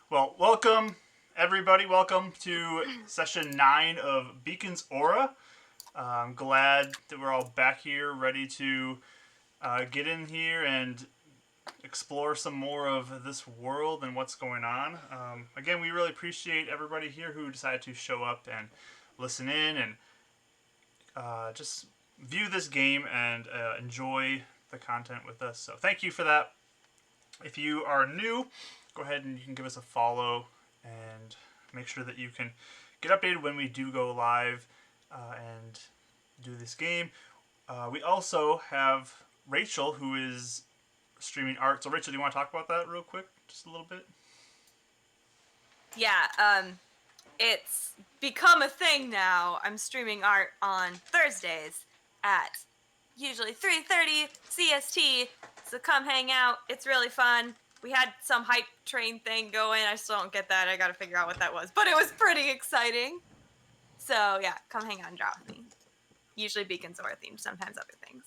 Well, welcome everybody. Welcome to session 9 of Beacon's Aura. I'm glad that we're all back here, ready to get in here and explore some more of this world and what's going on. Again, we really appreciate everybody here who decided to show up and listen in and just view this game and enjoy the content with us. So, thank you for that. If you are new, go ahead and you can give us a follow and make sure that you can get updated when we do go live and do this game. We also have Rachel, who is streaming art. So, Rachel, do you want to talk about that real quick? Just a little bit? Yeah, it's become a thing now. I'm streaming art on Thursdays at usually 3:30 CST. So come hang out. It's really fun. We had some hype train thing going. I still don't get that. I got to figure out what that was, but it was pretty exciting. So yeah, come hang out and draw with me. Usually Beacons or themed, sometimes other things.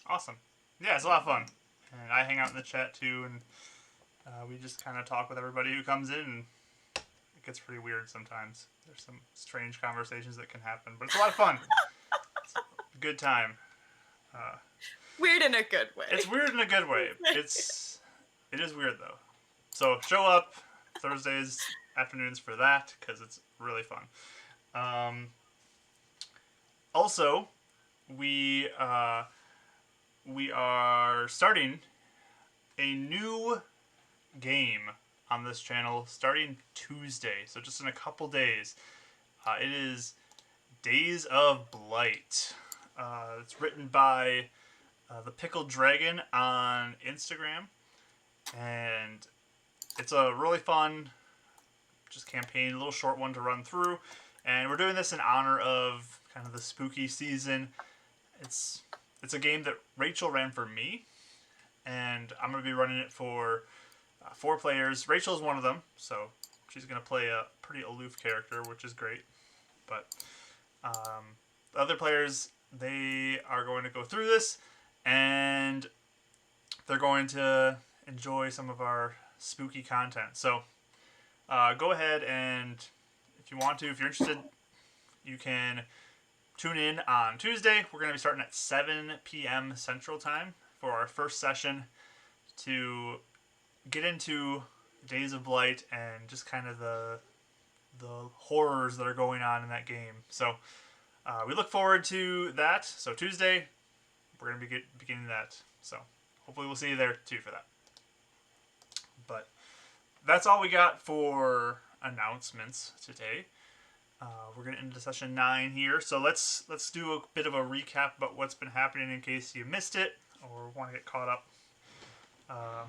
Awesome. Yeah, it's a lot of fun. And I hang out in the chat too, and we just kind of talk with everybody who comes in, and it gets pretty weird sometimes. There's some strange conversations that can happen, but it's a lot of fun. It's a good time. Weird in a good way. It's weird in a good way. It is weird though. So show up Thursdays afternoons for that because it's really fun. Um, Also, we we are starting a new game on this channel starting Tuesday. So just in a couple days, it is Days of Blight. It's written by the Pickled Dragon on Instagram, and it's a really fun just campaign, a little short one to run through. And we're doing this in honor of kind of the spooky season. It's a game that Rachel ran for me, and I'm going to be running it for 4 players. Rachel's one of them, so she's going to play a pretty aloof character, which is great. But the other players, they are going to go through this, and they're going to enjoy some of our spooky content. So go ahead and if you want to, if you're interested, you can tune in on Tuesday. We're going to be starting at 7 p.m. Central Time for our first session to get into Days of Blight and just kind of the horrors that are going on in that game. So we look forward to that. So Tuesday, we're going to be beginning that. So hopefully we'll see you there too for that. But that's all we got for announcements today. We're getting into session 9 here, so let's do a bit of a recap about what's been happening in case you missed it or want to get caught up.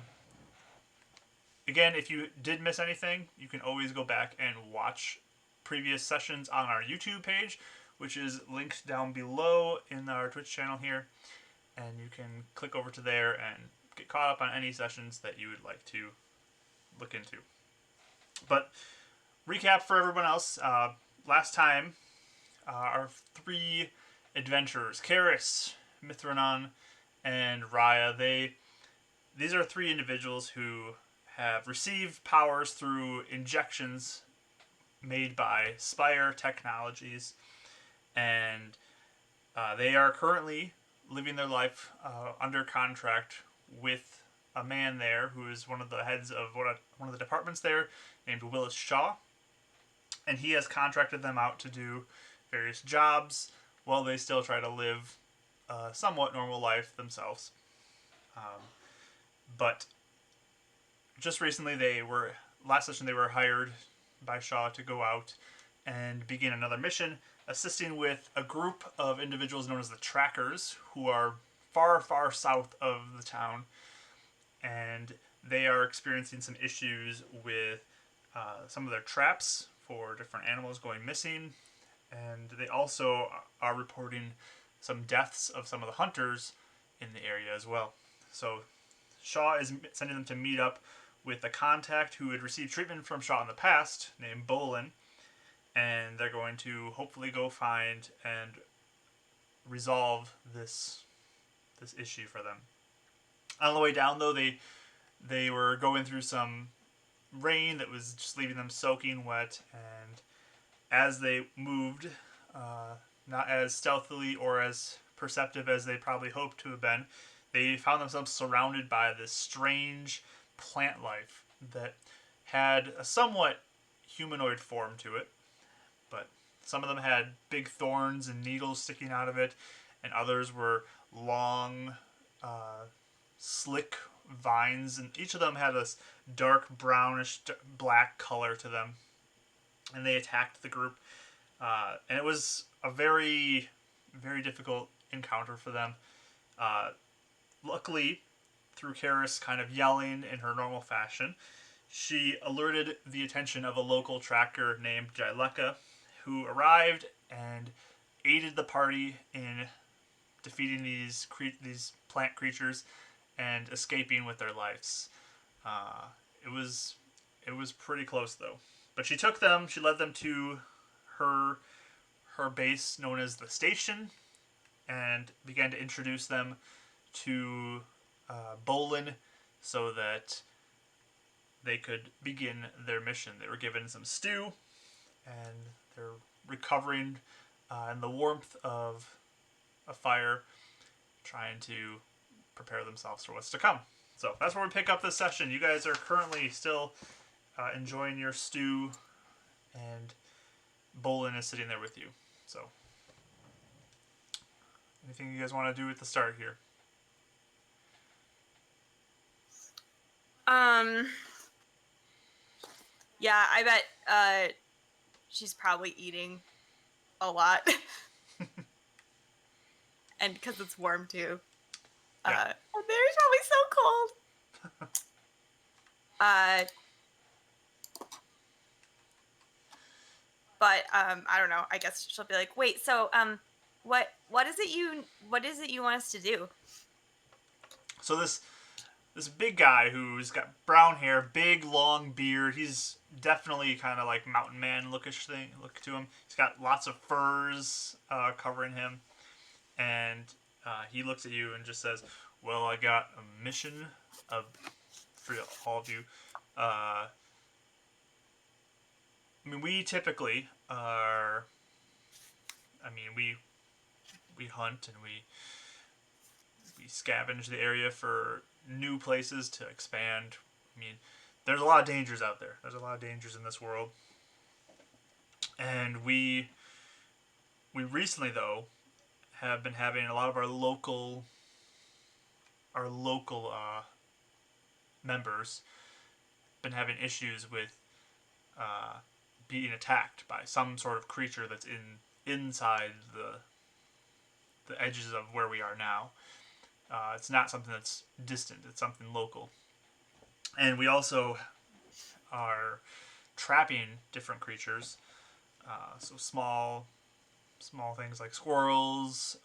Again, if you did miss anything, you can always go back and watch previous sessions on our YouTube page, which is linked down below in our Twitch channel here, and you can click over to there and get caught up on any sessions that you would like to look into. But recap for everyone else. Last time, our 3 adventurers, Karis, Mithranon, and Raya, these are 3 individuals who have received powers through injections made by Spire Technologies, and they are currently living their life under contract with a man there who is one of the heads of one of the departments there, named Willis Shaw, and he has contracted them out to do various jobs while they still try to live a somewhat normal life themselves. But just recently, last session they were hired by Shaw to go out and begin another mission, assisting with a group of individuals known as the Trackers, who are far, far south of the town, and they are experiencing some issues with some of their traps for different animals going missing, and they also are reporting some deaths of some of the hunters in the area as well. So Shaw is sending them to meet up with a contact who had received treatment from Shaw in the past, named Bolin, and they're going to hopefully go find and resolve this issue for them. On the way down, though, they were going through some rain that was just leaving them soaking wet. And as they moved, not as stealthily or as perceptive as they probably hoped to have been, they found themselves surrounded by this strange plant life that had a somewhat humanoid form to it, but some of them had big thorns and needles sticking out of it, and others were long, slick vines, and each of them had this dark brownish black color to them. And they attacked the group, and it was a very, very difficult encounter for them. Uh, Luckily, through Karis kind of yelling in her normal fashion, she alerted the attention of a local tracker named Jaileka, who arrived and aided the party in defeating these plant creatures and escaping with their lives. Uh, it was it was pretty close though, but she took them. She led them to her her base known as the station, and began to introduce them to Bolin so that they could begin their mission. They were given some stew, and they're recovering in the warmth of a fire, trying to prepare themselves for what's to come. So that's where we pick up this session. You guys are currently still enjoying your stew, and Bolin is sitting there with you. So, anything you guys want to do at the start here? Yeah, I bet she's probably eating a lot. And because it's warm too. Yeah. And they're probably so cold. But I don't know. I guess she'll be like, "Wait, so what is it you want us to do?" So this big guy who's got brown hair, big long beard. He's definitely kind of like mountain man look to him. He's got lots of furs covering him, and he looks at you and just says, "Well, I got a mission for all of you. I mean, we typically are. I mean, we hunt and we scavenge the area for new places to expand. I mean, there's a lot of dangers out there. There's a lot of dangers in this world, and we recently though have been having a lot of our local members been having issues with being attacked by some sort of creature that's inside the edges of where we are now. It's not something that's distant. It's something local, and we also are trapping different creatures. So small things like squirrels,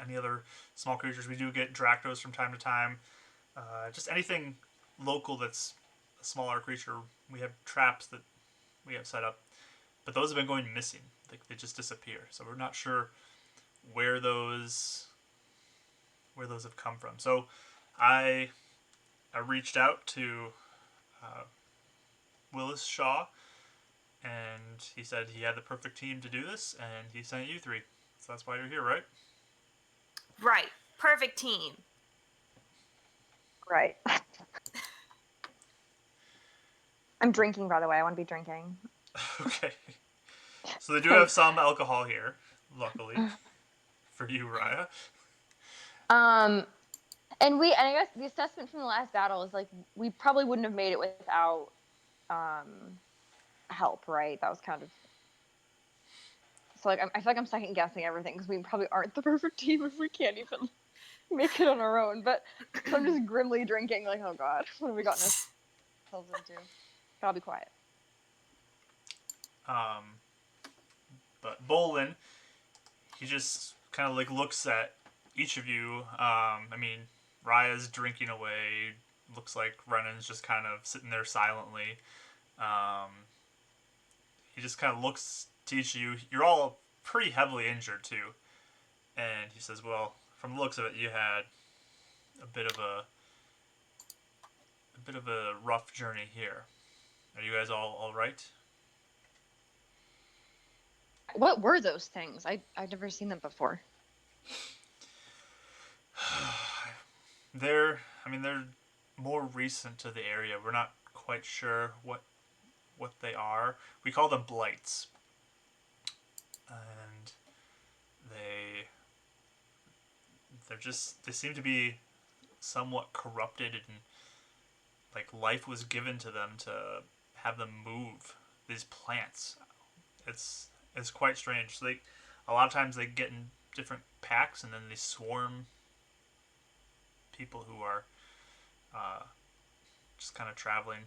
any other small creatures. We do get Dractos from time to time. Just anything local that's a smaller creature. We have traps that we have set up, but those have been going missing. Like they just disappear. So we're not sure where those have come from. So I reached out to Willis Shaw, and he said he had the perfect team to do this, and he sent you three. So that's why you're here, right? Right. Perfect team. Right. I'm drinking, by the way. I want to be drinking. Okay. So they do have some alcohol here, luckily for you, Raya. And I guess the assessment from the last battle is like we probably wouldn't have made it without help, right? That was kind of so like I feel like I'm second guessing everything because we probably aren't the perfect team if we can't even make it on our own. But so I'm just grimly drinking, like, oh god, what have we gotten ourselves into? But I'll be quiet. But Bolin, he just kind of like looks at each of you. I mean, Raya's drinking away. Looks like Renan's just kind of sitting there silently. He just kind of looks to each of you. You're all pretty heavily injured too, and he says, "Well, from the looks of it, you had a bit bit of a rough journey here. Are you guys all right? What were those things? I've never seen them before. They're more recent to the area. We're not quite sure what they are. We call them blights, and they they seem to be somewhat corrupted, and like life was given to them to have them move these plants. It's it's quite strange. A lot of times they get in different packs, and then they swarm people who are uh, just kind of traveling.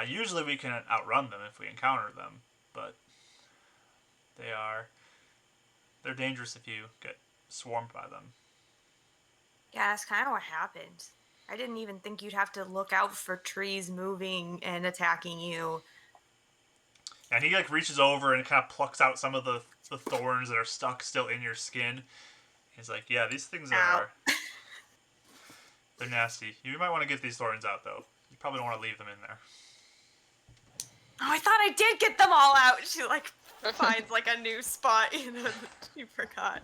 Usually we can outrun them if we encounter them, but they are they're dangerous if you get swarmed by them. Yeah, that's kind of what happened. I didn't even think you'd have to look out for trees moving and attacking you. And he like reaches over and kind of plucks out some of the thorns that are stuck still in your skin. He's like, "Yeah, these things Ow. are they're nasty. You might want to get these thorns out though. You probably don't want to leave them in there." Oh, I thought I did get them all out. She like finds like a new spot, that she forgot.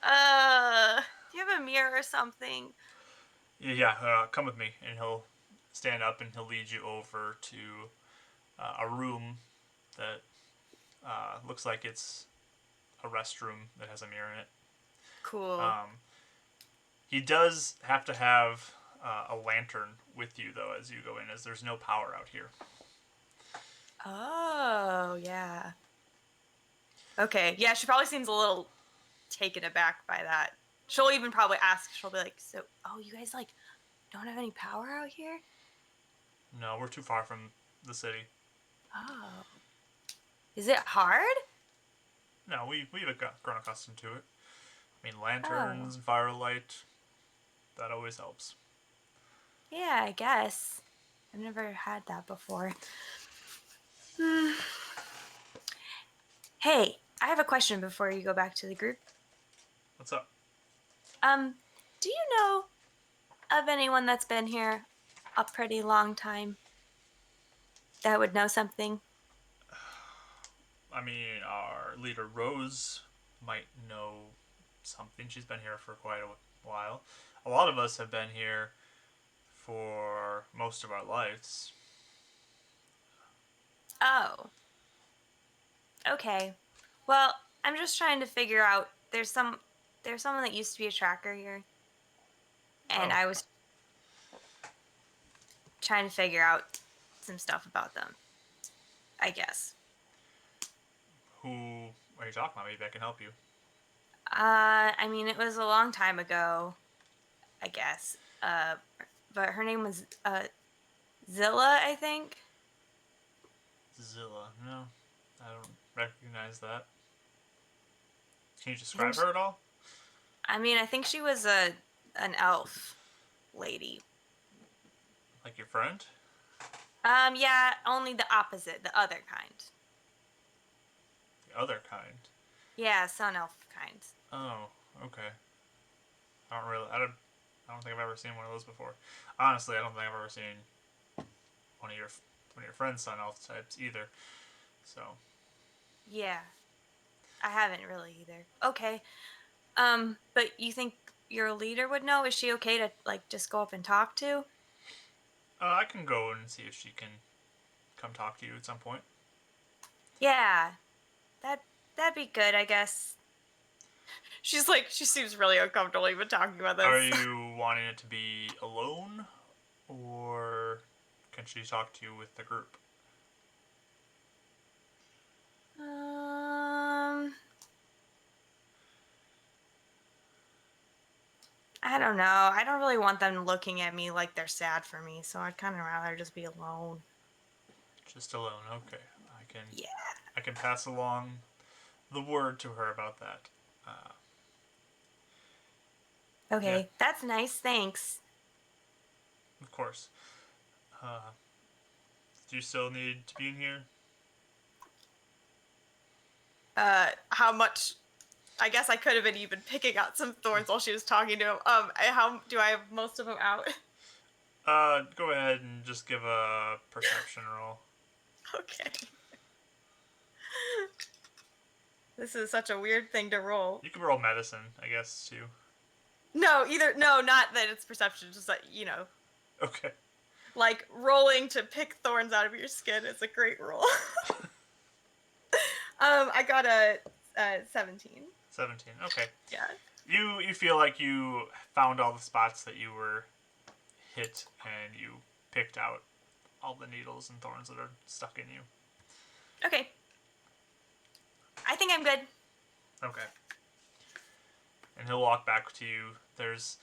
Do you have a mirror or something? Yeah. Come with me, and he'll stand up and he'll lead you over to a room that looks like it's a restroom that has a mirror in it. Cool. He does have to have a lantern with you though as you go in, as there's no power out here. Oh, yeah. Okay. Yeah, she probably seems a little taken aback by that. She'll even probably ask, she'll be like, "So, oh, you guys like don't have any power out here?" No, we're too far from the city. Oh. Is it hard? No, we've grown accustomed to it. I mean, Oh. lanterns and firelight, that always helps. Yeah, I guess. I've never had that before. Hmm. Hey, I have a question before you go back to the group. What's up? Do you know of anyone that's been here a pretty long time that would know something? I mean, our leader Rose might know something. She's been here for quite a while. A lot of us have been here for most of our lives. Oh, okay. Well, I'm just trying to figure out. There's someone that used to be a tracker here, and Oh, I was trying to figure out some stuff about them. I guess. who are you talking about? Maybe I can help you. I mean, it was a long time ago, I guess. But her name was Zilla, I think. Zilla. No, I don't recognize that. Can you I think. describe her at all? I think she was an elf lady. Like your friend? Yeah, only the opposite, the other kind. The other kind. Yeah, sun elf kind. Oh, okay. I don't think I've ever seen one of those before. Honestly, I don't think I've ever seen one of your one of your friends' sun elf types either. So, Yeah, I haven't really either. Okay. But you think your leader would know? Is she okay to like just go up and talk to? I can go and see if she can come talk to you at some point. Yeah, that that'd be good, I guess. She's like, she seems really uncomfortable even talking about Are this. you wanting it to be alone, or can she talk to you with the group? um, I don't know. I don't really want them looking at me like they're sad for me, so I'd kind of rather just be alone. Just alone. Okay, Yeah. I can pass along the word to her about that. Uh, yeah, Okay, that's nice. Thanks. of course. Uh, do you still need to be in here? How much? I guess I could have been even picking out some thorns while she was talking to him. How do I have most of them out? Go ahead and just give a perception roll. Okay. This is such a weird thing to roll. You can roll medicine, I guess, too. No, not that it's perception, just that, Okay. like rolling to pick thorns out of your skin is a great roll. I got a 17. 17. Okay. Yeah. You feel like you found all the spots that you were hit, and you picked out all the needles and thorns that are stuck in you. Okay. I think I'm good. Okay. And he'll walk back to you. There's,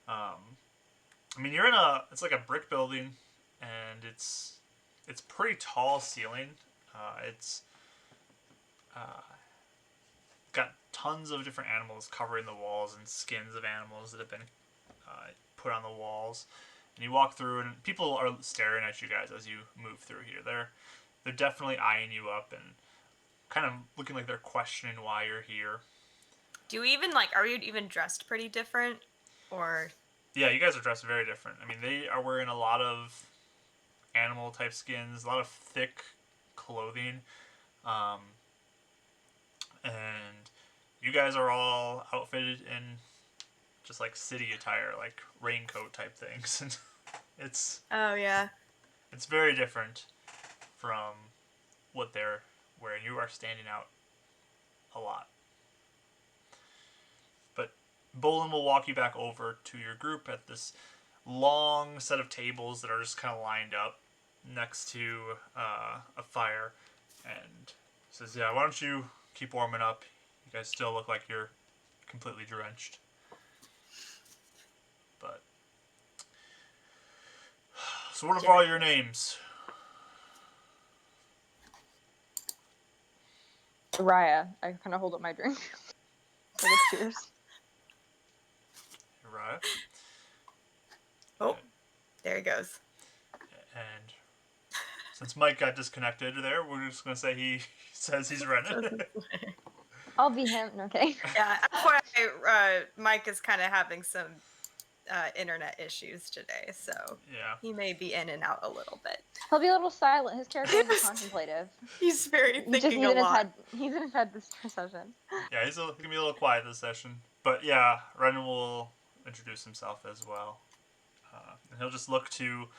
you're in it's like a brick building, and it's pretty tall ceiling. It's got tons of different animals covering the walls and skins of animals that have been put on the walls. And you walk through, and people are staring at you guys as you move through here. They're definitely eyeing you up and kind of looking like they're questioning why you're here. Are you even dressed pretty different? Or... Yeah, you guys are dressed very different. They are wearing a lot of animal type skins, a lot of thick clothing. And you guys are all outfitted in just like city attire, like raincoat type things. And Oh, yeah. it's very different from what they're wearing. You are standing out a lot. But Bolin will walk you back over to your group at this long set of tables that are just kind of lined up next to a fire, and says, "Yeah, why don't you keep warming up? You guys still look like you're completely drenched." But so, what are all your names? Raya. I kind of hold up my drink. So cheers. Right. Oh, there he goes. And since Mike got disconnected there, we're just gonna say he says he's Renan. I'll be him. Okay. Yeah, FYI, Mike is kind of having some internet issues today, so Yeah. he may be in and out a little bit. He'll be a little silent. His character is contemplative. He's very thinking a lot. He's in his head this session. Yeah, he's gonna be a little quiet this session. But yeah, Renan will introduce himself as well. And he'll just look to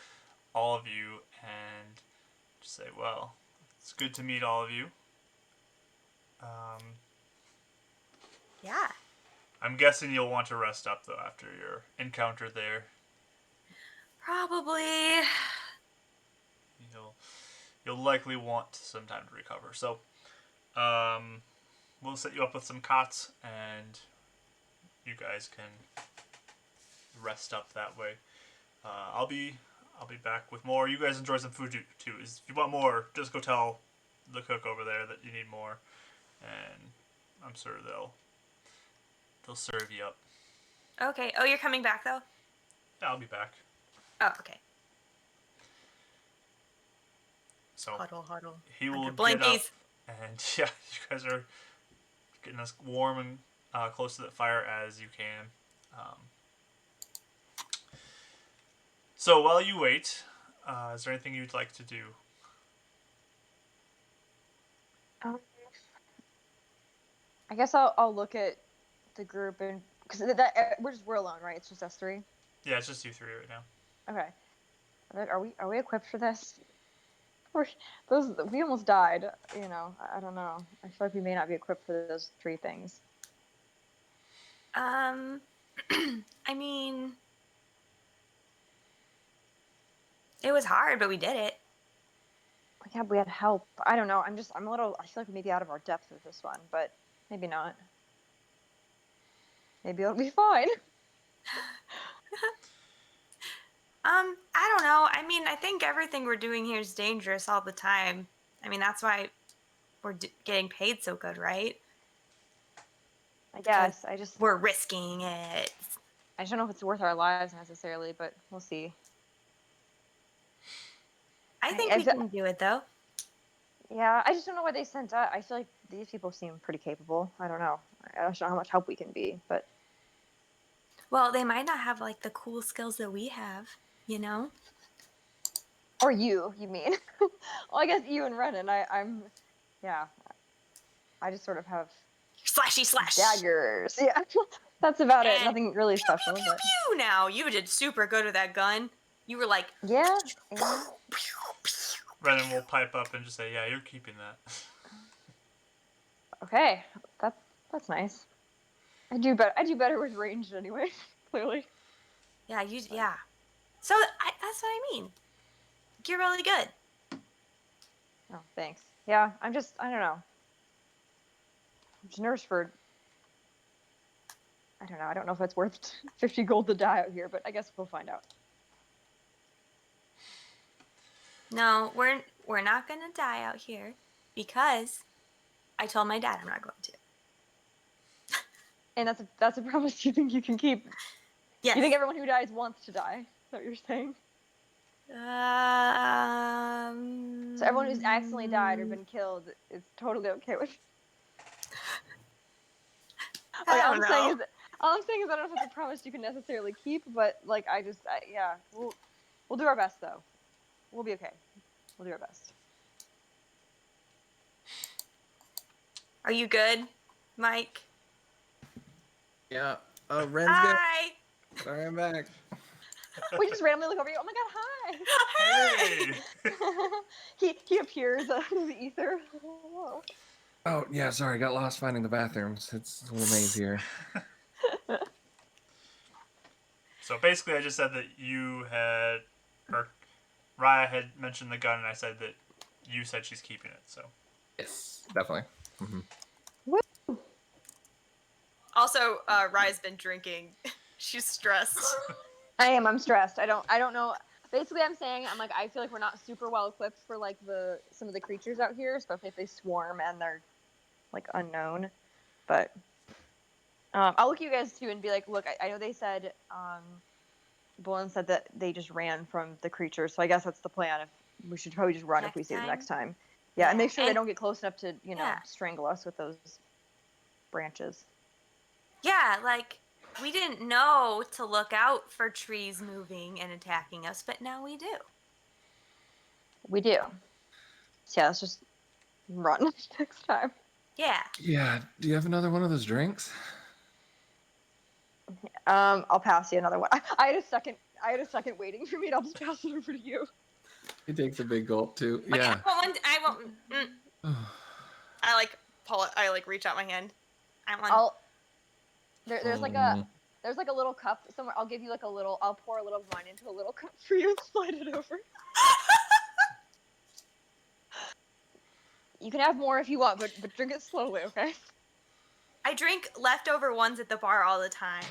all of you and just say, "Well, it's good to meet all of you. Yeah. I'm guessing you'll want to rest up, though, after your encounter there. Probably. You'll likely want some time to recover. So, we'll set you up with some cots, and you guys can rest up that way. I'll be back with more. You guys enjoy some food too. If you want more, just go tell the cook over there that you need more, and I'm sure they'll serve you up. Okay. Oh, you're coming back though? Yeah, I'll be back. Oh, okay. So Huddle. he will Blankies. get up, and yeah, you guys are getting as warm and close to the fire as you can. So while you wait, is there anything you'd like to do? I guess I'll look at the group, and because we're alone, right? It's just us three. Yeah, it's just you three right now. Okay. Are we equipped for this? We almost died. I don't know. I feel like we may not be equipped for those three things. It was hard, but we did it. Yeah, we had help. I don't know. I'm a little. I feel like we may be out of our depth with this one, but maybe not. Maybe it'll be fine. I don't know. I think everything we're doing here is dangerous all the time. That's why we're getting paid so good, right? I guess. We're risking it. I just don't know if it's worth our lives necessarily, but we'll see. I think we can do it, though. Yeah, I just don't know why they sent us. I feel like these people seem pretty capable. I don't know. I don't know how much help we can be, but... Well, they might not have, the cool skills that we have. you know? Or you mean? Well, I guess you and Renan. Yeah. I just sort of have Slashy slash. daggers. Yeah, that's about it. And Nothing really pew, special, pew, but pew, now. You did super good with that gun. You were like, yeah. Renan will pipe up and just say, "Yeah, you're keeping that." Okay, that's nice. I do better with ranged anyway. Clearly. yeah. So that's what I mean. You're really good. Oh, thanks. Yeah, I don't know. I'm just nervous for. I don't know. I don't know if it's worth 50 gold to die out here, but I guess we'll find out. No, we're not gonna die out here because I told my dad I'm not going to. And that's a promise you think you can keep. Yes. You think everyone who dies wants to die? Is that what you're saying? So everyone who's accidentally died or been killed is totally okay with. Like, I don't know. all I'm saying is I don't know if it's a promise you can necessarily keep, but like yeah, we'll do our best though. We'll be okay. We'll do our best. Are you good, Mike? Yeah. Oh, Ren's good. Hi. Sorry, I'm back. We just randomly look over you. Oh my god, hi! Hey! he appears out of the ether. Whoa. Oh, yeah, sorry. Got lost finding the bathrooms. It's a little maze here. So basically, I just said that you had, or Raya had mentioned the gun, and I said that you said she's keeping it. So Yes, definitely. Mm-hmm. Also, Rye's been drinking. She's stressed. I'm stressed. I don't know. Basically, I'm like, I feel like we're not super well equipped for like some of the creatures out here, especially if they swarm and they're like unknown. But I'll look at you guys too and be like, look, I know they said, Bullen said that they just ran from the creatures, so I guess that's the plan. If we should probably just run if we see them next time. Yeah, and make sure they don't get close enough to strangle us with those branches. Yeah, like we didn't know to look out for trees moving and attacking us, but now we do. We do. So yeah, let's just run next time. Yeah. Yeah. Do you have another one of those drinks? I'll pass you another one. I had a second waiting for me, and I'll just pass it over to you. He takes a big gulp too. Okay, Yeah. I won't. I like pull it. I like reach out my hand. I want. There's like a little cup somewhere. I'll give you like a little. I'll pour a little of mine into a little cup for you and slide it over. You can have more if you want, but drink it slowly, okay? I drink leftover ones at the bar all the time.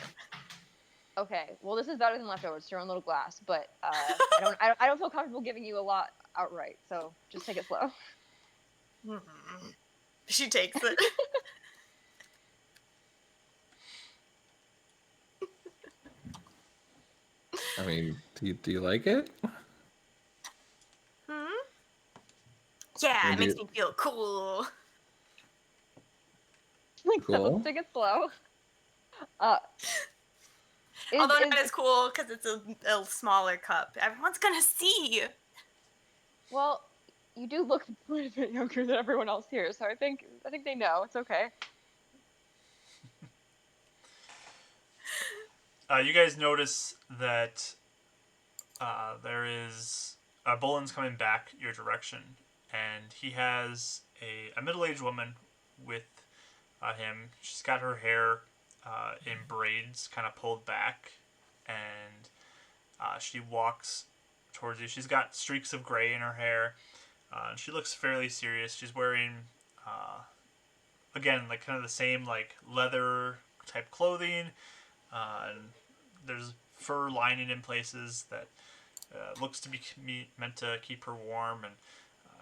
Okay. Well, this is better than leftovers. It's your own little glass, but I don't feel comfortable giving you a lot outright. So just take it slow. She takes it. I mean, do you like it? Yeah, it makes me feel cool. Let's take it slow. Although not as cool because it's a smaller cup. Everyone's gonna see. Well, you do look quite a bit younger than everyone else here, so I think they know. It's okay. you guys notice that there is Bullen's coming back your direction, and he has a middle-aged woman with him. She's got her hair in braids, kind of pulled back, and she walks towards you. She's got streaks of gray in her hair, and she looks fairly serious. She's wearing, again, like kind of the same like leather type clothing, and there's fur lining in places that looks to be meant to keep her warm, and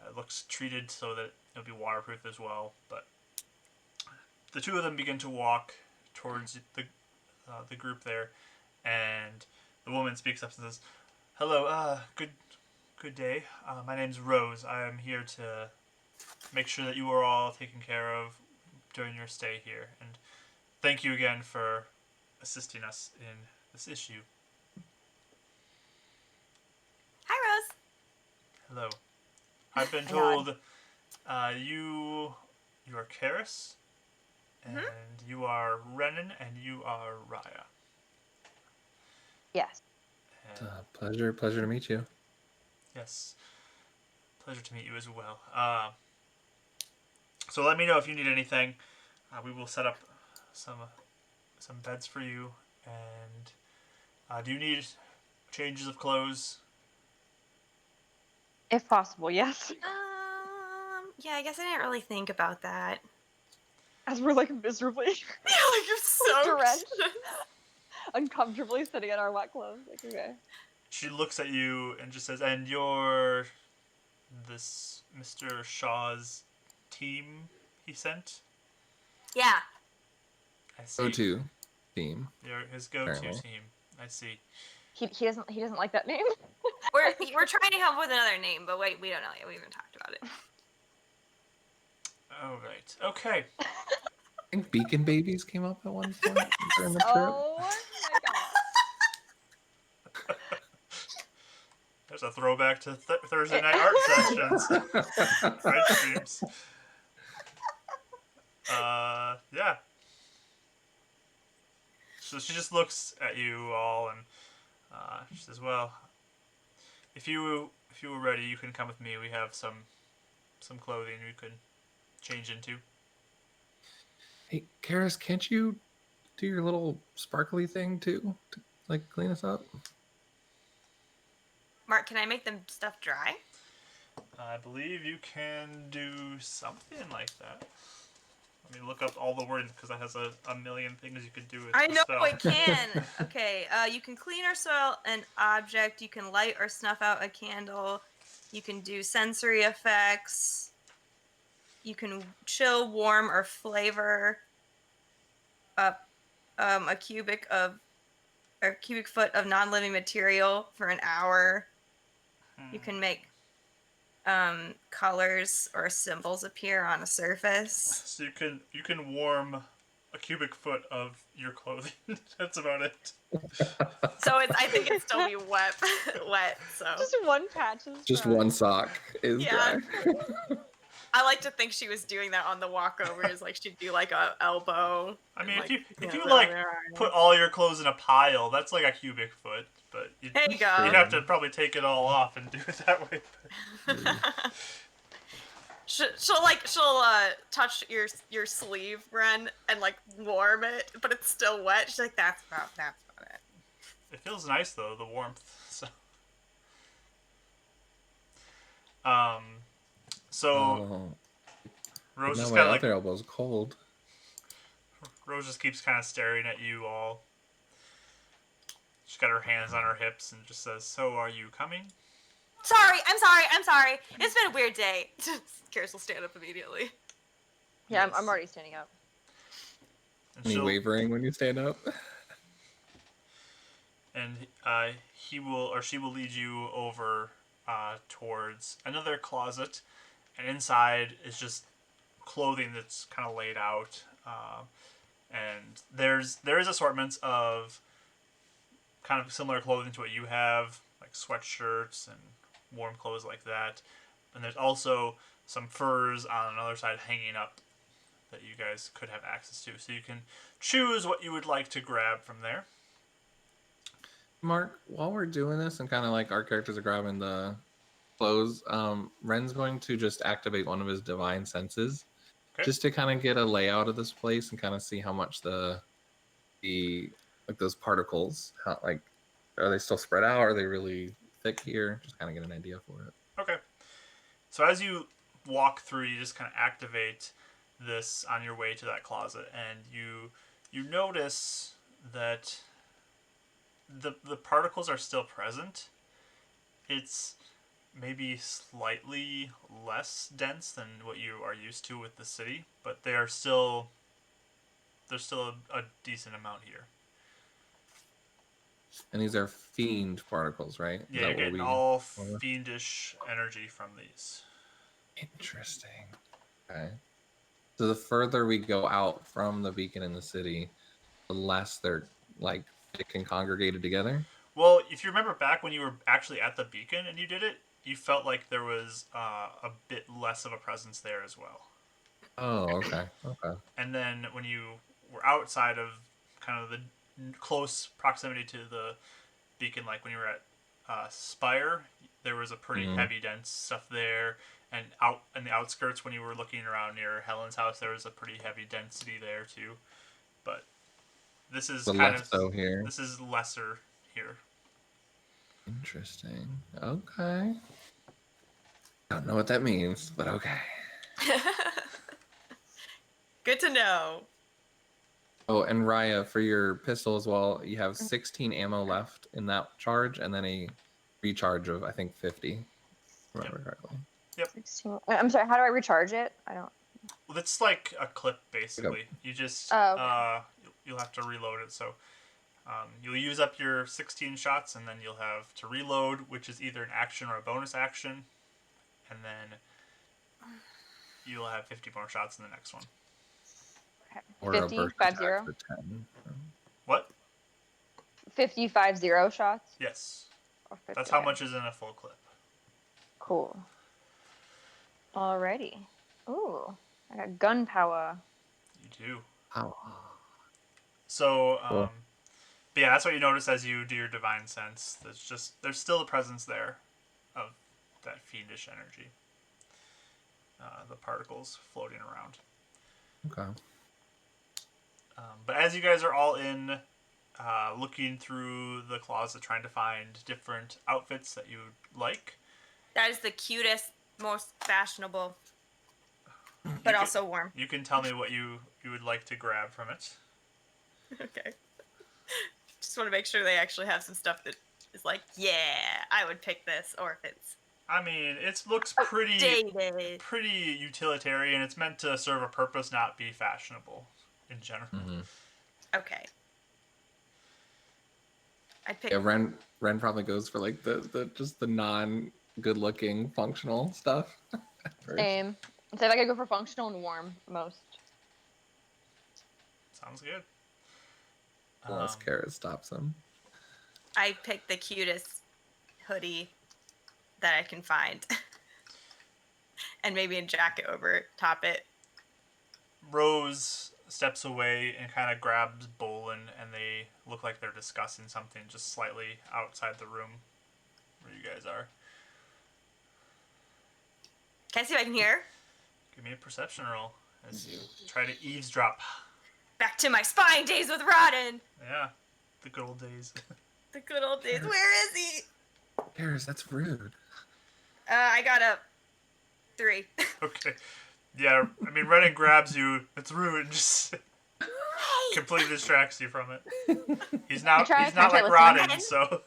it looks treated so that it'll be waterproof as well. But the two of them begin to walk towards the group there, and the woman speaks up and says, "Hello, good day. My name's Rose. I am here to make sure that you are all taken care of during your stay here, and thank you again for assisting us in this issue." I've been I nod. told you are Karis, and you are Renan, and you are Raya. Yes. And Pleasure to meet you. yes, pleasure to meet you as well. So let me know if you need anything. We will set up some beds for you. And do you need changes of clothes? If possible, yes. Yeah, I guess I didn't really think about that. As we're like miserably Yeah, like you're soaked. drenched, uncomfortably sitting in our wet clothes. Like, okay. She looks at you and just says, "And you're this Mr. Shaw's team he sent?" Yeah. I see. Go-to team, You're his go-to apparently. team. I see. He doesn't like that name. We're trying to come up with another name, but wait, we don't know yet. We haven't talked about it. All right. Okay. I think Beacon Babies came up at one point during the trip. Oh my god. There's a throwback to Thursday night art sessions. Red streams. Yeah. So she just looks at you all and she says, "Well, if you were ready, you can come with me. We have some clothing we could change into." Hey, Karis, can't you do your little sparkly thing too to like clean us up? Mark, can I make them stuff dry? I believe you can do something like that. Let me look up all the words because that has a million things you could do with I the know spell. it can. Okay, you can clean or soil an object. You can light or snuff out a candle. You can do sensory effects. You can chill, warm, or flavor up a cubic foot of non-living material for an hour. You can make colors or symbols appear on a surface. So you can warm a cubic foot of your clothing. That's about it. So I think it'd still be wet. So Just one patch is Just dry. one sock is Yeah. dry. I like to think she was doing that on the walkovers, like she'd do like a elbow. I mean, and, if you there like they are. put all your clothes in a pile, that's like a cubic foot. But There you go. you'd have to probably take it all off and do it that way. She'll touch your sleeve, Ren, and like warm it, but it's still wet. She's like, that's about it. It feels nice though, the warmth. So Oh, Rose now just my kind of other elbow's cold. Rose just keeps kind of staring at you all. She's got her hands on her hips and just says, "So are you coming?" I'm sorry. It's been a weird day. Karis will stand up immediately. Yeah, Yes. I'm already standing up. And Any wavering when you stand up? and he will or she will lead you over towards another closet, and inside is just clothing that's kind of laid out, and there is assortments of kind of similar clothing to what you have, like sweatshirts and warm clothes like that, and there's also some furs on another side hanging up that you guys could have access to, so you can choose what you would like to grab from there. Mark, while we're doing this and kind of like our characters are grabbing the clothes, Ren's going to just activate one of his divine senses Okay. just to kind of get a layout of this place and kind of see how much the like those particles, how like are they still spread out? Are they really thick here? Just kind of get an idea for it. Okay. So as you walk through, you just kind of activate this on your way to that closet, and you notice that the particles are still present. It's maybe slightly less dense than what you are used to with the city, but they are still there's still a decent amount here. And these are fiend particles, right? Is Yeah, that you're what getting we... all fiendish energy from these. Interesting. Okay. So the further we go out from the beacon in the city, the less they're like thick and congregated together. Well, if you remember back when you were actually at the beacon and you did it, you felt like there was a bit less of a presence there as well. Oh, okay. Okay. And then when you were outside of kind of the close proximity to the beacon, like when you were at Spire, there was a pretty Mhm. heavy, dense stuff there. And out in the outskirts, when you were looking around near Helen's house, there was a pretty heavy density there too. But this is But kind less of so here. this is lesser here. Interesting. Okay. Don't know what that means, but okay. Good to know. Oh, and Raya, for your pistol as well, you have 16 ammo left in that charge, and then a recharge of, I think, 50. Remember correctly. 16. I'm sorry. How do I recharge it? I don't. Well, it's like a clip basically. You just Oh, okay. you'll have to reload it. So you'll use up your 16 shots, and then you'll have to reload, which is either an action or a bonus action, and then you'll have 50 more shots in the next one. Or 50, a burst 50. attack for 10. What? 50, 50 shots. Yes. Or 50, That's how okay. much is in a full clip. Cool. Alrighty. Ooh, I got gunpowder. You do. Oh. So, Cool. but yeah, that's what you notice as you do your divine sense. There's still a presence there of that fiendish energy. The particles floating around. Okay. But as you guys are all in, looking through the closet, trying to find different outfits that you like. That is the cutest, most fashionable, you but can- also warm. You can tell me what you would like to grab from it. Okay. Just want to make sure they actually have some stuff that is like, yeah, I would pick this, or if it's I mean, it looks pretty dated. pretty utilitarian. It's meant to serve a purpose, not be fashionable in general. Mm-hmm. Okay. I'd pick. Yeah, Ren probably goes for like the just the non good looking functional stuff. First. Same. So if I could go for functional and warm most. Sounds good. Unless Kara stops him. I pick the cutest hoodie that I can find, and maybe a jacket over top it. Rose steps away and kind of grabs Bolin, and they look like they're discussing something just slightly outside the room where you guys are. Can I see if I can hear? Give me a perception roll as you try to eavesdrop. Back to my spying days with Rodden. Yeah, the good old days. The good old days. Where is he? Karis, that's rude. I got a 3. Okay. Yeah, I mean, Renan grabs you. It's rude. Just completely distracts you from it. He's not Can I like try Rodden, listening? so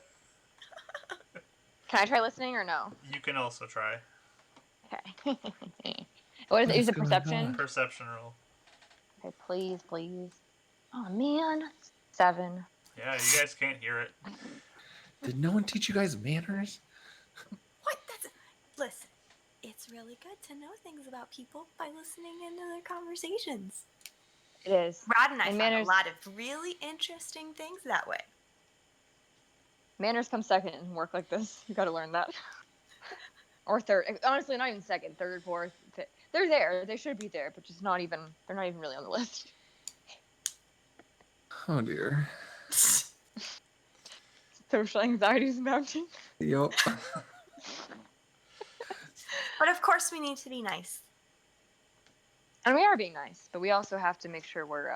Can I try listening or no? you can also try Okay. What is it? Use a What's going perception? on? perception roll. Okay, please, please. Oh man, 7. Yeah, you guys can't hear it. Did no one teach you guys manners? What? Listen. It's really good to know things about people by listening into their conversations. It is. Rod and I And found manners- a lot of really interesting things that way. Manners come second in work like this. You gotta learn that. Or third. Honestly, not even second. Third, fourth, fifth. They're there. They should be there, but just not even. They're not even really on the list. Oh dear. Social anxiety's mounting. Yup. But of course we need to be nice. And we are being nice, but we also have to make sure we're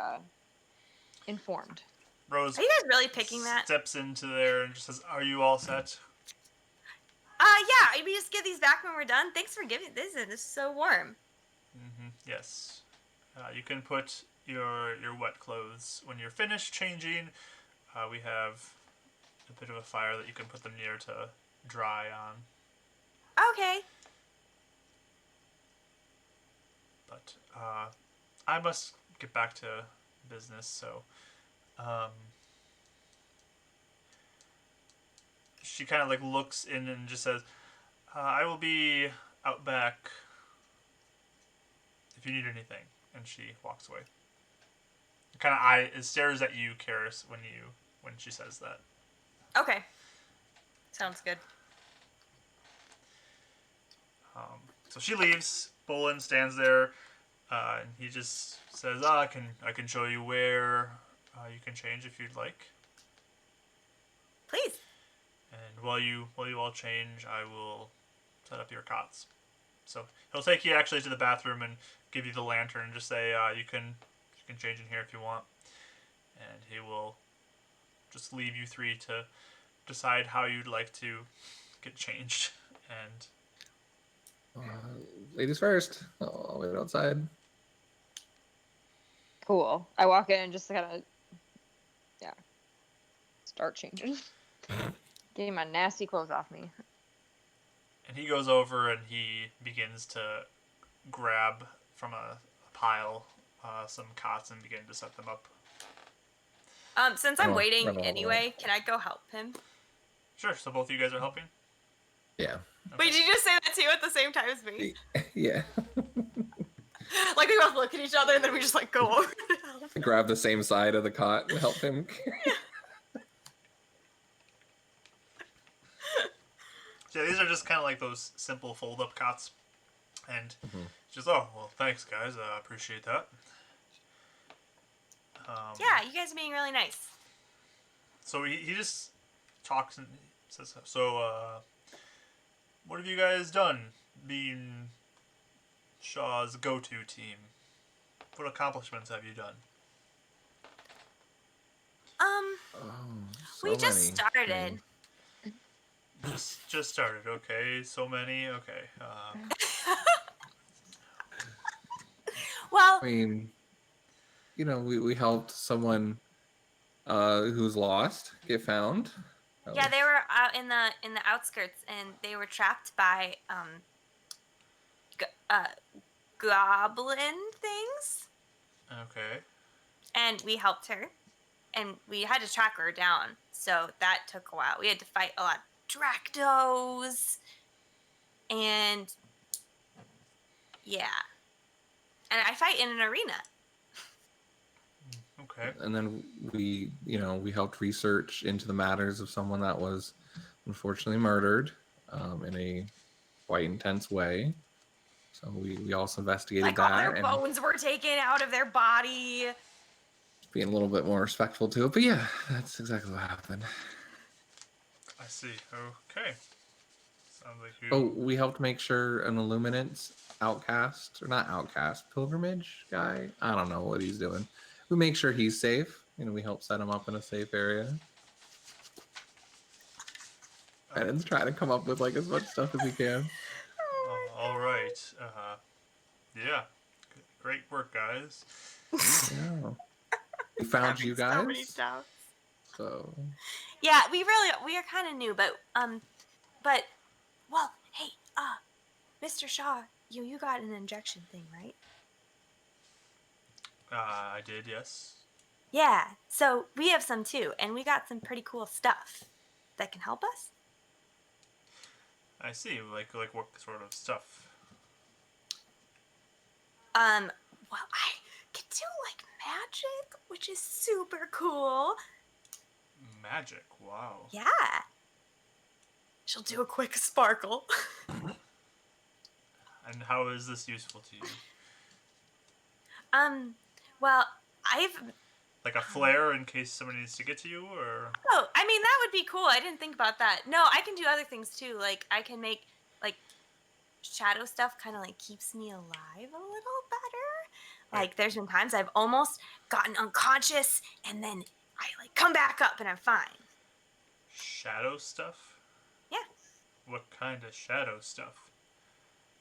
informed. Rose Are you guys really picking that? steps into there and just says, "Are you all set?" Yeah, we just give these back when we're done. Thanks for giving this. This is so warm. Yes. You can put your wet clothes when you're finished changing. We have a bit of a fire that you can put them near to dry on. Okay. But I must get back to business, so she kind of like looks in and just says, "I will be out back if you need anything," and she walks away. Kind of it stares at you, Karis, when she says that. Okay. Sounds good. So she leaves. Bolin stands there, and he just says, "I can show you where you can change if you'd like." Please. And while you all change, I will set up your cots. So he'll take you actually to the bathroom and give you the lantern and just say, you can change in here if you want. And he will just leave you three to decide how you'd like to get changed. And Ladies first. I'll wait outside. Cool. I walk in and just kind of, yeah, start changing. Getting my nasty clothes off me. and he goes over and he begins to grab from a pile some cots and begin to set them up. Since I'm Oh, waiting run over anyway, can I go help him? Sure. So both of you guys are helping. Yeah. Okay. Wait, did you just say that too at the same time as me? Yeah. Like we both look at each other and then we just like go over to help. Grab the same side of the cot and help him. So yeah, these are just kind of like those simple fold-up cots, and just well, thanks guys, I appreciate that. Yeah, you guys are being really nice. So he just talks and says, so what have you guys done being Shaw's go-to team? What accomplishments have you done? So We just many. started. Just started, okay. So many, okay. Well, I mean, we helped someone who's lost get found. yeah, they were out in the outskirts and they were trapped by goblin things, Okay. and we helped her, and we had to track her down. So that took a while. We had to fight a lot of Dractos, and yeah, and I fight in an arena. Okay. And then we helped research into the matters of someone that was unfortunately murdered in a quite intense way. So we also investigated Like all that their and bones were taken out of their body. being a little bit more respectful to it. But yeah, that's exactly what happened. I see. Okay. Sounds like you. Oh, we helped make sure an Illuminate outcast, or not outcast, pilgrimage guy. I don't know what he's doing. We make sure he's safe. We help set him up in a safe area. And try to come up with like as much stuff as we can. All right. Yeah. Great work, guys. Yeah. We found you guys. So many doubts. So Yeah, we are kind of new, but well, hey, Mr. Shaw, you got an injection thing, right? I did, yes. Yeah, so we have some too, and we got some pretty cool stuff that can help us. I see. Like what sort of stuff? Well, I can do like magic, which is super cool. Magic. Wow. Yeah. She'll do a quick sparkle. And how is this useful to you? Well, I've Like a flare in case somebody needs to get to you, or? Oh, I mean, that would be cool. I didn't think about that. No, I can do other things too. Like, I can make, like, shadow stuff kind of, like, keeps me alive a little better. Like, there's been times I've almost gotten unconscious, and then I, like, come back up and I'm fine. Shadow stuff? Yeah. What kind of shadow stuff?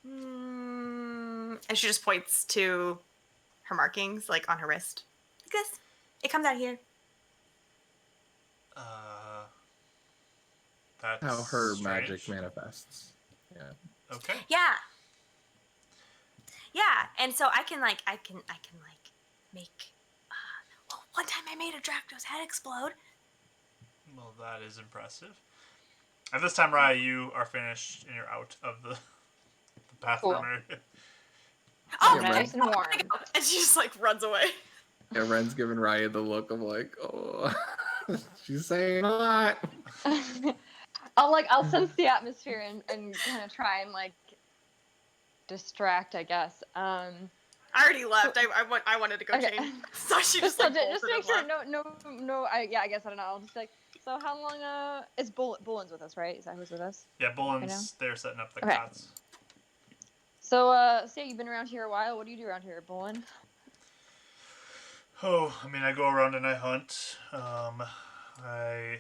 And she just points to her markings, like, on her wrist. Like this. It comes out here. That's how her strange. magic manifests. Yeah. Okay. Yeah. Yeah, and so I can like make. Well, one time I made a Dracto's head explode. Well, that is impressive. At this time, Raya, you are finished and you're out of the bathroom Cool. area. Oh, Yeah, nice and warm. and she just like runs away. Yeah, Ren's giving Raya the look of like, oh, she's saying a lot. I'll sense the atmosphere and kind of try and like distract, I guess. I already left. I wanted to go Okay. change. So she just So like just bolted make and sure left. no. I guess I don't know. I'll just be like. So how long? Is Bullen's with us, right? Is that who's with us? Yeah, Right now? Bullen's there setting up the Okay. cots. So say you've been around here a while. What do you do around here, Bullen? Oh, I mean, I go around and I hunt. I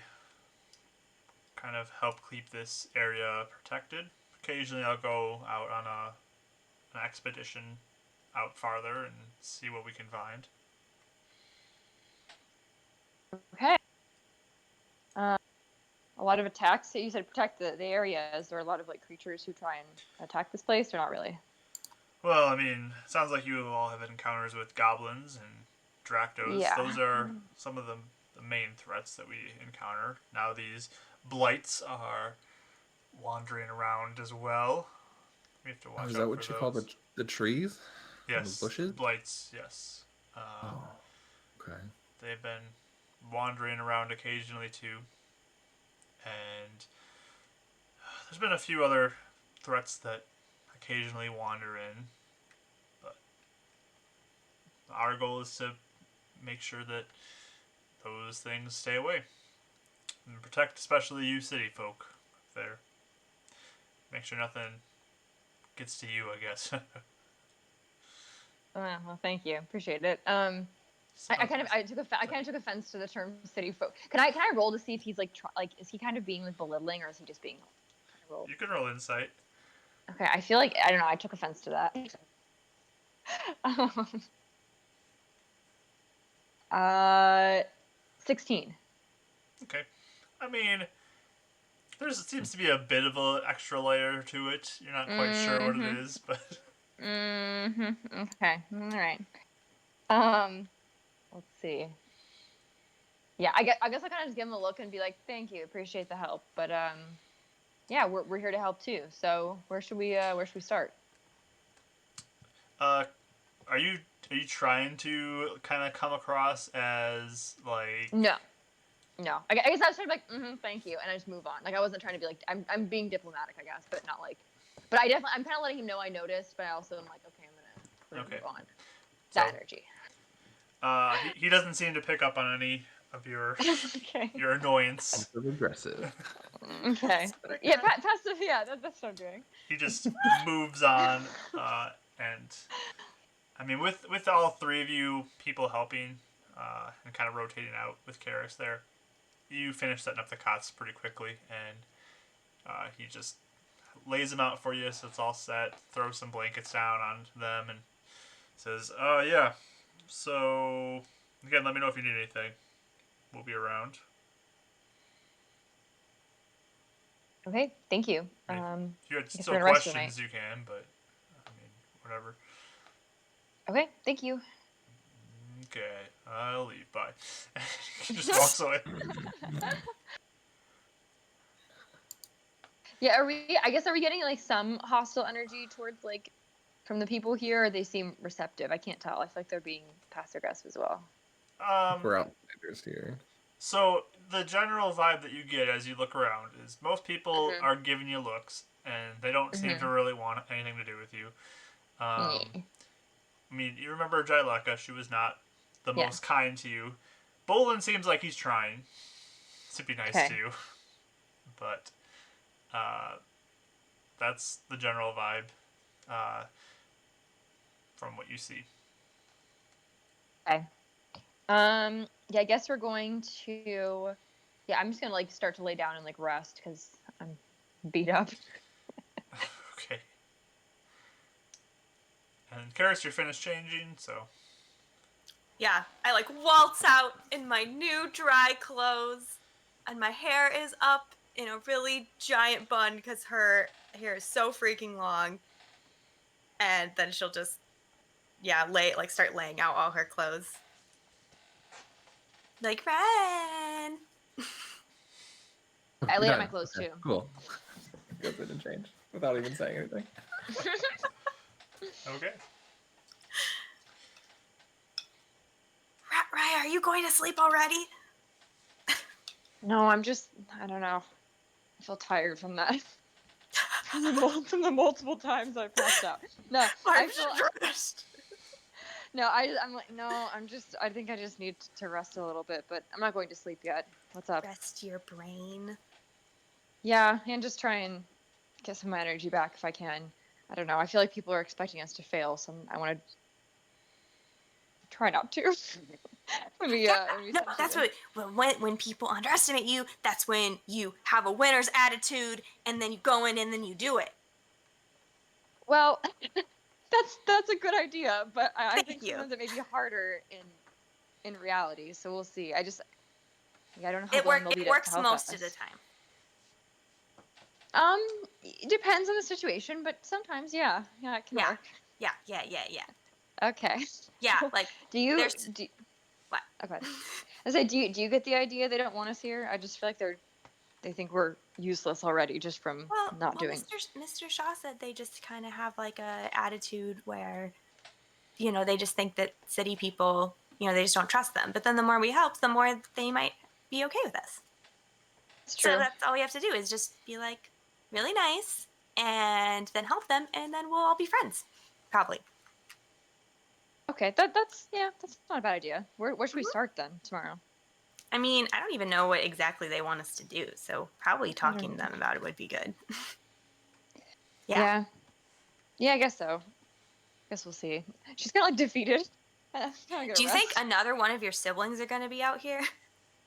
kind of help keep this area protected. Occasionally, I'll go out on an expedition out farther and see what we can find. Okay. A lot of attacks. So you said protect the area. Is there a lot of like creatures who try and attack this place, or not really? Well, I mean, sounds like you all have encounters with goblins and dractos. Yeah. Those are some of the main threats that we encounter. Now these blights are wandering around as well. We have to watch Is out that for what you call those. the trees? Yes, The bushes? blights. Yes, Oh, okay. they've been wandering around occasionally too, and there's been a few other threats that occasionally wander in. But our goal is to make sure that those things stay away and protect, especially you city folk up there. Make sure nothing gets to you, I guess. Well, thank you. Appreciate it. I kind of took offense to the term city folk. Can I roll to see if he's like is he kind of being like belittling, or is he just being kind of roll? You can roll insight. Okay, I feel like I don't know. I took offense to that. um, 16. Okay. I mean, there seems to be a bit of an extra layer to it. You're not quite sure what it is, but Okay. All right. Let's see. Yeah, I guess I kind of just give him a look and be like, "Thank you, appreciate the help." But yeah, we're here to help too. So where should we start? are you trying to kind of come across as like No. I guess I was trying to be like, thank you, and I just move on. Like I wasn't trying to be like, I'm being diplomatic, I guess, but not like. But I'm kind of letting him know I noticed, but I also am like, okay, we're gonna Okay. move on. So, That energy. he doesn't seem to pick up on any of your Okay. your annoyance. Aggressive. Okay. Yeah, passive. Yeah, that's what I'm doing. He just moves on, and I mean, with all three of you people helping, and kind of rotating out with Karis there, you finish setting up the cots pretty quickly, and he just lays them out for you, so it's all set. Throws some blankets down on them, and says, yeah. So again, let me know if you need anything. We'll be around." Okay, thank you. I mean, if you had I guess still we're gonna rest tonight. questions, you can, but I mean, whatever. Okay, thank you. Okay, I'll leave. Bye. He just walks away. Yeah, are we getting like some hostile energy towards like from the people here, or they seem receptive? I can't tell. I feel like they're being passive aggressive as well. We're outsiders here. So the general vibe that you get as you look around is most people are giving you looks, and they don't seem to really want anything to do with you. I mean, you remember Jaileka, she was not the Yeah. most kind to you. Bolin seems like he's trying to be nice to you. But that's the general vibe from what you see. Okay. Yeah, I guess we're going to. Yeah, I'm just gonna like start to lay down and like rest because I'm beat up. Okay. And Karis, you're finished changing, so. Yeah, I like waltz out in my new dry clothes, and my hair is up in a really giant bun because her hair is so freaking long. And then she'll just, start laying out all her clothes. Like, Ren! I lay out my Done. clothes Okay, too. Cool. Goes in and change without even saying anything. Okay. Rye, are you going to sleep already? No, I don't know. I feel tired from that. from the multiple times I passed out. No, I'm I feel stressed. no. I'm like no. I think I just need to rest a little bit, but I'm not going to sleep yet. What's up? Rest your brain. Yeah, and just try and get some of my energy back if I can. I don't know. I feel like people are expecting us to fail, so I want to try not to. when we No, start that's shooting. when people underestimate you. That's when you have a winner's attitude, and then you go in and then you do it. Well, that's a good idea, but I Thank think you. sometimes it may be harder in reality. So we'll see. I don't know how It willing they'll be it to works help most of the us. time. It depends on the situation, but sometimes, yeah, it can Yeah. work. Yeah. Okay. Yeah, So, like do you there's do? what? Okay. I say, do you get the idea they don't want us here? I just feel like they think we're useless already just from not Well, doing. Mr. Shaw said they just kind of have like a attitude where, you know, they just think that city people, you know, they just don't trust them. But then the more we help, the more they might be okay with us. It's So true. that's all we have to do is just be like really nice and then help them, and then we'll all be friends. Probably. Okay, that's not a bad idea. Where should we Mhm. start then tomorrow? I mean, I don't even know what exactly they want us to do, so probably I talking don't. to them about it would be good. Yeah. Yeah. Yeah, I guess so. Guess we'll see. She's kind of like defeated. I'm gonna get Do a you think rest. another one of your siblings are going to be out here?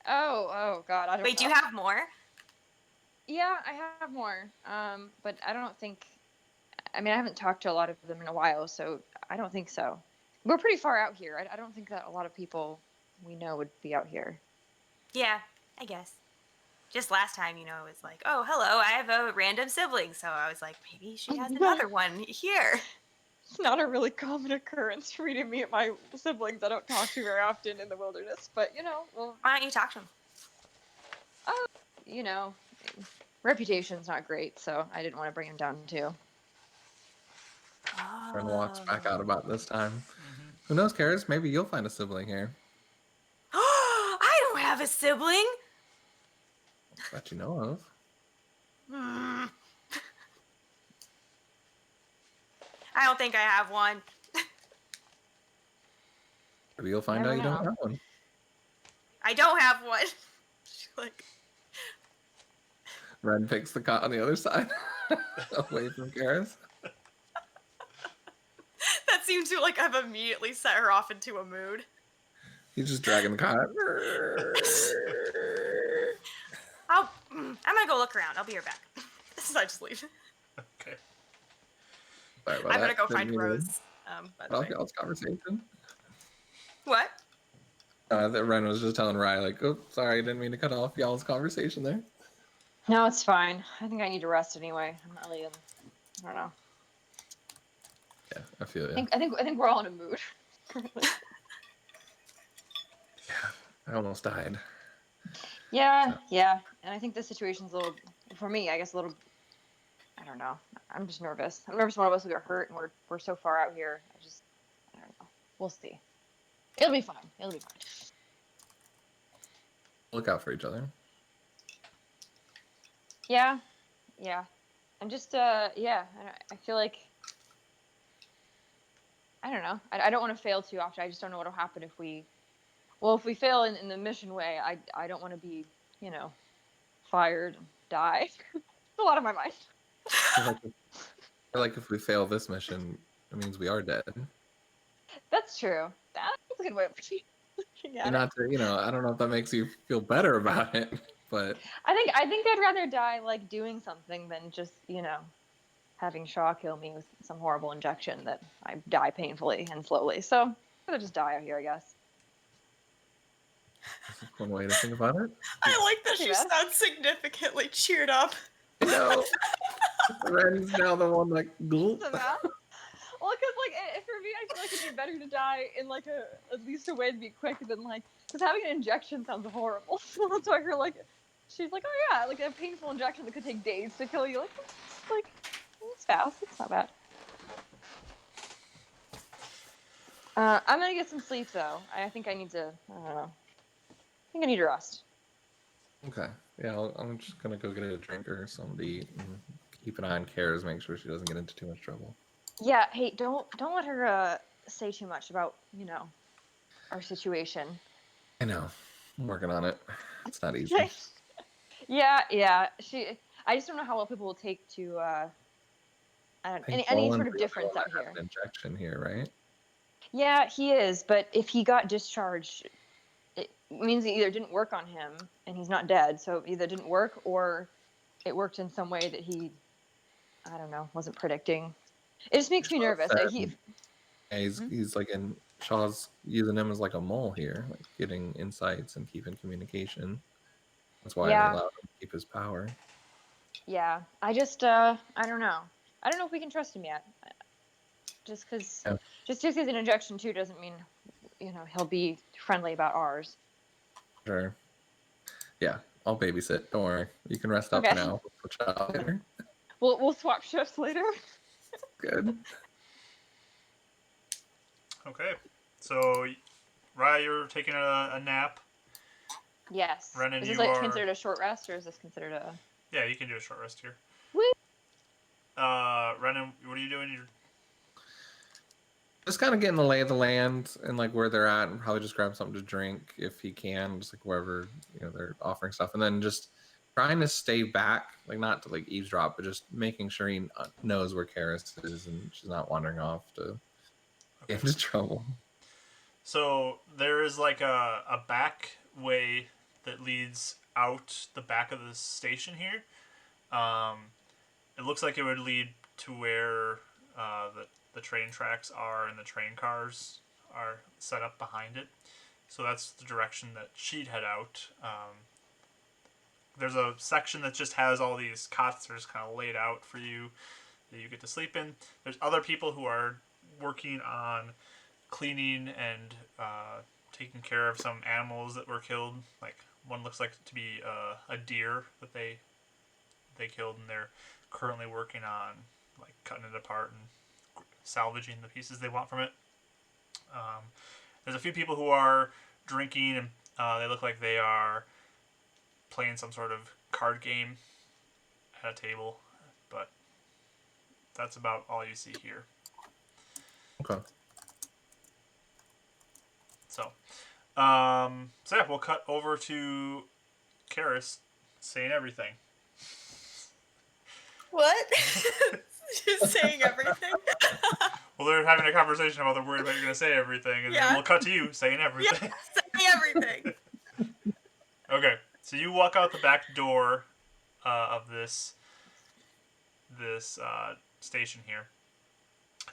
Oh God, I don't Wait, do know. you have more? Yeah, I have more. But I don't think. I mean, I haven't talked to a lot of them in a while, so I don't think so. We're pretty far out here. I don't think that a lot of people we know would be out here. Yeah, I guess. Just last time, you know, it was like, oh, hello, I have a random sibling. So I was like, maybe she has another one here. It's not a really common occurrence for me to meet my siblings I don't talk to very often in the wilderness, but well, Why don't you talk to him? uh, you know, reputation's not great, so I didn't want to bring him down too. Ren walks back out Oh. about this time. Mm-hmm. Who knows, Karis? Maybe you'll find a sibling here I don't have a sibling. that you know of. Hmm. I don't think I have one. Maybe you'll find Never out you don't know. have one. I don't have one. Like, Ren picks the cot on the other side, away from Karis. that seems to like I've immediately set her off into a mood. He's just dragging the cot. I'm gonna go look around. I'll be right back. So I just leave. Okay. Sorry about I'm gonna that. go Didn't find mean to Rose. By the cut way. off y'all's conversation. What? That Ren was just telling Rye, like, oh, sorry, didn't mean to cut off y'all's conversation there. No, it's fine. I think I need to rest anyway. I'm not really in. I don't know. Yeah, I feel you. I think we're all in a mood. I almost died. Yeah, yeah, and I think this situation's a little, for me, I guess a little. I don't know. I'm just nervous. I'm nervous one of us will get hurt, and we're so far out here. I don't know. We'll see. It'll be fine. It'll be fine. Look out for each other. Yeah, yeah. I'm just yeah. I feel like I don't know. I don't want to fail too often. I just don't know what'll happen if we. Well, if we fail in the mission way, I don't want to be fired and die. It's a lot on my mind. I feel like if we fail this mission, it means we are dead. That's true. That's a good way of looking at And it. not to, I don't know if that makes you feel better about it, but I think I'd rather die like doing something than just having Shaw kill me with some horrible injection that I die painfully and slowly. So I'd rather just die out here, I guess. that's one way to think about it. I like that Not too she bad. sounds significantly cheered up. I know. Ren's now the one like, gulp. So bad. Well, because for me, I feel like it'd be better to die in like at least a way to be quick than because having an injection sounds horrible. So that's why she's like, oh yeah, like a painful injection that could take days to kill you. It's fast. It's not bad. I'm gonna get some sleep though. I think I need to. I don't know. I think I need to rest. Okay. Yeah, I'm just gonna go get a drink or something to eat and keep an eye on Kara's, make sure she doesn't get into too much trouble. Yeah. Hey, don't let her say too much about our situation. I know. I'm working on it. It's not easy. Okay. Yeah. I just don't know how well people will take to I don't I think any Roland sort of really difference wanna out have here. an injection here, right? Yeah, he is, but if he got discharged, it means it either didn't work on him and he's not dead, so it either didn't work or it worked in some way that he, I don't know, wasn't predicting. It just makes me Shaw nervous. said, yeah, Hmm? he's like in Shaw's using him as like a mole here, like getting insights and keeping communication. That's why they Yeah, allowed him to keep his power. yeah. I don't know. I don't know if we can trust him yet. Just because, Yeah, just because he's an injection too doesn't mean, he'll be friendly about ours. sure. Yeah, I'll babysit. Don't worry. You can rest up for Okay. now. We'll switch out later. We'll swap shifts later. Good. Okay. So, Rye, you're taking a nap. Yes. Renan, Is this you like are. considered a short rest, or is this considered a? Yeah, you can do a short rest here. Woo! Renan, what are you doing? You're. Just kind of getting the lay of the land and like where they're at, and probably just grab something to drink if he can, just like wherever they're offering stuff, and then just trying to stay back, like not to like eavesdrop, but just making sure he knows where Karis is and she's not wandering off to get Okay. into trouble. So, there is like a back way that leads out the back of the station here. Um, it looks like it would lead to where the train tracks are and the train cars are set up behind it. So that's the direction that she'd head out. There's a section that just has all these cots that are just kind of laid out for you that you get to sleep in. There's other people who are working on cleaning and taking care of some animals that were killed. Like one looks like to be a deer that they killed, and they're currently working on like cutting it apart and salvaging the pieces they want from it. Um, there's a few people who are drinking, and they look like they are playing some sort of card game at a table, but that's about all you see here. Okay. So yeah, we'll cut over to Karis saying everything. What? Just saying everything. Well, they're having a conversation about they're worried about you're going to say everything, and then Yeah. we'll cut to you saying everything. Saying everything. Okay, so you walk out the back door of this station here,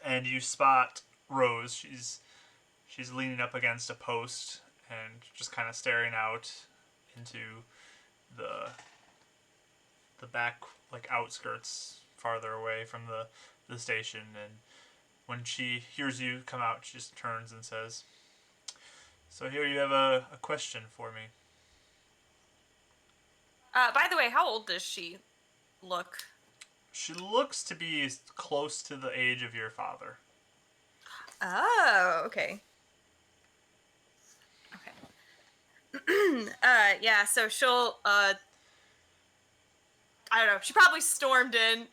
and you spot Rose. She's leaning up against a post and just kind of staring out into the back like outskirts farther away from the station. And when she hears you come out, she just turns and says, "So here you have a question for me." By the way, how old does she look? She looks to be close to the age of your father. Oh, okay. Okay. Yeah, so she'll, I don't know, she probably stormed in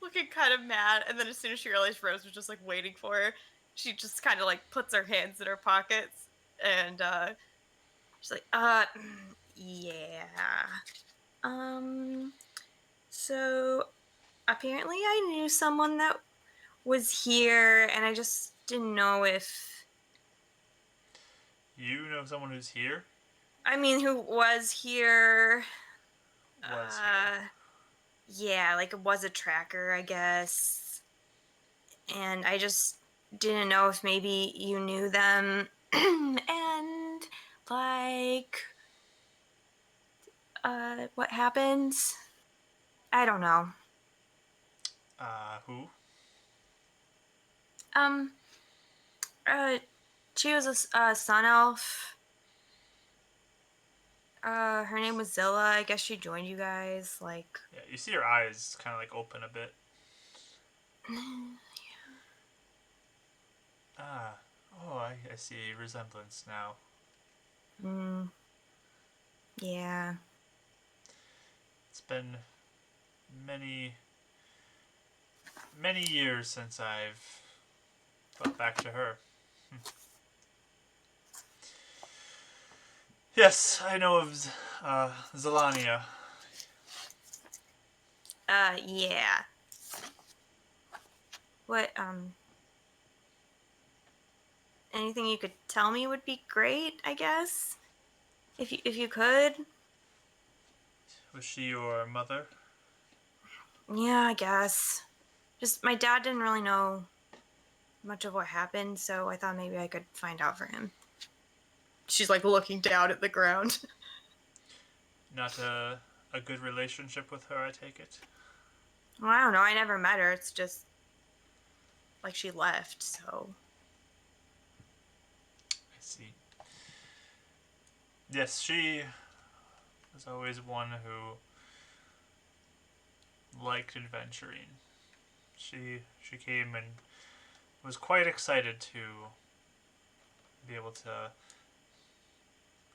looking kind of mad, and then as soon as she realized Rose was just, like, waiting for her, she just kind of, like, puts her hands in her pockets, and, she's like, yeah. So, apparently I knew someone that was here, and I just didn't know if, You know someone who's here? I mean, who was here. Was here. Yeah, like it was a tracker, I guess. And I just didn't know if maybe you knew them. And like what happened? I don't know. Who? Um uh she was a sun elf. Her name was Zilla. I guess she joined you guys like Yeah, you see her eyes kind of like open a bit. Ah, oh, I see a resemblance now. mm, yeah. It's been many many years since I've thought back to her. Yes, I know of Zelania. Yeah. What, anything you could tell me would be great, I guess? If you could? Was she your mother? Yeah, I guess. Just my dad didn't really know much of what happened, so I thought maybe I could find out for him. She's like looking down at the ground. Not a good relationship with her, I take it. Well, I don't know. I never met her. It's just like she left, so. I see. Yes, she was always one who liked adventuring. She came and was quite excited to be able to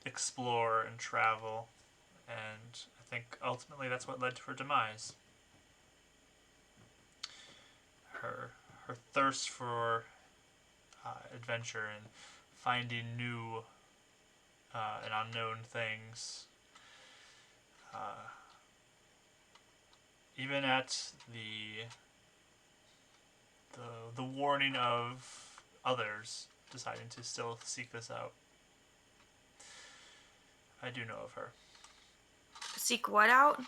explore and travel, and I think ultimately that's what led to her demise. Her her thirst for adventure and finding new and unknown things. Uh, Even at the warning of others deciding to still seek this out. I do know of her. Seek what out?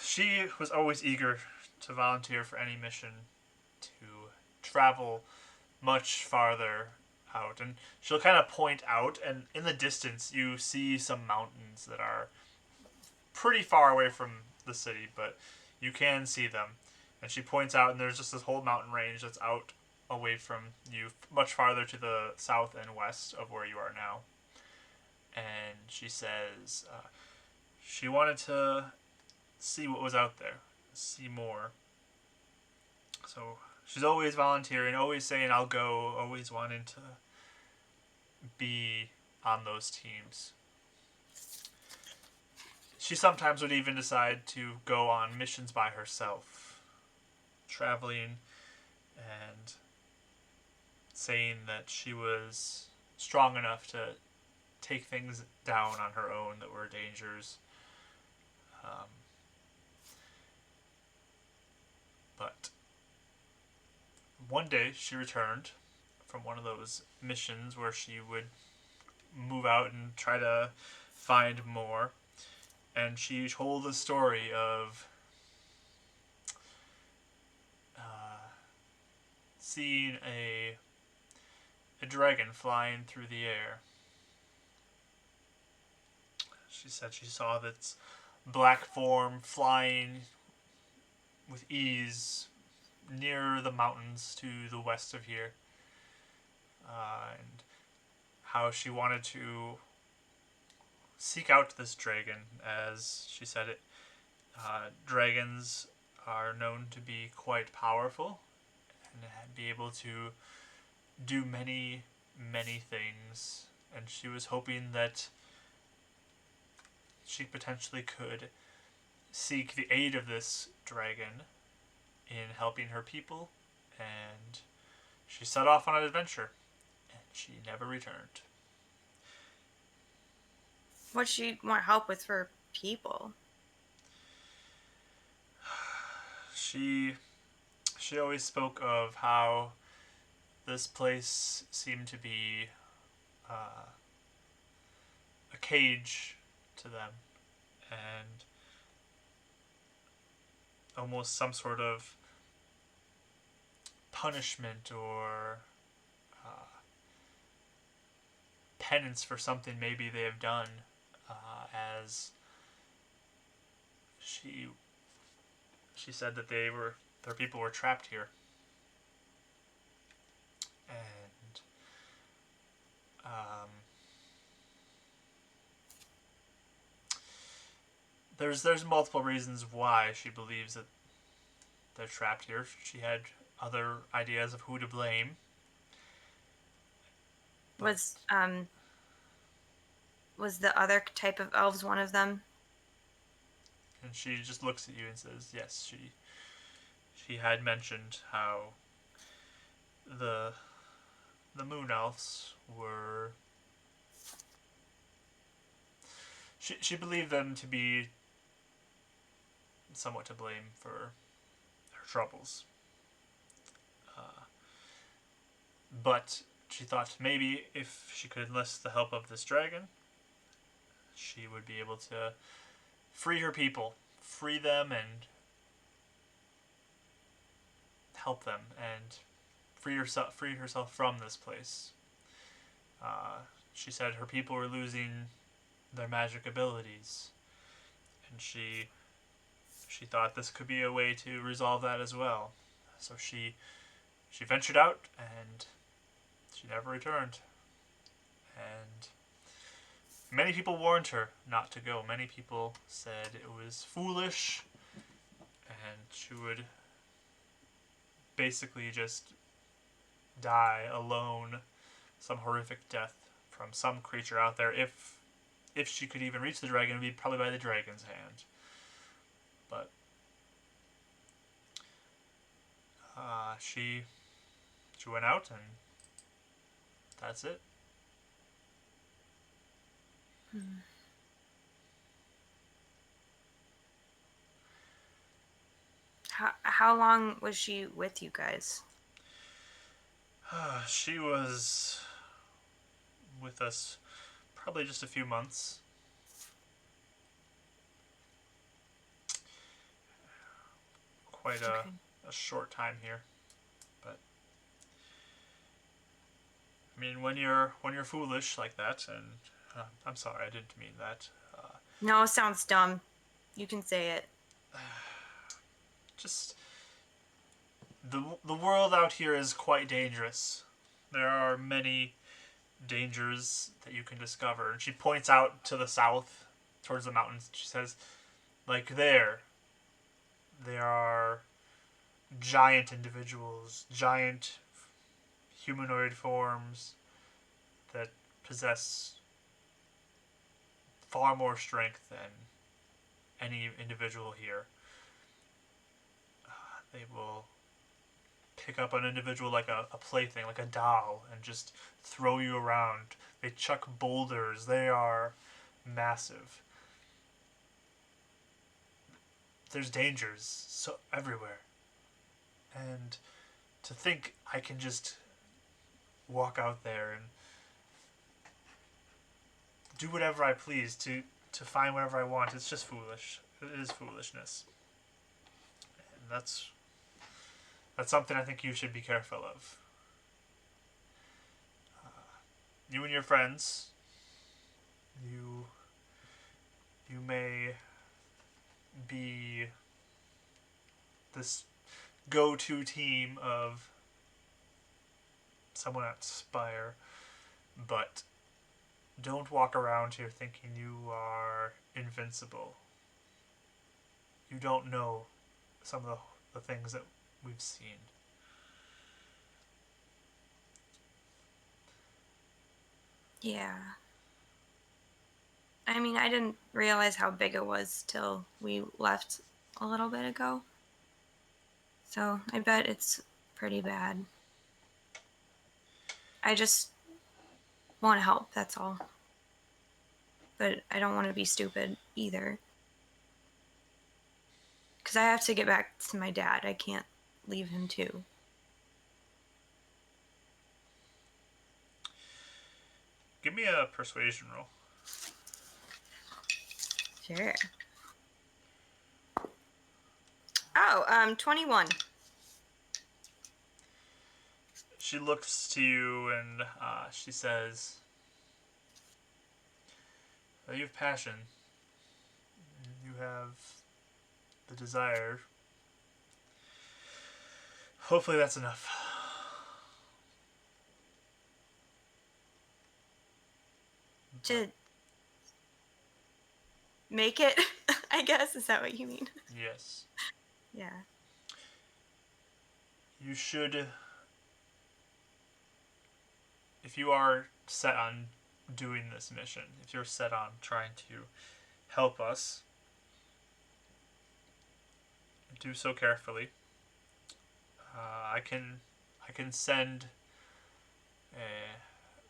She was always eager to volunteer for any mission to travel much farther out. And she'll kind of point out, and in the distance, you see some mountains that are pretty far away from the city, but you can see them. And she points out, and there's just this whole mountain range that's out away from you, much farther to the south and west of where you are now. And she says she wanted to see what was out there, see more. So she's always volunteering, always saying, I'll go, always wanting to be on those teams. She sometimes would even decide to go on missions by herself, traveling and saying that she was strong enough to take things down on her own that were dangers. Um, but one day she returned from one of those missions where she would move out and try to find more. And she told the story of seeing a dragon flying through the air. She said she saw its black form flying with ease near the mountains to the west of here. And how she wanted to seek out this dragon, as she said it. Dragons are known to be quite powerful and be able to do many, many things. And she was hoping that she potentially could seek the aid of this dragon in helping her people. And she set off on an adventure, and she never returned. What she want help with for people? She always spoke of how this place seemed to be a cage to them, and almost some sort of punishment or penance for something maybe they have done, as she said that their people were trapped here, and there's multiple reasons why she believes that they're trapped here. She had other ideas of who to blame. Was was the other type of elves one of them? And she just looks at you and says, yes, she had mentioned how the the moon elves were. She believed them to be somewhat to blame for her troubles. Uh, but she thought maybe if she could enlist the help of this dragon, she would be able to free her people, free them, and help them, and free herself from this place. Uh, she said her people were losing their magic abilities, and she thought this could be a way to resolve that as well. So she ventured out, and she never returned. And many people warned her not to go. Many people said it was foolish, and she would basically just die alone, some horrific death from some creature out there. If she could even reach the dragon, it would be probably by the dragon's hand. But she went out, and that's it. How long was she with you guys? She was with us probably just a few months. Quite Okay. a short time here. But I mean, when you're foolish like that, and I'm sorry, I didn't mean that. No, it sounds dumb. You can say it. Just the world out here is quite dangerous. There are many dangers that you can discover. And she points out to the south, towards the mountains. She says, like there are giant individuals, giant humanoid forms that possess far more strength than any individual here. They will pick up an individual like a plaything, like a doll, and just throw you around. They chuck boulders. They are massive. There's dangers so everywhere. And to think I can just walk out there and do whatever I please to find whatever I want, it's just foolish. It is foolishness. And that's something I think you should be careful of. You and your friends, you may be this go-to team of someone at Spire, but don't walk around here thinking you are invincible. You don't know some of the things that we've seen. Yeah. I mean, I didn't realize how big it was till we left a little bit ago. So I bet it's pretty bad. I just want to help, that's all. But I don't want to be stupid either. Because I have to get back to my dad. I can't leave him too. Give me a persuasion roll. Sure. Oh, 21. She looks to you and she says, you have passion. You have the desire. Hopefully that's enough. To make it, I guess. Is that what you mean? Yes. Yeah. You should, if you are set on doing this mission, if you're set on trying to help us, do so carefully. I can send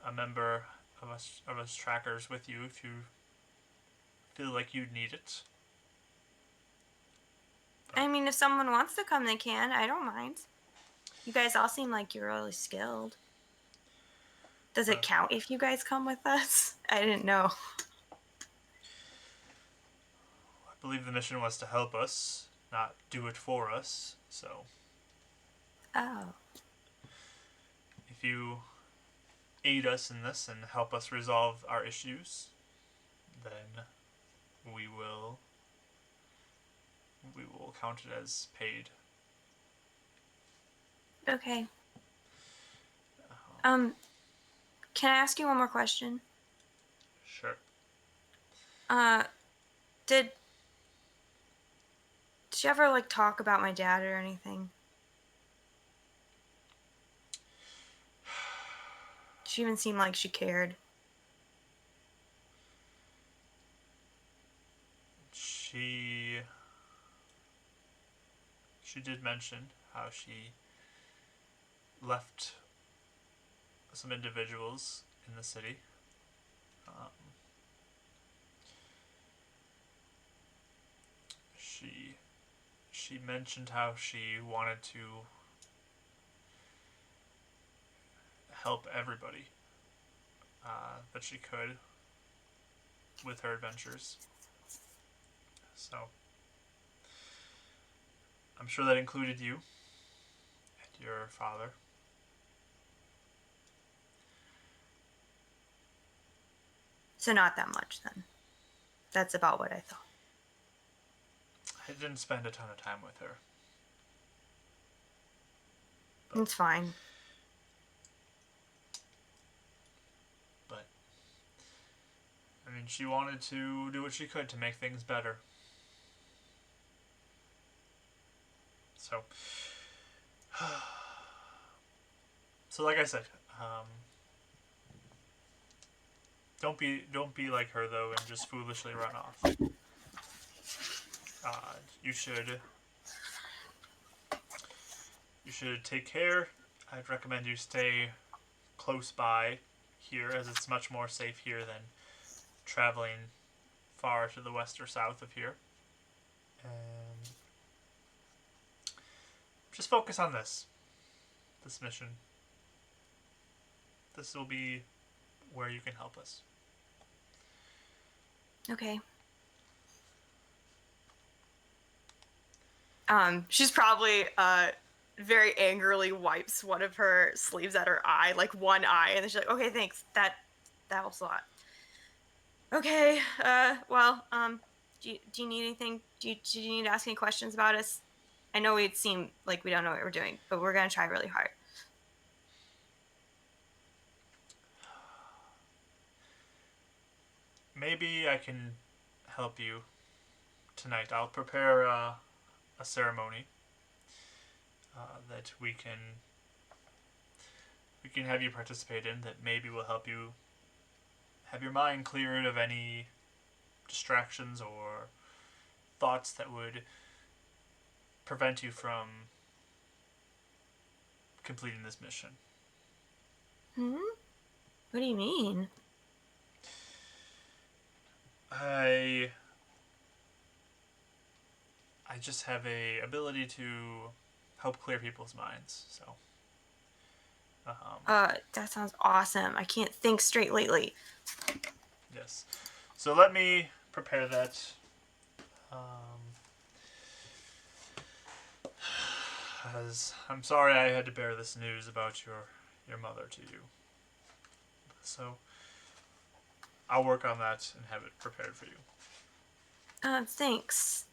a member of us trackers with you if you feel like you'd need it. I mean, if someone wants to come, they can. I don't mind. You guys all seem like you're really skilled. Does it count if you guys come with us? I didn't know. I believe the mission was to help us, not do it for us. So Oh. if you aid us in this and help us resolve our issues, then we will count it as paid. Okay. Can I ask you one more question? Sure. Did she ever like talk about my dad or anything? She even seemed like she cared. She did mention how she left some individuals in the city. Um, she mentioned how she wanted to help everybody that she could with her adventures. So I'm sure that included you and your father. So not that much then. That's about what I thought. I didn't spend a ton of time with her. It's fine. But I mean, she wanted to do what she could to make things better. So, so like I said, don't be like her though, and just foolishly run off. You should take care. I'd recommend you stay close by here, as it's much more safe here than traveling far to the west or south of here. And just focus on this mission. This will be where you can help us. Okay. She's probably very angrily wipes one of her sleeves at her eye, like one eye, and then she's like, "Okay, thanks. That helps a lot." Okay. Do you need anything? Do you need to ask any questions about us? I know it seem like we don't know what we're doing, but we're gonna try really hard. Maybe I can help you tonight. I'll prepare a ceremony that we can have you participate in. That maybe will help you have your mind cleared of any distractions or thoughts that would prevent you from completing this mission. What do you mean? I just have a ability to help clear people's minds. So. That sounds awesome. I can't think straight lately. Yes. So let me prepare that. As I'm sorry I had to bear this news about your mother to you. So I'll work on that and have it prepared for you. Thanks.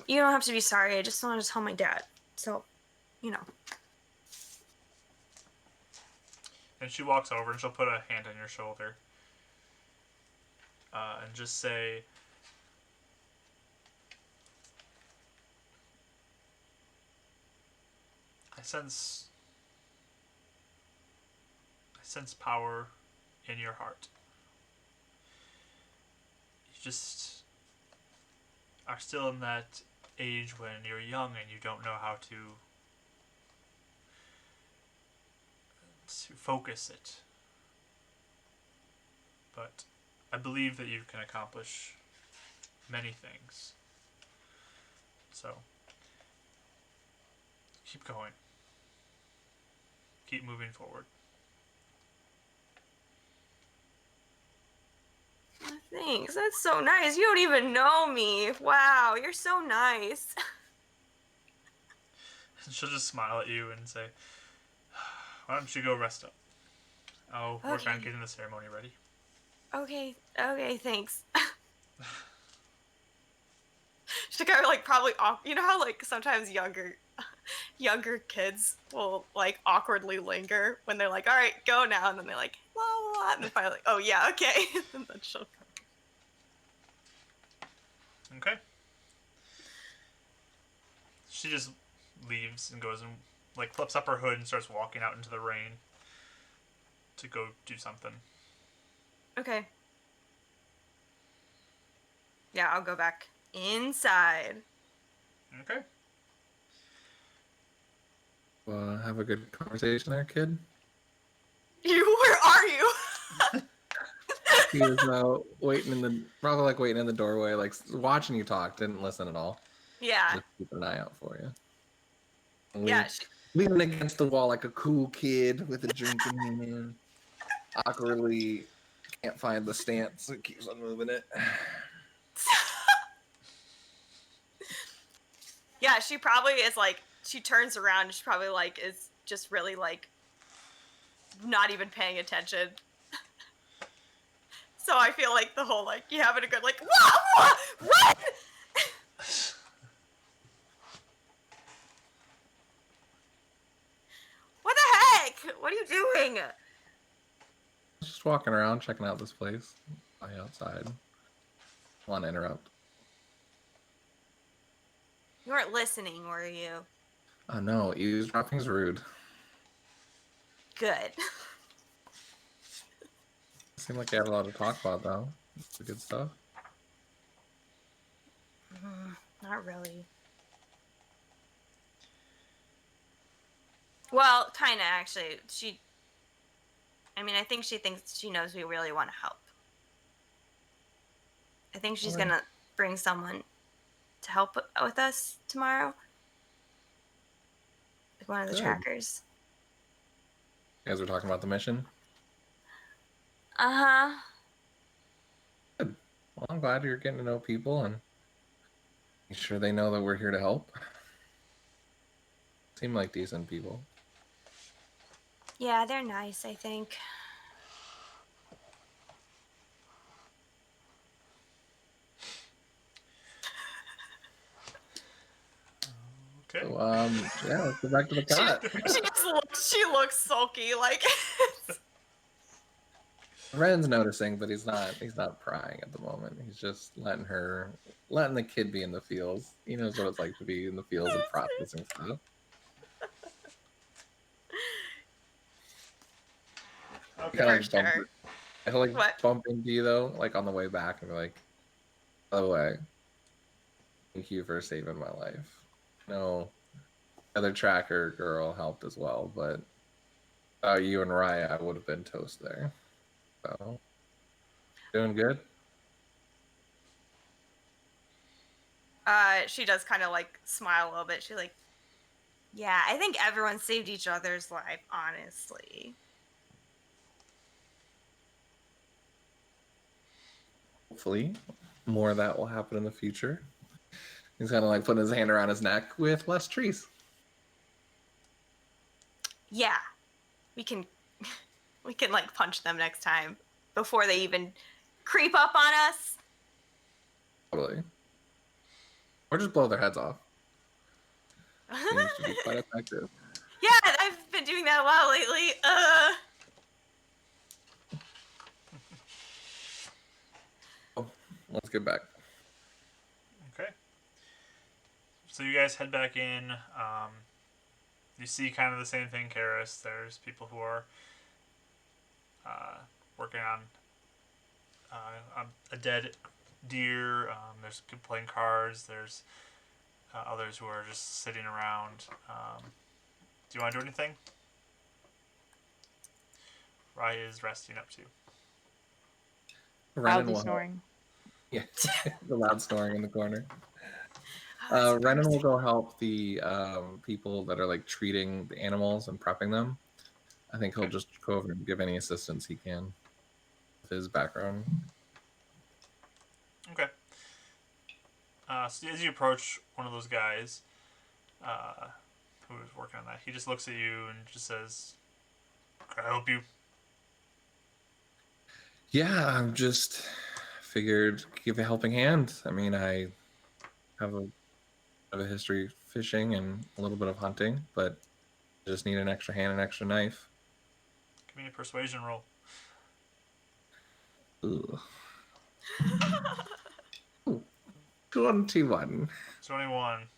You don't have to be sorry. I just wanted to tell my dad. So, you know. And she walks over and she'll put a hand on your shoulder. And just say, I sense power in your heart. You just are still in that age when you're young and you don't know how to focus it. But I believe that you can accomplish many things. So keep going. Keep moving forward. Thanks. That's so nice. You don't even know me. Wow, you're so nice. She'll just smile at you and say, "Why don't you go rest up? I'll work on Okay. getting the ceremony ready." Okay, thanks. She kind of like probably you know how like sometimes younger kids will like awkwardly linger when they're like, all right, go now, and then they're like, la la la, and then finally like, oh yeah, okay. And then she'll go. Okay. She just leaves and goes and like flips up her hood and starts walking out into the rain to go do something. Okay. Yeah, I'll go back inside. Okay. Have a good conversation there, kid. Where are you? He was probably like waiting in the doorway, like watching you talk. Didn't listen at all. Yeah. Just keeping an eye out for you. Yeah. Leaning against the wall like a cool kid with a drink in hand. Awkwardly can't find the stance. It keeps on moving it. Yeah, she probably is like, she turns around and she probably like is just really like not even paying attention. So I feel like the whole like you having a good like run. What the heck? What are you doing? Just walking around, checking out this place. Outside. Want to interrupt? You weren't listening, were you? Oh no, eavesdropping's rude. Good. Seemed like you had a lot to talk about though. It's the good stuff. Not really. Well, kind of actually. I think she thinks she knows we really want to help. I think she's Alright. gonna bring someone to help with us tomorrow. Like one of the Good. trackers. You guys were talking about the mission. Uh-huh. Good. Well, I'm glad you're getting to know people and make sure they know that we're here to help. Seem like decent people. Yeah, they're nice, I think. Okay. So, yeah, let's go back to the cot. She looks sulky, like Ren's noticing, but he's not prying at the moment. He's just letting the kid be in the fields. He knows what it's like to be in the fields and processing stuff. Okay. Kind for of like sure. I like What? bump into you though, like on the way back, and be like, by the way, thank you for saving my life. No, other tracker girl helped as well, but you and Raya, I would have been toast there. So, doing good. She does kind of like smile a little bit. She's like, yeah, I think everyone saved each other's life, honestly. Hopefully, more of that will happen in the future. He's kind of like putting his hand around his neck with less trees. Yeah, we can we can like punch them next time before they even creep up on us. Totally. Or just blow their heads off. Seems to be quite effective. Yeah, I've been doing that a lot lately. Oh, let's get back. Okay. So you guys head back in. You see kind of the same thing, Karis. There's people who are working on a dead deer. There's people playing cards. There's others who are just sitting around. Do you want to do anything? Rye is resting up too. Renan Loudly will help. snoring. Yeah, the loud snoring in the corner. Oh, it's Renan will perfect. go help the people that are like treating the animals and prepping them. I think he'll Okay. just go over and give any assistance he can with his background. Okay. So as you approach one of those guys who is working on that, he just looks at you and just says, "Can I help you?" Yeah, I'm just figured give a helping hand. I mean, I have a history of fishing and a little bit of hunting, but I just need an extra hand and extra knife. Give me a persuasion roll. Ugh. Ooh, 21. 21.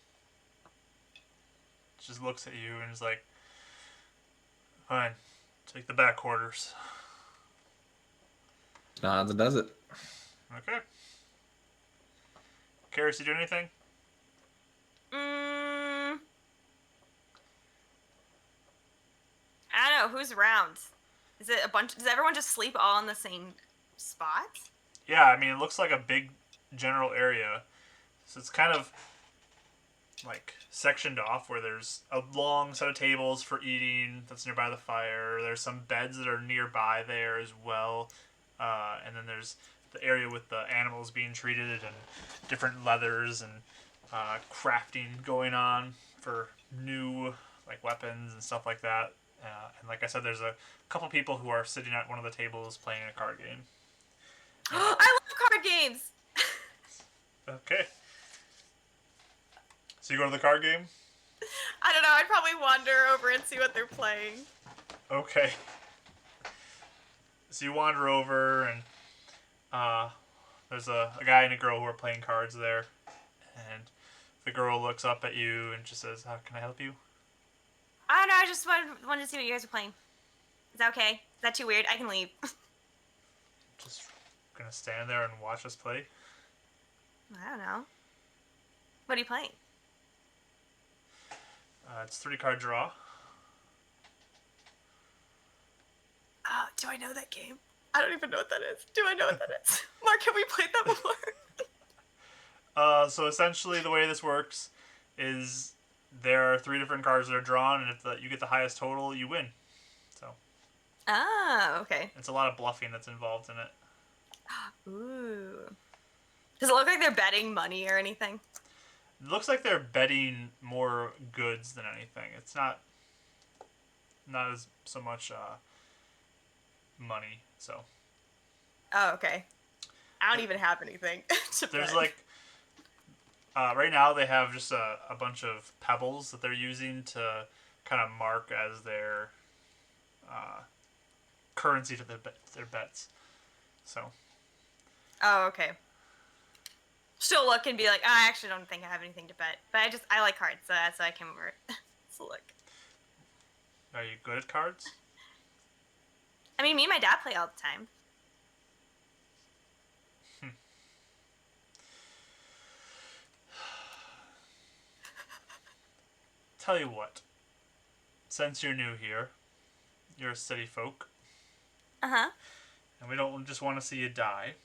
Just looks at you and is like, "Fine, take the back quarters." Nods and does it. Okay. Karis, you do anything? I don't know. Who's around? Is it a bunch? Does everyone just sleep all in the same spot? Yeah, I mean, it looks like a big general area. So it's kind of like sectioned off where there's a long set of tables for eating that's nearby the fire. There's some beds that are nearby there as well. And then there's the area with the animals being treated and different leathers and crafting going on for new like weapons and stuff like that. And like I said, there's a couple people who are sitting at one of the tables playing a card game. I love card games. Okay. So you go to the card game? I don't know. I'd probably wander over and see what they're playing. Okay. So you wander over and there's a guy and a girl who are playing cards there. And the girl looks up at you and just says, "Can I help you?" I don't know. I just wanted to see what you guys are playing. Is that okay? Is that too weird? I can leave. Just gonna stand there and watch us play. I don't know. What are you playing? It's 3-card draw. Oh, do I know that game? I don't even know what that is. Do I know what that is? Mark, have we played that before? So essentially, the way this works is there are 3 different cards that are drawn, and if you get the highest total, you win. So Oh, okay. it's a lot of bluffing that's involved in it. Ooh. Does it look like they're betting money or anything? It looks like they're betting more goods than anything. It's not as so much money. So Oh, okay. I don't even have anything to there's bet. like right now they have just a bunch of pebbles that they're using to kind of mark as their currency to their bets. So Oh, okay. She'll look and be like, I actually don't think I have anything to bet. But I like cards, so that's why I came over. So look. are you good at cards? I mean, me and my dad play all the time. Tell you what. Since you're new here, you're a city folk, Uh-huh. and we don't just want to see you die.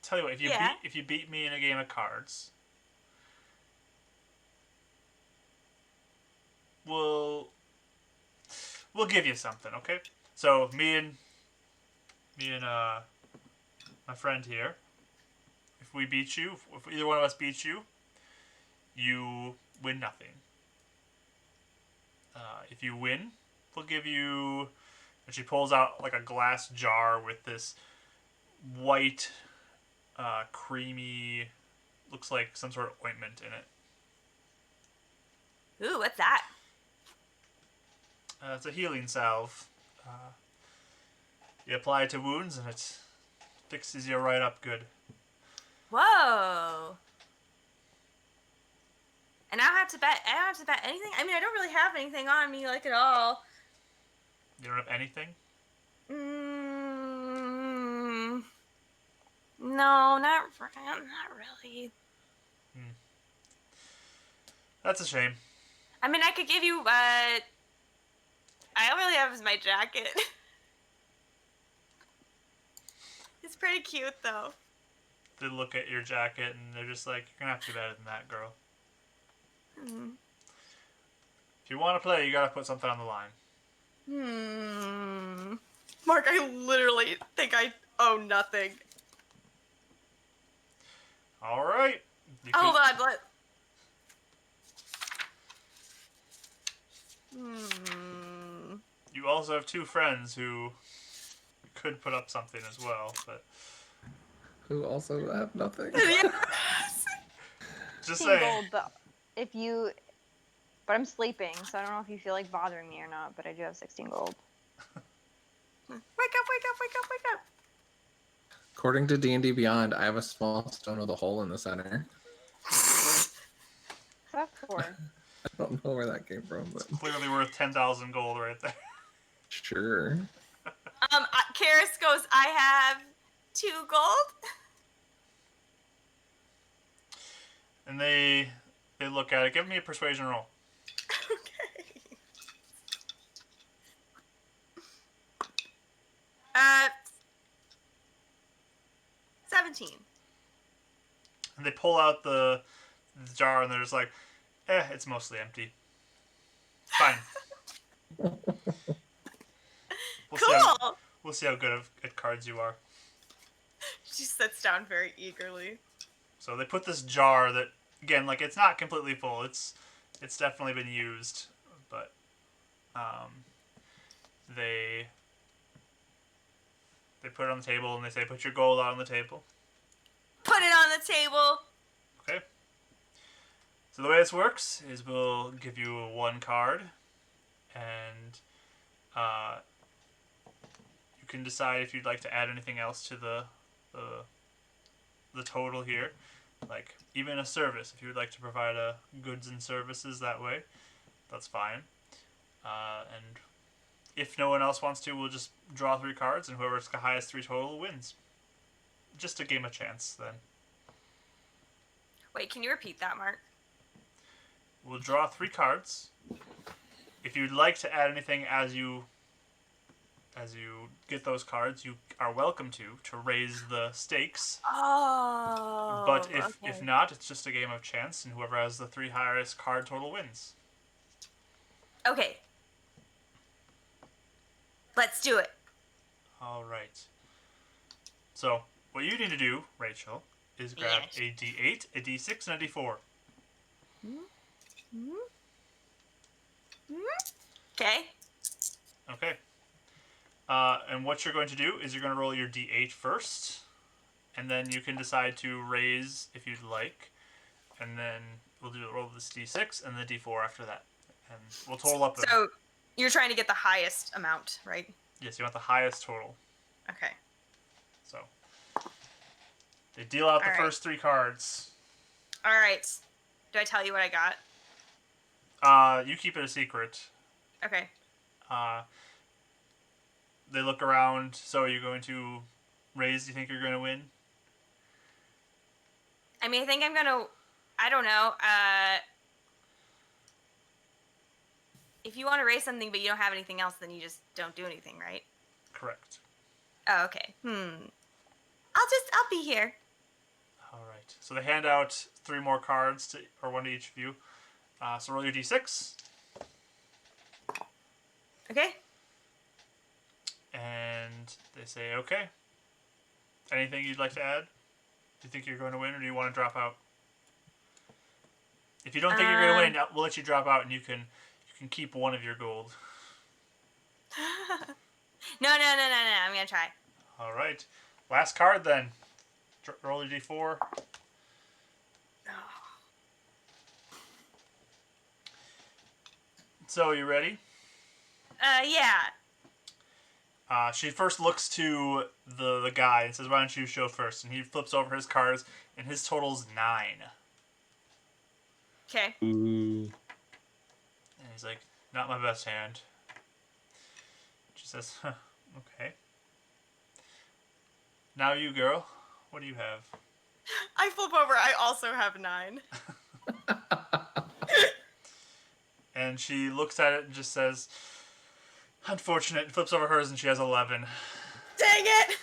Tell you what, Yeah. if you beat me in a game of cards, we'll give you something, okay? So me and my friend here, if we beat you, if either one of us beats you, you win nothing. If you win, we'll give you. And she pulls out like a glass jar with this white, creamy, looks like some sort of ointment in it. Ooh, what's that? It's a healing salve. You apply it to wounds and it fixes you right up good. Whoa. And I don't have to bet. I don't have to bet anything. I mean, I don't really have anything on me, like at all. You don't have anything? No, not really. Hmm. That's a shame. I mean, I could give you, I all really have is my jacket. It's pretty cute, though. They look at your jacket and they're just like, you're gonna have to do better than that, girl. Hmm. If you want to play, you gotta put something on the line. Mark, I literally think I owe nothing. All right. You Hold could- on, Hmm. You also have two friends who could put up something as well, but Who also have nothing. Yeah. just 16 saying. gold, but if you, but I'm sleeping, so I don't know if you feel like bothering me or not. But I do have 16 gold. Wake up, wake up, wake up, wake up. According to D&D Beyond, I have a small stone with a hole in the center. What's that for? I don't know where that came from, but Clearly worth 10,000 gold right there. sure. Karis goes, I have 2 gold. And they look at it. Give me a persuasion roll. Okay. 17. And they pull out the jar and they're just like, it's mostly empty. Fine. Cool. We'll see how good at cards you are. She sits down very eagerly. So they put this jar that, again, like, it's not completely full. It's definitely been used, but they put it on the table and they say, put your gold out on the table. Put it on the table. Okay. So the way this works is we'll give you one card, and you can decide if you'd like to add anything else to the total here, like even a service. If you would like to provide goods and services that way, that's fine. And if no one else wants to, we'll just draw 3 cards, and whoever's the highest 3 total wins. Just a game of chance, then. Wait, can you repeat that, Mark? We'll draw 3 cards. If you'd like to add anything as you get those cards, you are welcome to raise the stakes. Oh. But if okay. not, it's just a game of chance, and whoever has the 3 highest card total wins. Okay. Let's do it. All right. So what you need to do, Rachel, is grab Yes. a D8, a D6, and a D4. Okay. Okay. And what you're going to do is you're going to roll your D8 first, and then you can decide to raise if you'd like, and then we'll roll this D6 and the D4 after that, and we'll total up. So you're trying to get the highest amount, right? Yes, you want the highest total. Okay. So they deal out the All right. first 3 cards. All right. Do I tell you what I got? You keep it a secret. Okay. They look around. So are you going to raise? Do you think you're going to win? I mean, I think I'm gonna. I don't know. If you want to raise something, but you don't have anything else, then you just don't do anything, right? Correct. Oh, okay. I'll be here. All right. So they hand out 3 more cards or 1 to each of you. So roll your D6. Okay. And they say, okay. Anything you'd like to add? Do you think you're going to win, or do you want to drop out? If you don't think you're going to win, we'll let you drop out, and you can keep 1 of your gold. No. I'm gonna try. All right. Last card, then. Roll your D4. So, you ready? Yeah. She first looks to the guy and says, why don't you show first? And he flips over his cards, and his total's 9. Okay. Ooh. And he's like, not my best hand. She says, huh, okay. Now you, girl. What do you have? I flip over. I also have 9. And she looks at it and just says, unfortunate, and flips over hers and she has 11. Dang it!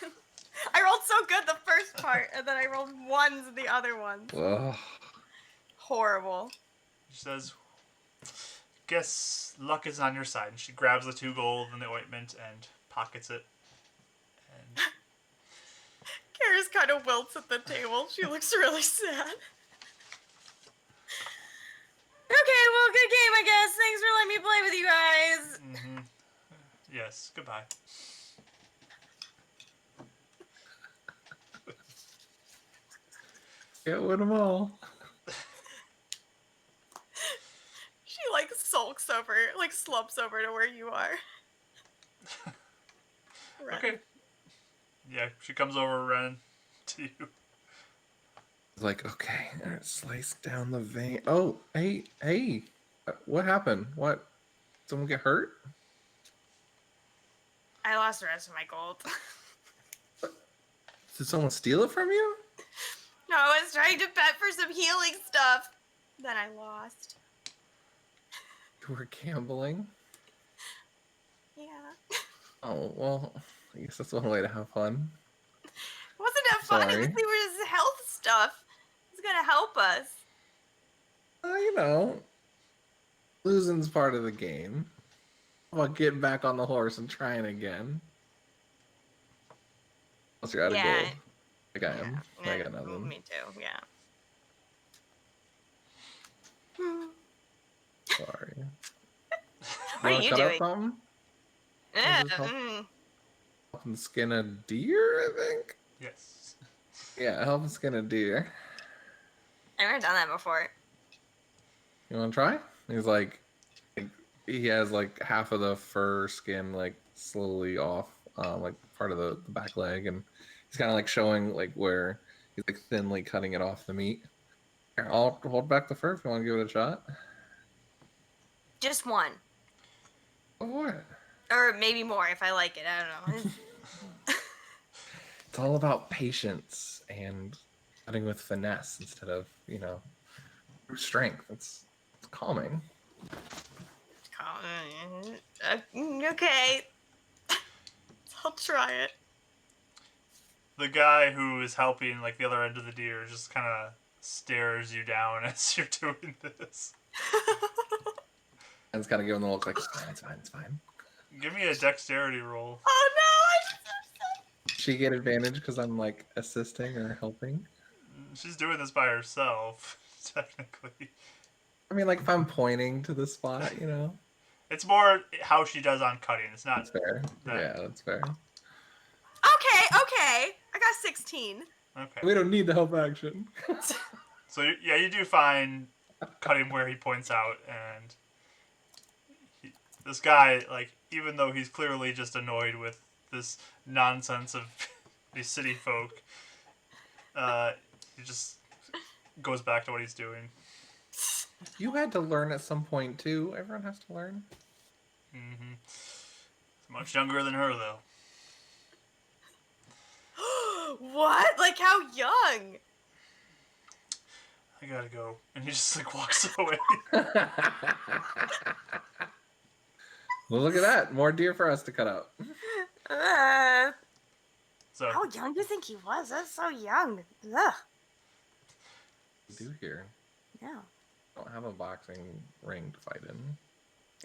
I rolled so good the first part, and then I rolled ones in the other ones. Ugh. Horrible. She says, guess luck is on your side. And she grabs the 2 gold and the ointment and pockets it. And Kara's kind of wilts at the table. She looks really sad. Okay, well, good game, I guess. Thanks for letting me play with you guys. mm-hmm. Yes, goodbye. Get with them all. She, like, sulks over, like, slumps over to where you are. Ren. Okay. Yeah, she comes over, Ren, to you. It's like, okay, slice down the vein. Oh, hey, what happened? What? Someone get hurt? I lost the rest of my gold. Did someone steal it from you? No, I was trying to bet for some healing stuff. Then I lost. You were gambling? Yeah. Oh, well, I guess that's one way to have fun. It wasn't that fun. It was, Sorry. it was health stuff. It's gonna help us. You know, losing's part of the game. How about getting back on the horse and trying again? Unless you're out of Yeah. gold. Like I am. I got nothing. Me too, yeah. Sorry. What are you cut up doing? something? Yeah, help? Helping skin a deer, I think? Yes. Yeah, helping skin a deer. I've never done that before. You want to try? He's like, he has like half of the fur skin like slowly off, like part of the back leg, and he's kind of like showing like where he's like thinly cutting it off the meat. Here, I'll hold back the fur if you want to give it a shot. Just one. Go for it. Or maybe more if I like it. I don't know. It's all about patience and cutting with finesse instead of, brute strength. It's calming. Okay. I'll try it. The guy who is helping, like, the other end of the deer just kind of stares you down as you're doing this. And it's kind of giving the look like, it's fine. Give me a dexterity roll. Oh no! She get advantage because I'm like assisting or helping. She's doing this by herself, technically. I mean, like if I'm pointing to the spot, It's more how she does on cutting. It's not That's fair. that. Yeah, that's fair. Okay. I got 16. Okay. We don't need the help action. So, yeah, you do find cutting where he points out, and this guy, like, even though he's clearly just annoyed with this nonsense of these city folk, he just goes back to what he's doing. You had to learn at some point too. Everyone has to learn. Mm-hmm. Much younger than her, though. What? Like how young? I gotta go. And he just, like, walks away. Well, look at that. More deer for us to cut up. So, How young do you think he was? That's so young. Ugh. We do here. Yeah. Don't have a boxing ring to fight in.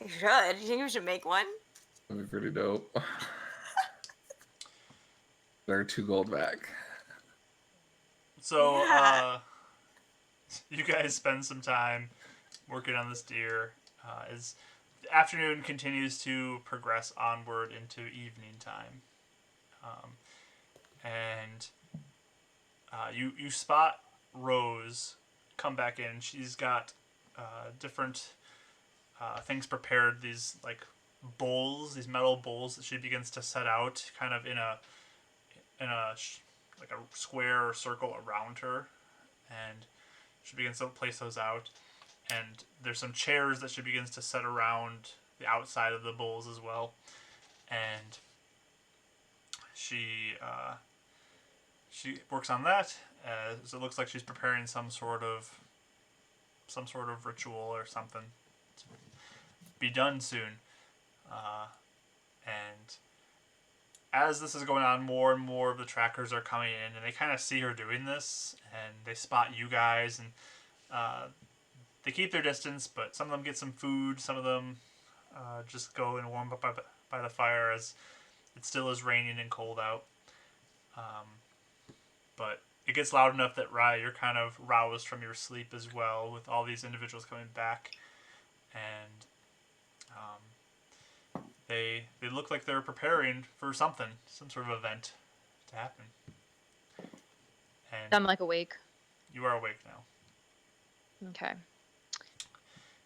You should. Do you think we should make one? That'd be pretty dope. There are 2 gold back. So, Yeah. You guys spend some time working on this deer. As the afternoon continues to progress onward into evening time. And you spot Rose come back in. She's got different things prepared. These like bowls, these metal bowls that she begins to set out, kind of in a like a square or circle around her, and she begins to place those out. And there's some chairs that she begins to set around the outside of the bowls as well. And she works on that. As it looks like she's preparing some sort of ritual or something. be done soon. And as this is going on, more and more of the trackers are coming in, and they kind of see her doing this, and they spot you guys, and they keep their distance, but some of them get some food, some of them just go and warm up by the fire as it still is raining and cold out. But it gets loud enough that Rye, you're kind of roused from your sleep as well, with all these individuals coming back, and they look like they're preparing for something, some sort of event to happen. And I'm like awake. you are awake now. Okay.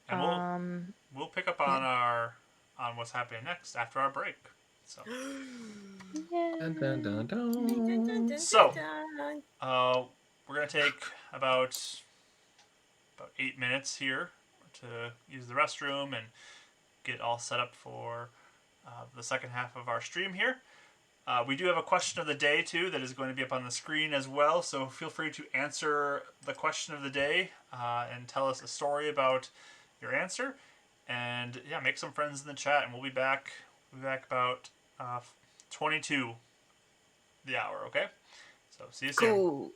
And we'll pick up on on what's happening next after our break. So Dun, dun, dun, dun. So, we're gonna take about 8 minutes here to use the restroom and get all set up for the second half of our stream here. We do have a question of the day too that is going to be up on the screen as well, so feel free to answer the question of the day and tell us a story about your answer, and yeah, make some friends in the chat, and we'll be back about 22 the hour. Okay, so see you soon. Cool.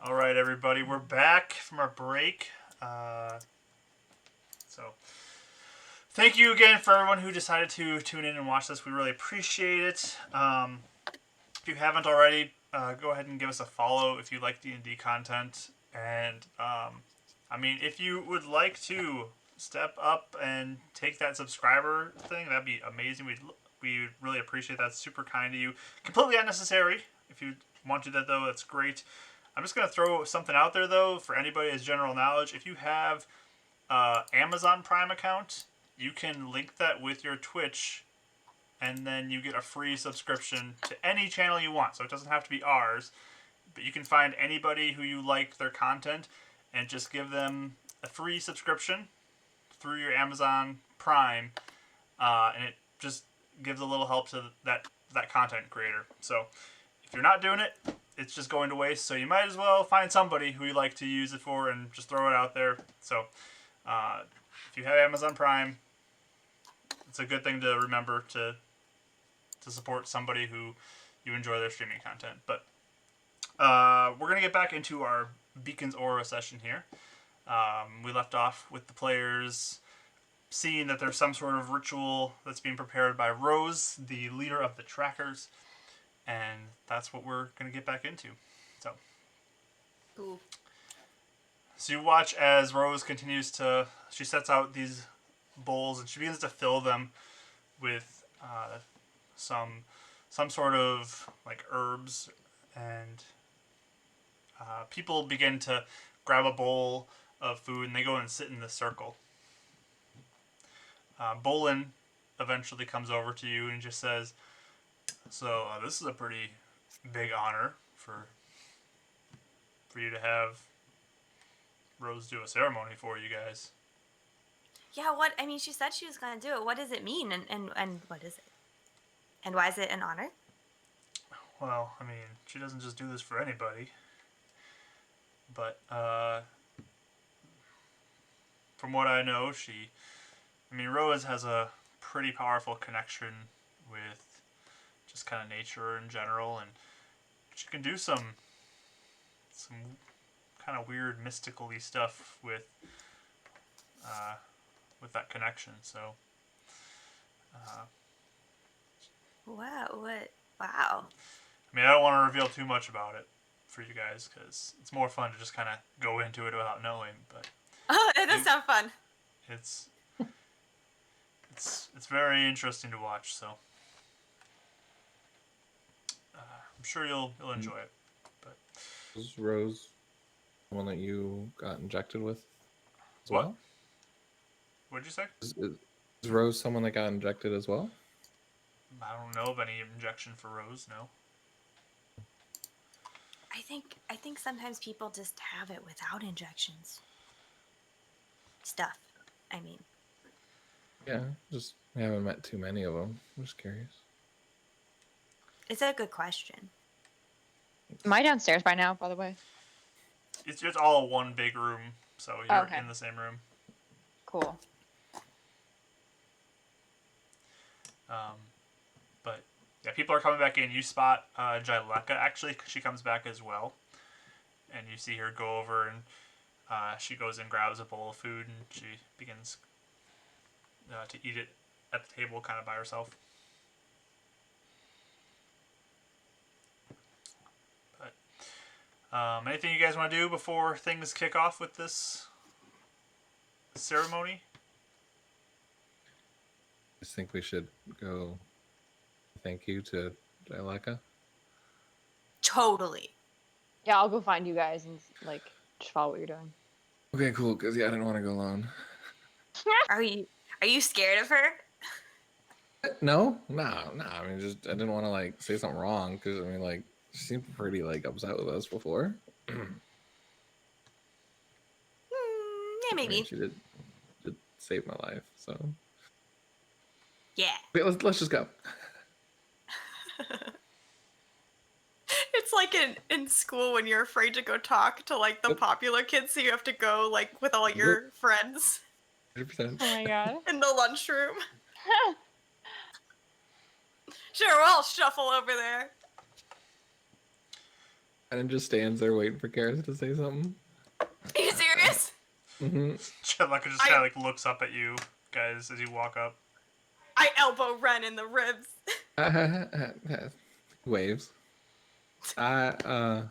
All right, everybody, we're back from our break. So, thank you again for everyone who decided to tune in and watch this. We really appreciate it. If you haven't already, go ahead and give us a follow if you like D&D content. And, I mean, if you would like to step up and take that subscriber thing, that'd be amazing. We'd really appreciate that. It's super kind of you. Completely unnecessary. If you want to do that, though, that's great. I'm just going to throw something out there, though, for anybody as general knowledge. If you have Amazon Prime account, you can link that with your Twitch, and then you get a free subscription to any channel you want. So it doesn't have to be ours, but you can find anybody who you like their content and just give them a free subscription through your Amazon Prime, and it just gives a little help to that content creator. So if you're not doing it, it's just going to waste. So you might as well find somebody who you like to use it for and just throw it out there. So if you have Amazon Prime, it's a good thing to remember to support somebody who you enjoy their streaming content. But we're going to get back into our Beacon's Aura session here. We left off with the players seeing that there's some sort of ritual that's being prepared by Rose, the leader of the trackers. And that's what we're going to get back into. So, Cool. So you watch as Rose continues to... She sets out these bowls and she begins to fill them with some sort of like herbs, and people begin to grab a bowl of food and they go and sit in the circle. Bolin eventually comes over to you and just says, "So this is a pretty big honor for you to have Rose do a ceremony for you guys." Yeah, what? I mean, she said she was going to do it. What does it mean? And what is it? And why is it an honor? Well, I mean, she doesn't just do this for anybody. But, from what I know, Rose has a pretty powerful connection with just kind of nature in general, and she can do some kind of weird mystical-y stuff with that connection. So, Wow, what? Wow. I mean, I don't want to reveal too much about it for you guys because it's more fun to just kind of go into it without knowing. But Oh, that does sound fun. it's very interesting to watch. So I'm sure you'll enjoy it. But Is Rose the one that you got injected with as What? well? What'd you say? Is Rose someone that got injected as well? I don't know of any injection for Rose. No. I think sometimes people just have it without injections. Stuff. I mean. Yeah, just I haven't met too many of them. I'm just curious. It's a good question. Am I downstairs by now, by the way? It's all one big room, so you're Okay. in the same room. Cool. But yeah, people are coming back in. You spot Jyleka. Actually, she comes back as well, and you see her go over and she goes and grabs a bowl of food and she begins to eat it at the table, kind of by herself. But anything you guys want to do before things kick off with this ceremony? I just think we should go. Thank you to Jyleka. Totally. Yeah, I'll go find you guys and just follow what you're doing. Okay, cool. Because I didn't want to go alone. Are you scared of her? No. I mean, I didn't want to say something wrong because she seemed pretty upset with us before. Yeah, I maybe. mean, she did save my life. So Yeah. okay, let's just go. It's like in school when you're afraid to go talk to the Yep. popular kids, so you have to go with all your friends 100%. Oh my god. in the lunchroom. Sure, we'll all shuffle over there. And just stands there waiting for Karis to say something. Are you serious? Mm-hmm. Chelaka just kind of like looks up at you guys as you walk up. I elbow Ren in the ribs. Waves. Hi.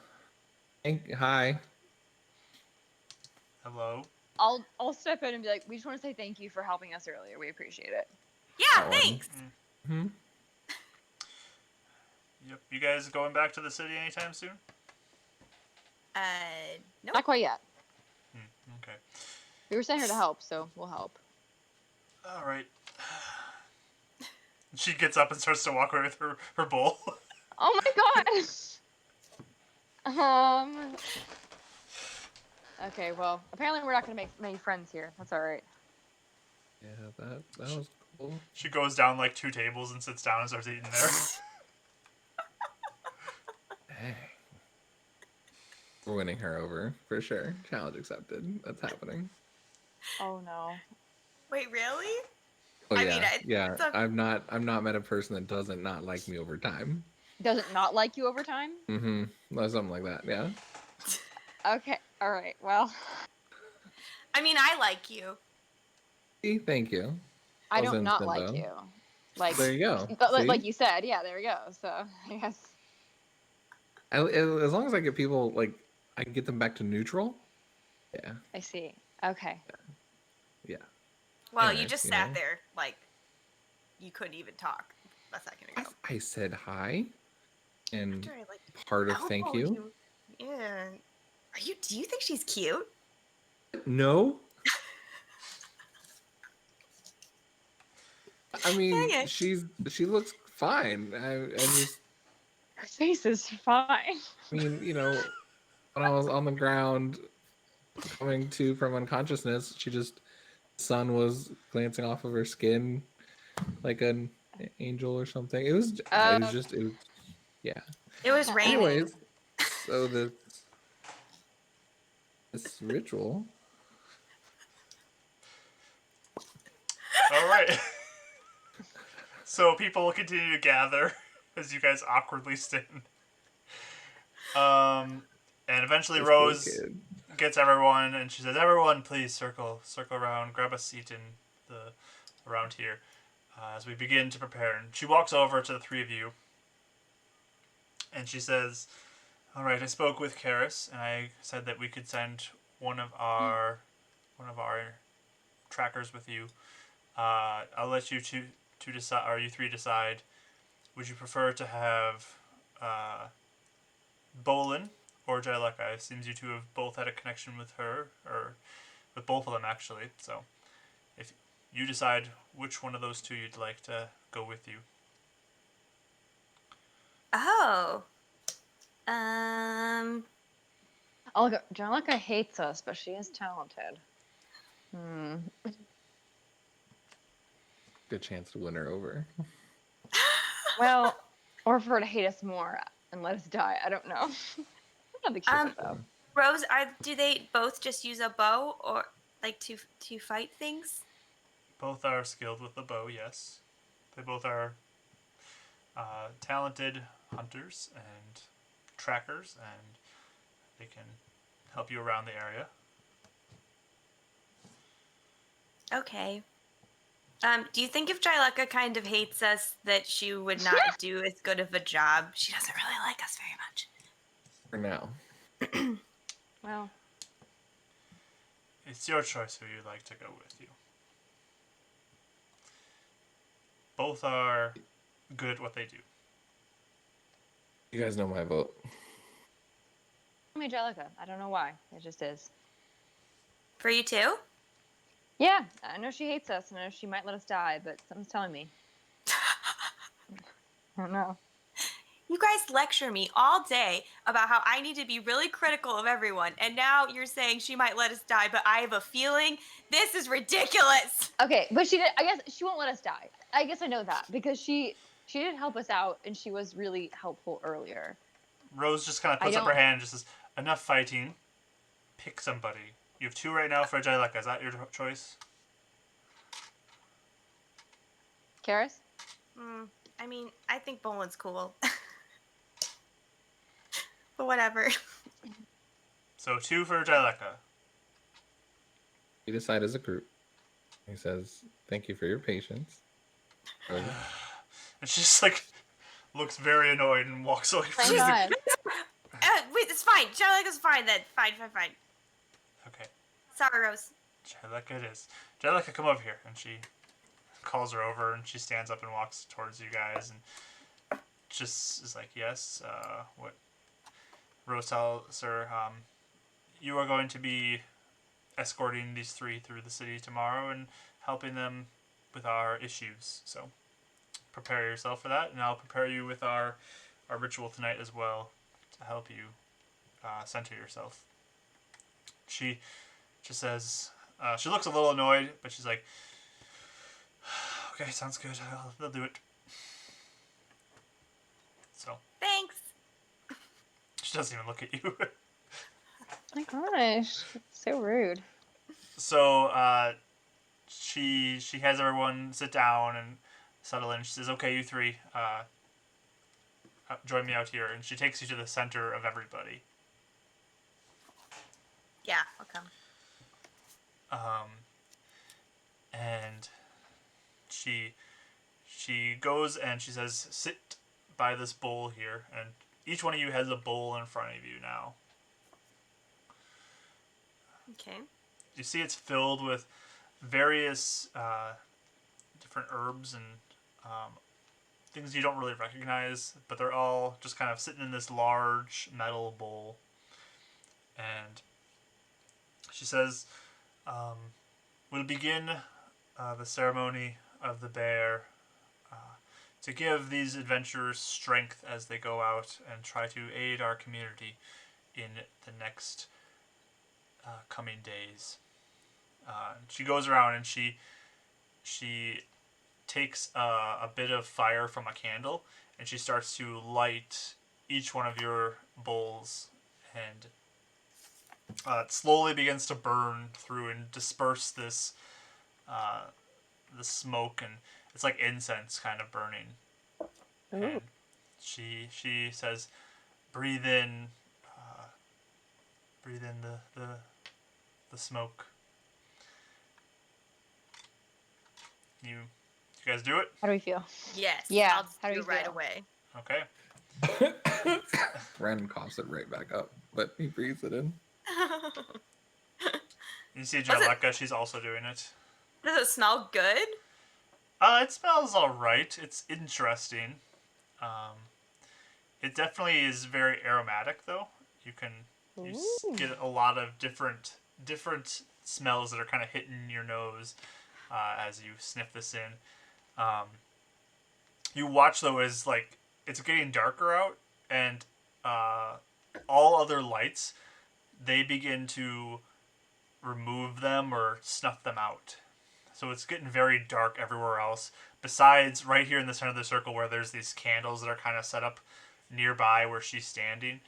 Hello. I'll step in and be like, we just want to say thank you for helping us earlier. We appreciate it. Yeah, That one. thanks. Hmm. Yep. You guys going back to the city anytime soon? Nope. Not quite yet. Okay. We were sent here to help, so we'll help. All right. She gets up and starts to walk away with her bowl. Oh my god! Okay, well, apparently we're not gonna make many friends here. That's alright. Yeah, that was cool. She goes down like 2 tables and sits down and starts eating there. Dang. We're winning her over for sure. Challenge accepted. That's happening. Oh no. Wait, really? Oh I yeah, mean, yeah. it's a- I've not met a person that doesn't not like me over time. Does it not like you over time? Mm-hmm. Something like that. Yeah. Okay, alright, well. I mean, I like you. See, thank you. I That was don't not instant, like though. you. Like, There you go. like See? you said, yeah, there we go. So, I guess. As long as I get people like I can get them back to neutral. Yeah. I see. Okay. Yeah. Well, you Anyways, just you sat know. there like you couldn't even talk a second ago. I said hi, and After I like part of thank elbowed you. Yeah. Do you think she's cute? No, I mean Okay. she looks fine. I just Her face is fine. mean when I was on the ground coming to from unconsciousness, she just sun was glancing off of her skin like an angel or something. It was yeah. It was raining. Anyways, so this ritual. All right. So people will continue to gather as you guys awkwardly stand. And eventually This poor Rose kid. gets everyone, and she says, "Everyone, please circle around, grab a seat around here as we begin to prepare." And she walks over to the 3 of you, and she says, "All right, I spoke with Karis, and I said that we could send one of our trackers with you. I'll let you to decide, or you 3 decide. Would you prefer to have Bolin or Jaileka? It seems you 2 have both had a connection with her, or with both of them actually. So, if you decide which one of those 2 you'd like to go with you." Oh. Oh, look, Jonica hates us, but she is talented. Good chance to win her over. Well, or for her to hate us more and let us die. I don't know. I don't think she would, though. Rose, do they both just use a bow or like to fight things? Both are skilled with the bow, yes. They both are talented hunters and trackers, and they can help you around the area. Okay. Do you think if Jaileka kind of hates us that she would not do as good of a job? She doesn't really like us very much. For now. Well, It's your choice who you'd like to go with you. Both are good at what they do. You guys know my vote. Angelica. I don't know why. It just is. For you too? Yeah, I know she hates us, and I know she might let us die, but something's telling me. I don't know. You guys lecture me all day about how I need to be really critical of everyone, and now you're saying she might let us die, but I have a feeling this is ridiculous. Okay, but she did. I guess she won't let us die. I guess I know that because she did help us out, and she was really helpful earlier. Rose just kind of puts up her hand and just says, "Enough fighting. Pick somebody. You have 2 right now for Jaileka. Is that your choice?" Karis? I mean, I think Bolin's cool. But whatever. So 2 for Jaleka. We decide as a group. He says, "Thank you for your patience." Or, And she just like looks very annoyed and walks away My from the. God. Wait, it's fine. Jaleka's fine then. Fine. Okay, Sorry, Rose. Jaleka it is. Jaleka, come over here. And she calls her over, and she stands up and walks towards you guys, and just is like, yes, what? Rose tells her, you are going to be escorting these 3 through the city tomorrow and helping them with our issues. So prepare yourself for that, and I'll prepare you with our ritual tonight as well to help you center yourself. She just says, she looks a little annoyed, but she's like, okay, sounds good. They'll do it. So Thanks. she doesn't even look at you. My gosh, so rude. So she has everyone sit down and settle in. She says, okay, you 3, join me out here. And she takes you to the center of everybody. Yeah, I'll come. And she goes and she says, sit by this bowl here. And each one of you has a bowl in front of you now. Okay. You see it's filled with various different herbs and things you don't really recognize, but they're all just kind of sitting in this large metal bowl. And she says, we'll begin the ceremony of the bear to give these adventurers strength as they go out and try to aid our community in the next coming days. She goes around and she takes a bit of fire from a candle and she starts to light each one of your bowls, and it slowly begins to burn through and disperse this the smoke, and it's like incense kind of burning. Ooh. And she says, breathe in the smoke. You guys do it? How do we feel? Yes. Yeah, I'll how do do we it right feel? away. Okay. Ren coughs it right back up, but he breathes it in. You see Does it- Jaleka, she's also doing it. Does it smell good? It smells alright. It's interesting. It definitely is very aromatic, though. You can Ooh. get a lot of different smells that are kind of hitting your nose as you sniff this in. You watch though as like it's getting darker out, and all other lights, they begin to remove them or snuff them out. So it's getting very dark everywhere else. Besides right here in the center of the circle where there's these candles that are kind of set up nearby where she's standing,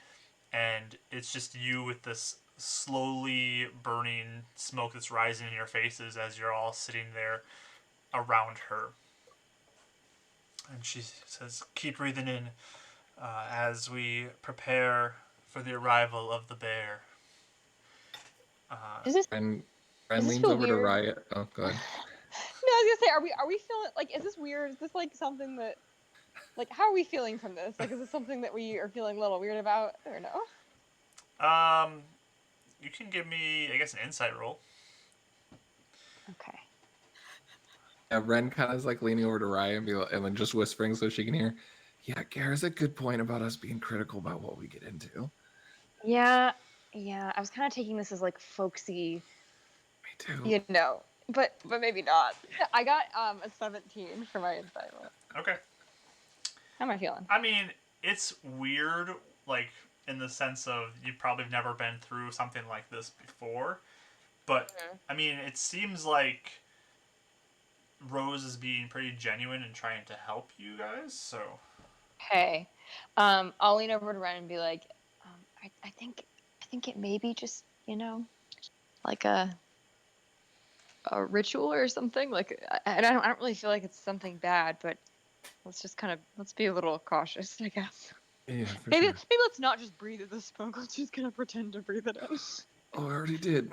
and it's just you with this slowly burning smoke that's rising in your faces as you're all sitting there around her. And she says, keep breathing in as we prepare for the arrival of the bear. Does this Ren Does this leans feel over to weird? Riot. Oh, good. No, I was gonna say, are we feeling like, is this weird? Is this like something that, like, how are we feeling from this? Like, is this something that we are feeling a little weird about, or no? You can give me, I guess, an insight roll. Okay. Yeah, Ren kind of is like leaning over to Riot and then just whispering so she can hear. Yeah, Gara's a good point about us being critical about what we get into. Yeah, I was kind of taking this as like folksy, Me too. you know, but maybe not. I got a 17 for my insight roll. Okay. How am I feeling? I mean, it's weird, like, in the sense of you've probably never been through something like this before. But, I mean, it seems like Rose is being pretty genuine and trying to help you guys, so. Okay. I'll lean over to Ren and be like, I think it may be just, like a ritual or something. Like, I don't really feel like it's something bad, but let's be a little cautious, I guess. Yeah, for Maybe sure. maybe let's not just breathe at the smoke. Let's just gonna pretend to breathe it in. Oh, I already did.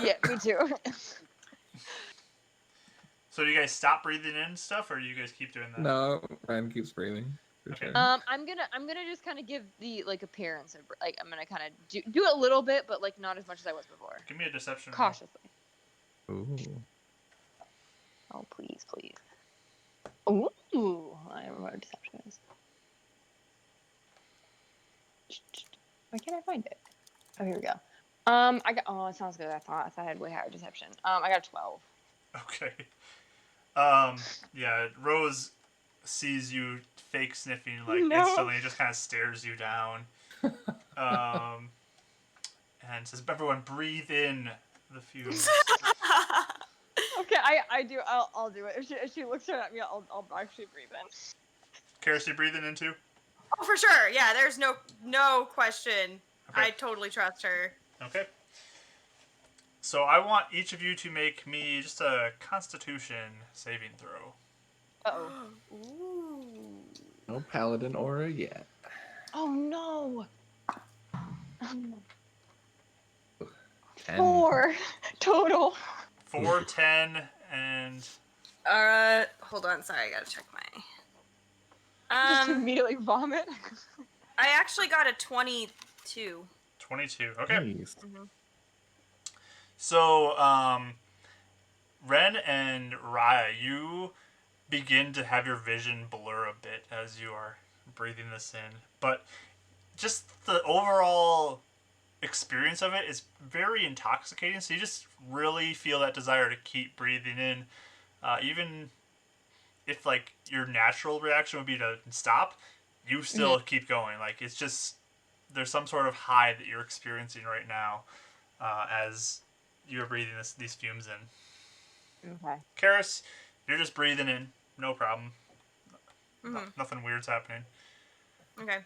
Yeah, me too. So do you guys stop breathing in stuff, or do you guys keep doing that? No, Ryan keeps breathing. For Okay. sure. I'm gonna just kind of give the like appearance of like I'm gonna kind of do it a little bit, but like not as much as I was before. Give me a deception roll. Cautiously. Ooh. Oh please, please. Ooh, I don't know what deception is. Why can't I find it? Oh, here we go. I got. Oh, it sounds good. I thought I had way higher deception. I got a 12. Okay. Yeah, Rose sees you fake sniffing like No. instantly, just kind of stares you down, and says, "Everyone, breathe in the fumes." Okay, I do. I'll do it. If she looks at me, I'll actually breathe in. Karis, you breathing in too? Oh, for sure. Yeah, there's no question. Okay. I totally trust her. Okay. So I want each of you to make me just a Constitution saving throw. Uh-oh. Ooh. No paladin aura yet. Oh no. 10. 4 total. 4, 10, and Hold on. Sorry, I gotta check my. Just immediately vomit. I actually got a 22. 22. Okay. Nice. Mm-hmm. So, Ren and Raya, you begin to have your vision blur a bit as you are breathing this in. But just the overall experience of it is very intoxicating. So you just really feel that desire to keep breathing in. Even if, like, your natural reaction would be to stop, you still keep going. Like, it's just, there's some sort of high that you're experiencing right now as you're breathing these fumes in. Okay. Karis, you're just breathing in, no problem. Mm-hmm. Nothing weird's happening. Okay.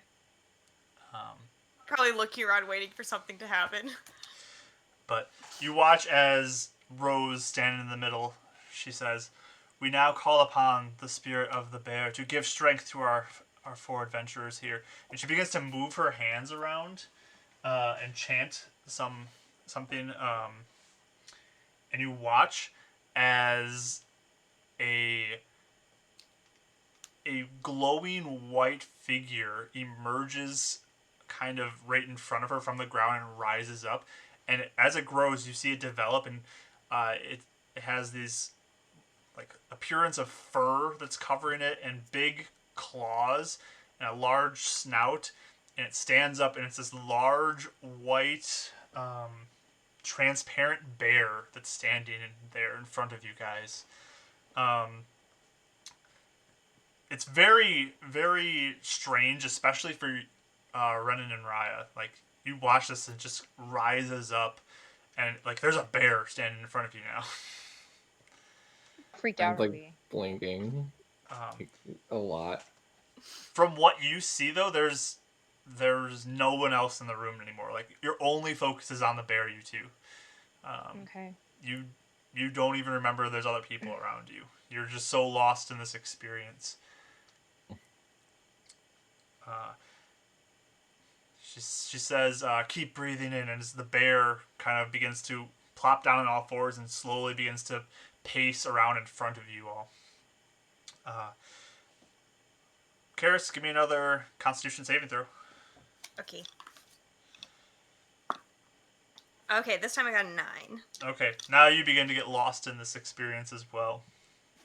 Um, Probably looking around waiting for something to happen. but you watch as Rose, standing in the middle, she says, "We now call upon the spirit of the bear to give strength to our four adventurers here." And she begins to move her hands around and chant something. And you watch as a glowing white figure emerges kind of right in front of her from the ground and rises up. And as it grows, you see it develop, and it has these like appearance of fur that's covering it, and big claws and a large snout, and it stands up, and it's this large white transparent bear that's standing there in front of you guys. It's very, very strange, especially for Renan and Raya. Like, you watch this and it just rises up, and like there's a bear standing in front of you now. Freaked I'm out like already. blinking like, a lot. From what you see, though, there's no one else in the room anymore. Like, your only focus is on the bear, you two. Okay. You don't even remember there's other people around you. You're just so lost in this experience. She says, "Keep breathing in," and as the bear kind of begins to plop down on all fours and slowly begins to pace around in front of you all. Karis, give me another Constitution saving throw. Okay. Okay, this time I got a 9. Okay, now you begin to get lost in this experience as well.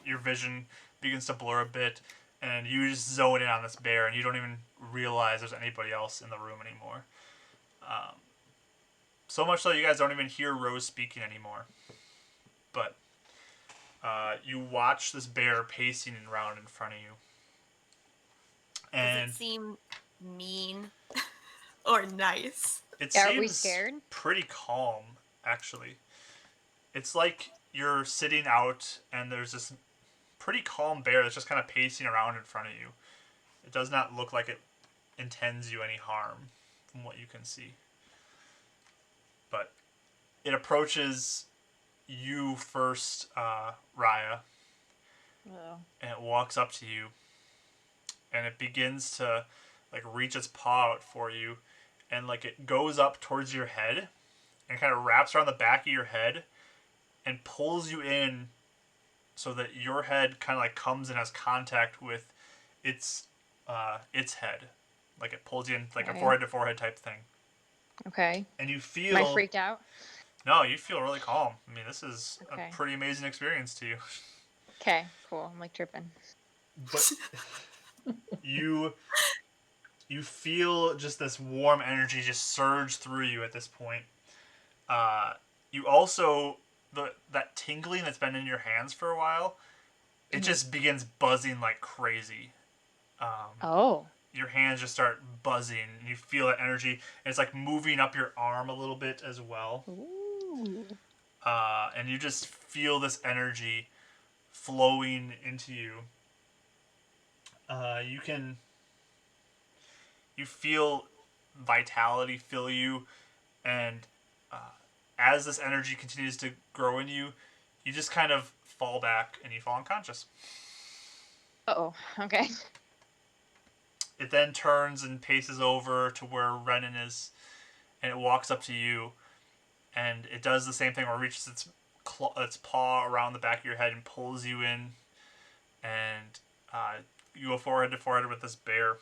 Your vision begins to blur a bit, and you just zone in on this bear, and you don't even realize there's anybody else in the room anymore. So much so you guys don't even hear Rose speaking anymore. But you watch this bear pacing around in front of you. And Does it seem mean or nice? it Yeah, are we seems scared? pretty calm, actually. It's like you're sitting out and there's this pretty calm bear that's just kind of pacing around in front of you. It does not look like it intends you any harm from what you can see. But it approaches you first, Raya, Oh. and it walks up to you, and it begins to like reach its paw out for you, and like it goes up towards your head and kind of wraps around the back of your head and pulls you in so that your head kind of like comes and has contact with its head. Like it pulls you in like a Okay. forehead to forehead type thing. Okay. And you Am I feel freaked out? no, you feel really calm. I mean, this is Okay. a pretty amazing experience to you. Okay, cool. I'm like tripping. But you feel just this warm energy just surge through you at this point. You also that tingling that's been in your hands for a while, it Mhm. just begins buzzing like crazy. Oh. Your hands just start buzzing, and you feel that energy, and it's like moving up your arm a little bit as well. Ooh. And you just feel this energy flowing into you. You can you feel vitality fill you, and as this energy continues to grow in you, you just kind of fall back and you fall unconscious. Uh-oh. Okay. It then turns and paces over to where Renan is, and it walks up to you, and it does the same thing where it reaches its paw around the back of your head and pulls you in, and you go forehead to forehead with this bear.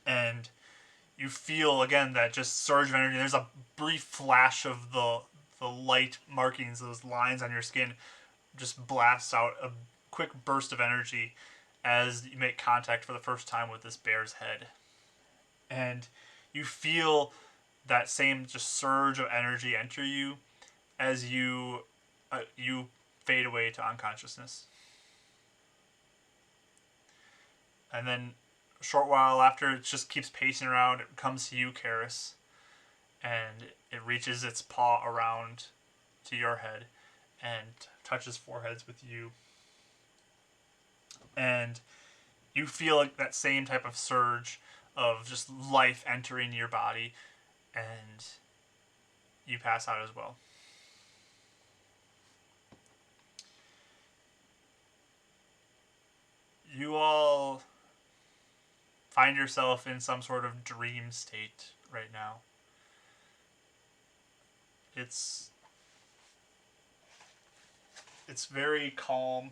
And you feel again that just surge of energy. There's a brief flash of the light markings, those lines on your skin, just blasts out a quick burst of energy as you make contact for the first time with this bear's head. And you feel that same just surge of energy enter you as you fade away to unconsciousness. And then a short while after, it just keeps pacing around. It comes to you, Karis, and it reaches its paw around to your head and touches foreheads with you. And you feel like that same type of surge of just life entering your body, and you pass out as well. You all find yourself in some sort of dream state right now. It's very calm,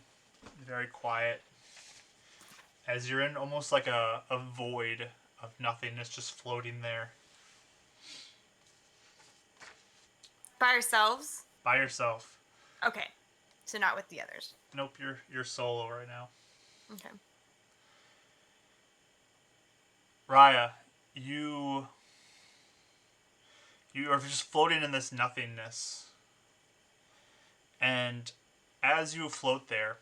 very quiet, as you're in almost like a void of nothingness just floating there By ourselves? by yourself. Okay. So not with the others. Nope, you're solo right now. Okay. Raya, you are just floating in this nothingness. And as you float there,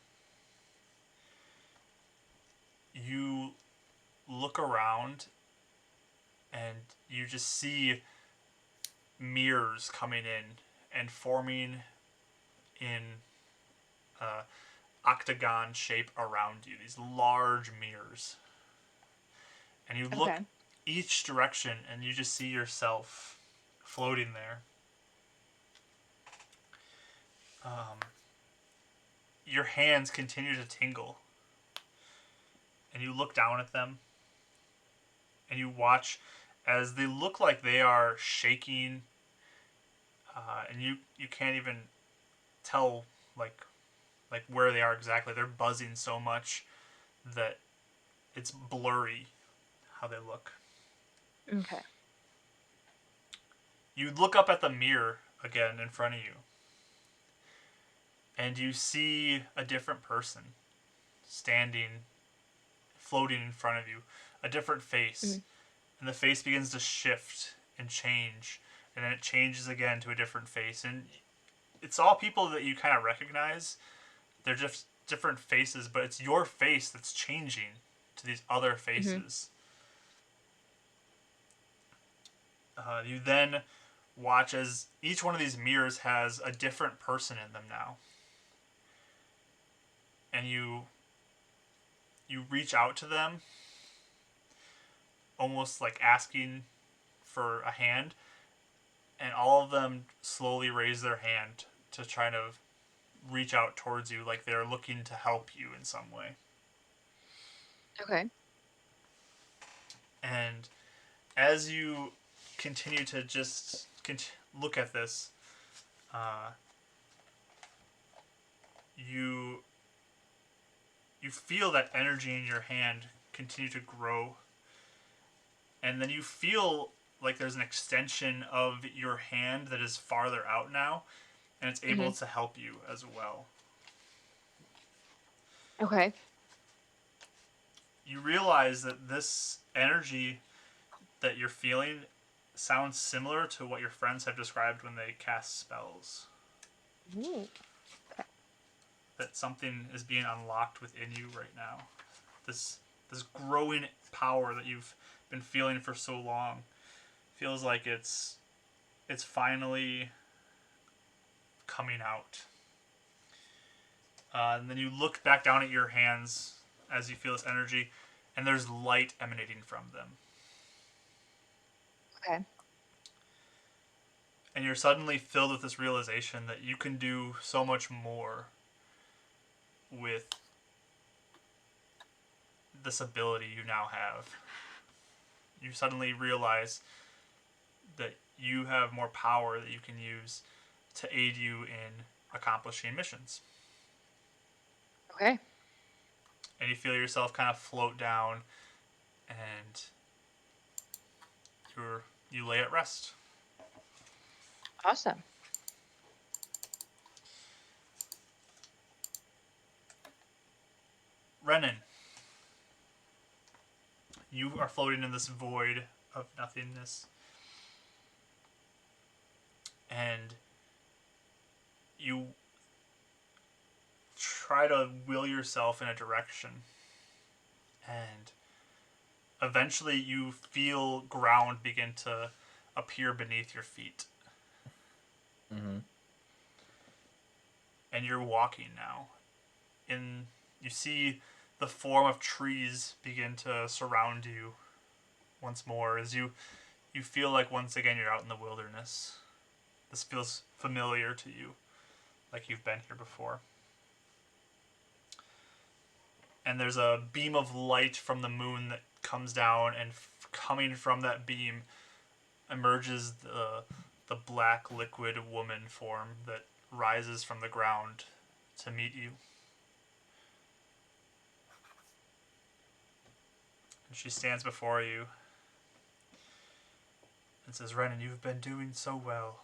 you look around and you just see mirrors coming in and forming in a octagon shape around you. These large mirrors. And you look Okay. each direction and you just see yourself floating there. Your hands continue to tingle. And you look down at them. And you watch as they look like they are shaking. And you can't even tell like where they are exactly. They're buzzing so much that it's blurry how they look. Okay. You look up at the mirror again in front of you, and you see a different person standing, floating in front of you, a different face. Mm-hmm. And the face begins to shift and change, and then it changes again to a different face. And it's all people that you kind of recognize. They're just different faces, but it's your face that's changing to these other faces. Mm-hmm. You then watch as each one of these mirrors has a different person in them now. And you reach out to them, almost like asking for a hand, and all of them slowly raise their hand to try to reach out towards you, like they're looking to help you in some way. Okay. And as you continue to just look at this, you feel that energy in your hand continue to grow, and then you feel like there's an extension of your hand that is farther out now, and it's able to help you as well. Okay. You realize that this energy that you're feeling sounds similar to what your friends have described when they cast spells. Ooh. That something is being unlocked within you right now. This growing power that you've been feeling for so long feels like it's finally coming out. And then you look back down at your hands as you feel this energy, and there's light emanating from them. Okay. And you're suddenly filled with this realization that you can do so much more with this ability you now have. You suddenly realize that you have more power that you can use to aid you in accomplishing missions. Okay. And you feel yourself kind of float down, and you lay at rest. Awesome. Renan, you are floating in this void of nothingness. And you try to will yourself in a direction. And eventually you feel ground begin to appear beneath your feet. Mm-hmm. And you're walking now. You see the form of trees begin to surround you once more as you feel like once again you're out in the wilderness. This feels familiar to you, like you've been here before. And there's a beam of light from the moon that comes down, and coming from that beam emerges the black liquid woman form that rises from the ground to meet you. And she stands before you and says, "Renan, you've been doing so well.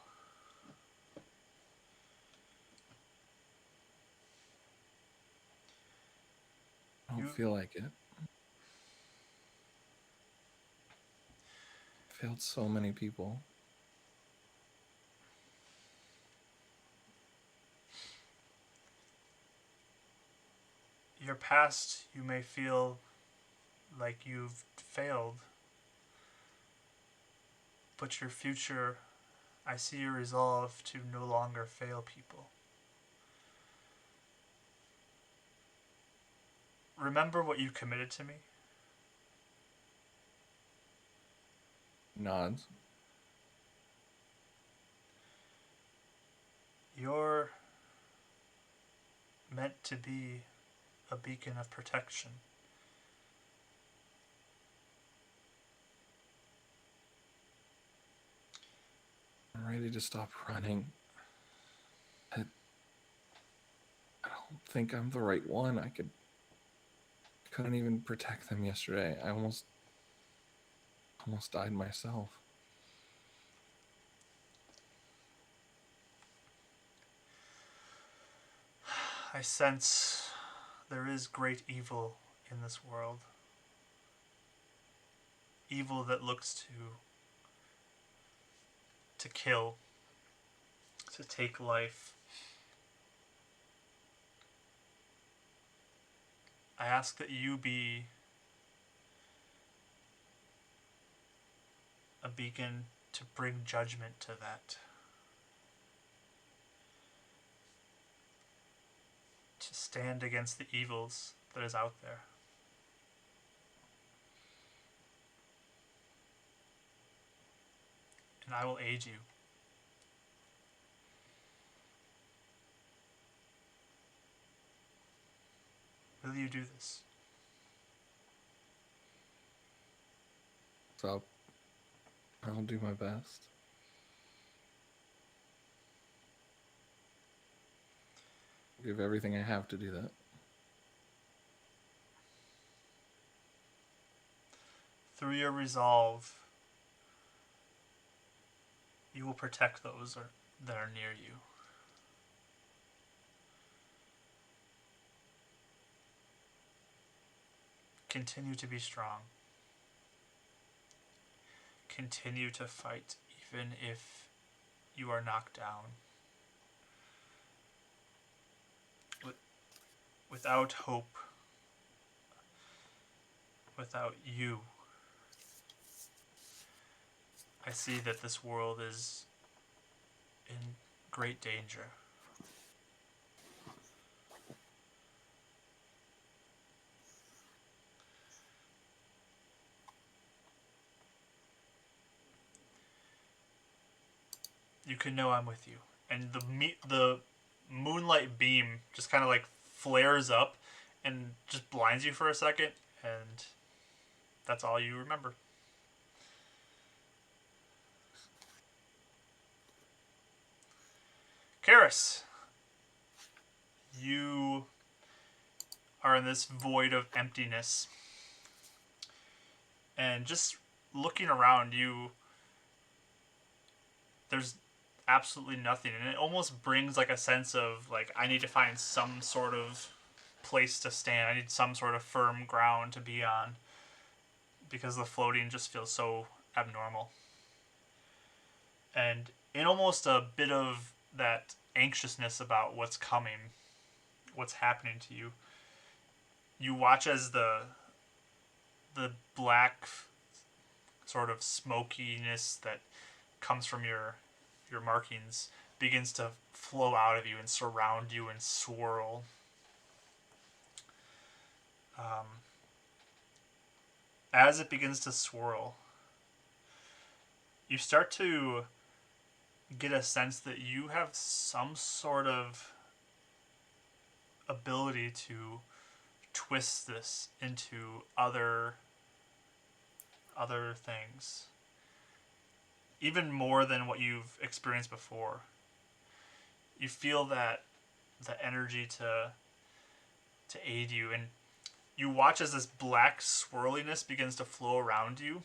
I don't You feel like it. Failed so many people. Your past, you may feel like you've failed, but your future, I see your resolve to no longer fail people. Remember what you committed to me? Nods. You're meant to be a beacon of protection. I'm ready to stop running. I don't think I'm the right one. Couldn't even protect them yesterday. I almost died myself. I sense there is great evil in this world. Evil that looks to kill, to take life. I ask that you be a beacon to bring judgment to that. To stand against the evils that is out there. And I will aid you. Will you do this? So I'll do my best. Give everything I have to do that. Through your resolve, you will protect those that are near you. Continue to be strong. Continue to fight, even if you are knocked down. Without hope, without you, I see that this world is in great danger. You can know I'm with you. And the moonlight beam just kind of like flares up and just blinds you for a second, and that's all you remember. Karis, you are in this void of emptiness, and just looking around you, there's absolutely nothing, and it almost brings like a sense of like, I need to find some sort of place to stand. I need some sort of firm ground to be on, because the floating just feels so abnormal. And in almost a bit of that anxiousness about what's coming, what's happening to you, you watch as the black sort of smokiness that comes from your markings begins to flow out of you and surround you and swirl. As it begins to swirl, you start to get a sense that you have some sort of ability to twist this into other things, even more than what you've experienced before. You feel that the energy to aid you, and you watch as this black swirliness begins to flow around you,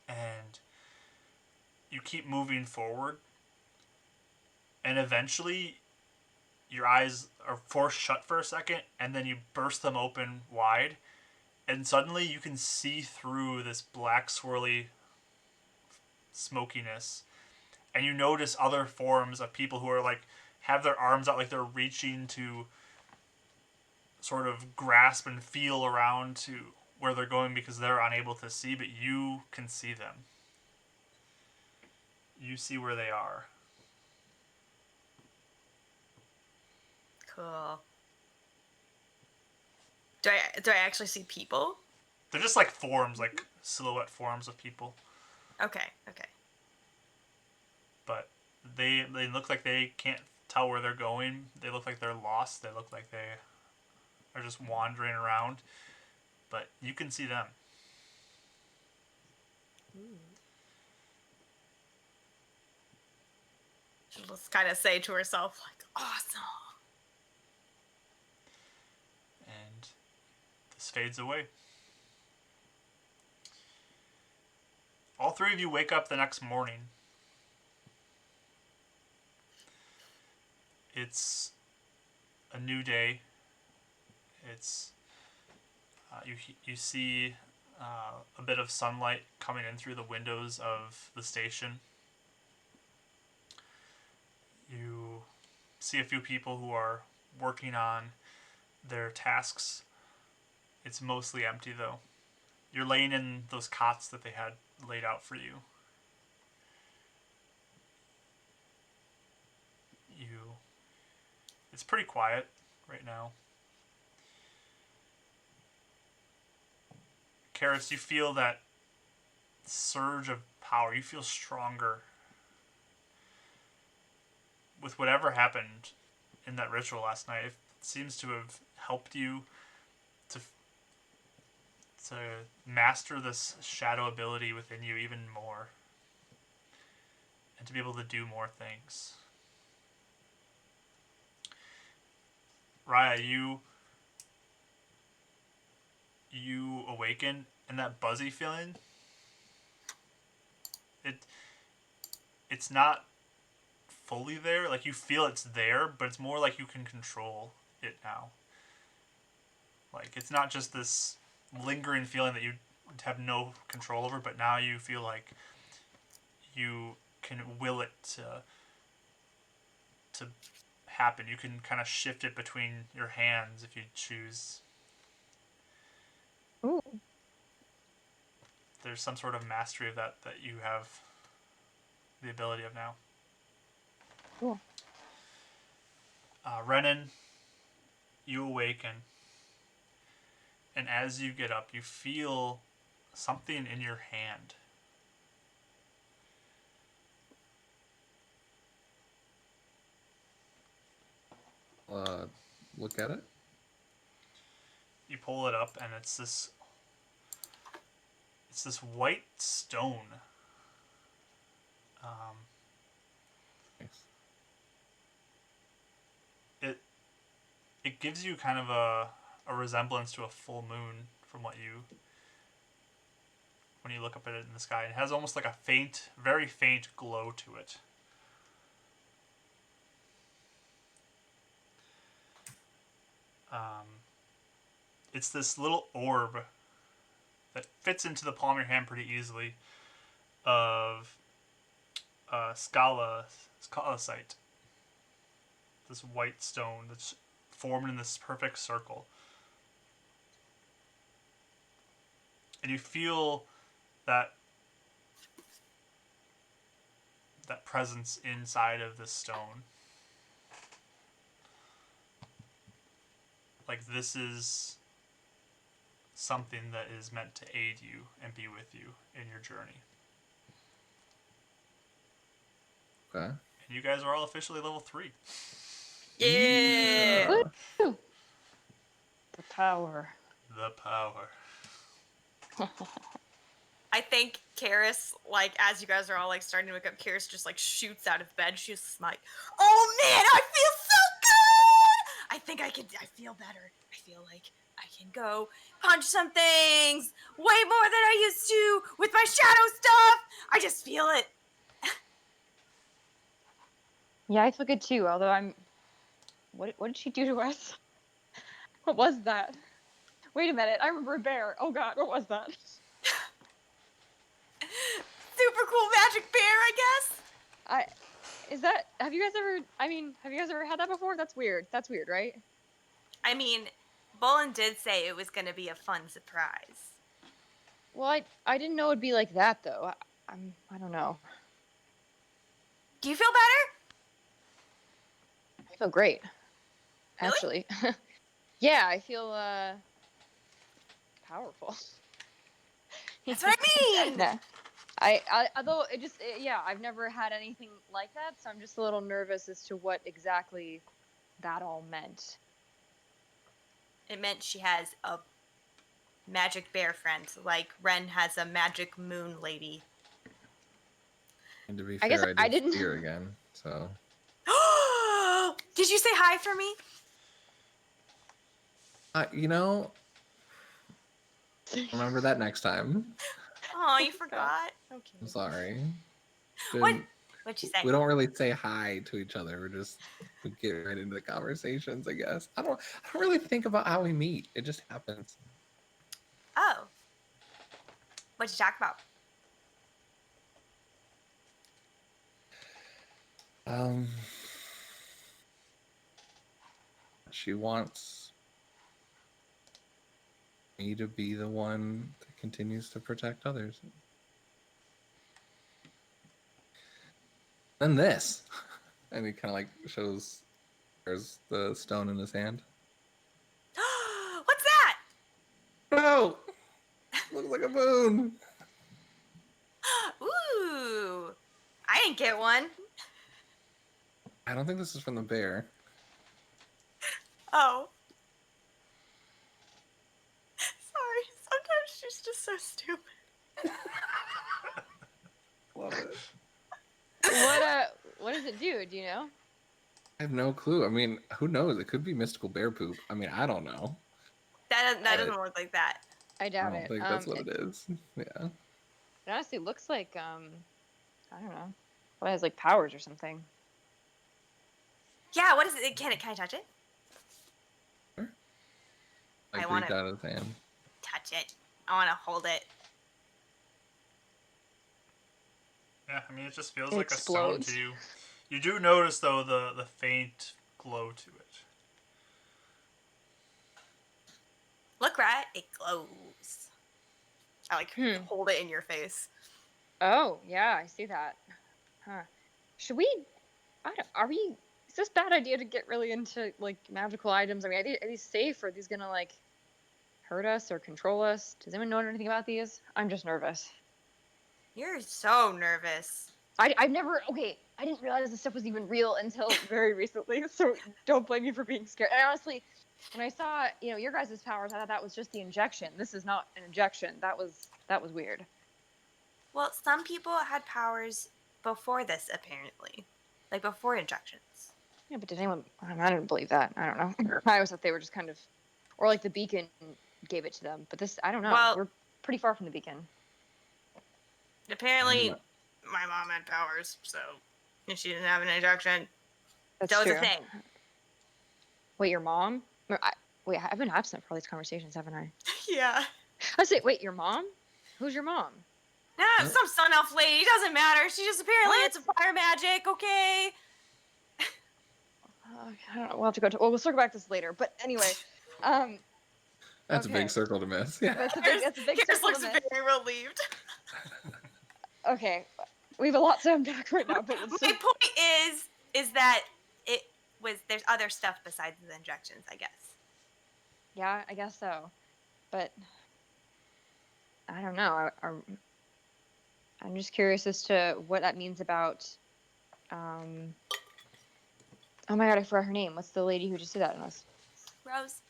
and you keep moving forward, and eventually your eyes are forced shut for a second, and then you burst them open wide, and suddenly you can see through this black swirly smokiness, and you notice other forms of people who are like, have their arms out like they're reaching to sort of grasp and feel around to where they're going, because they're unable to see, but you can see them. You see where they are. Cool. Do I actually see people? They're just like forms, like silhouette forms of people. Okay. But they look like they can't tell where they're going. They look like they're lost. They look like they are just wandering around. But you can see them. She'll just kind of say to herself, like, awesome. And this fades away. All three of you wake up the next morning. It's a new day. It's you see a bit of sunlight coming in through the windows of the station. You see a few people who are working on their tasks. It's mostly empty though. You're laying in those cots that they had laid out for you. It's pretty quiet right now. Karis, you feel that surge of power. You feel stronger. With whatever happened in that ritual last night, it seems to have helped you to to master this shadow ability within you even more, and to be able to do more things. Raya, you awaken, and that buzzy feeling, it's not fully there. Like, you feel it's there, but it's more like you can control it now. Like, it's not just this lingering feeling that you have no control over, but now you feel like you can will it to happen. You can kind of shift it between your hands if you choose. Ooh. There's some sort of mastery of that you have the ability of now. Cool. Renan, you awaken, and as you get up, you feel something in your hand. Look at it. You pull it up, and it's this white stone. Nice. It gives you kind of a resemblance to a full moon from what you when you look up at it in the sky. It has almost like a faint, very faint glow to it. It's this little orb that fits into the palm of your hand pretty easily of scalasite. This white stone that's formed in this perfect circle. And you feel that presence inside of this stone. Like, this is something that is meant to aid you and be with you in your journey. Okay. And you guys are all officially level 3. Yeah. Woo! The power. The power. I think Karis, like, as you guys are all, like, starting to wake up, Karis just, like, shoots out of bed. She's just like, oh, man, I feel so good! I think I feel better. I feel like I can go punch some things way more than I used to with my shadow stuff. I just feel it. Yeah, I feel good too. Although what did she do to us? What was that? Wait a minute. I remember a bear. Oh God, what was that? Super cool magic bear, I guess. Have you guys ever had that before? That's weird. That's weird, right? I mean, Bolin did say it was going to be a fun surprise. Well, I didn't know it'd be like that though. I don't know. Do you feel better? I feel great. Really? Actually. Yeah, I feel powerful. That's what I mean. Nah. Although yeah, I've never had anything like that, so I'm just a little nervous as to what exactly that all meant. It meant she has a magic bear friend, like Ren has a magic moon lady. And to be I guess fair, I I did didn't- fear again. So Did you say hi for me? you know, remember that next time. Oh, you forgot. I'm Okay. sorry. What? What'd you say? We don't really say hi to each other. We get right into the conversations, I guess. I don't really think about how we meet. It just happens. Oh. What'd you talk about? She wants me to be the one that continues to protect others. Then this. And he kind of like shows there's the stone in his hand. What's that? No! Looks like a moon! Ooh. I didn't get one. I don't think this is from the bear. Oh. Sorry. Sometimes She's just so stupid. Love it. What does it do? Do you know? I have no clue. I mean, who knows? It could be mystical bear poop. I mean, I don't know. That I- doesn't look like that. I I doubt don't it. think that's what it is. Yeah. It honestly looks like I don't know. Well, it has like powers or something. Yeah, what is it? Can I touch it? Like wanna- reach out of his hand. Touch it. I want to hold it. Yeah, I mean, it just feels It like explodes. a stone to you. You do notice, though, the faint glow to it. Look, right? It glows. I like Hmm. hold it in your face. Oh yeah, I see that. Huh? Should we? Are we? Is this a bad idea to get really into like magical items? I mean, are these safe? Or are these gonna like hurt us or control us? Does anyone know anything about these? I'm just nervous. You're so nervous. I've never. Okay, I didn't realize this stuff was even real until very recently. So don't blame me for being scared. And honestly, when I saw your guys' powers, I thought that was just the injection. This is not an injection. That was weird. Well, some people had powers before this, apparently. Like before injections. Yeah, but did anyone? I didn't believe that. I don't know. I always thought they were just kind of, or like the beacon gave it to them. But this, I don't know. Well- We're pretty far from the beacon. Apparently, I'm my mom had powers, so if she didn't have an injection, That's that was true. a thing. Wait, your mom? Wait, I've been absent for all these conversations, haven't I? Yeah. I say, wait, your mom? Who's your mom? Nah, Huh? some sun elf lady. Doesn't matter. She just apparently What? it's a fire magic. Okay. I don't know. We'll have to go to. Well, we'll circle back to this later. But anyway, That's a Okay. big circle to miss. Yeah. that's a big Karis circle looks to miss. very relieved. Okay, we have a lot to unpack right now. But My point is that there's other stuff besides the injections, I guess. yeah, I guess so. But I don't know. I'm just curious as to what that means about. Oh my god, I forgot her name. What's the lady who just did that on us? Rose.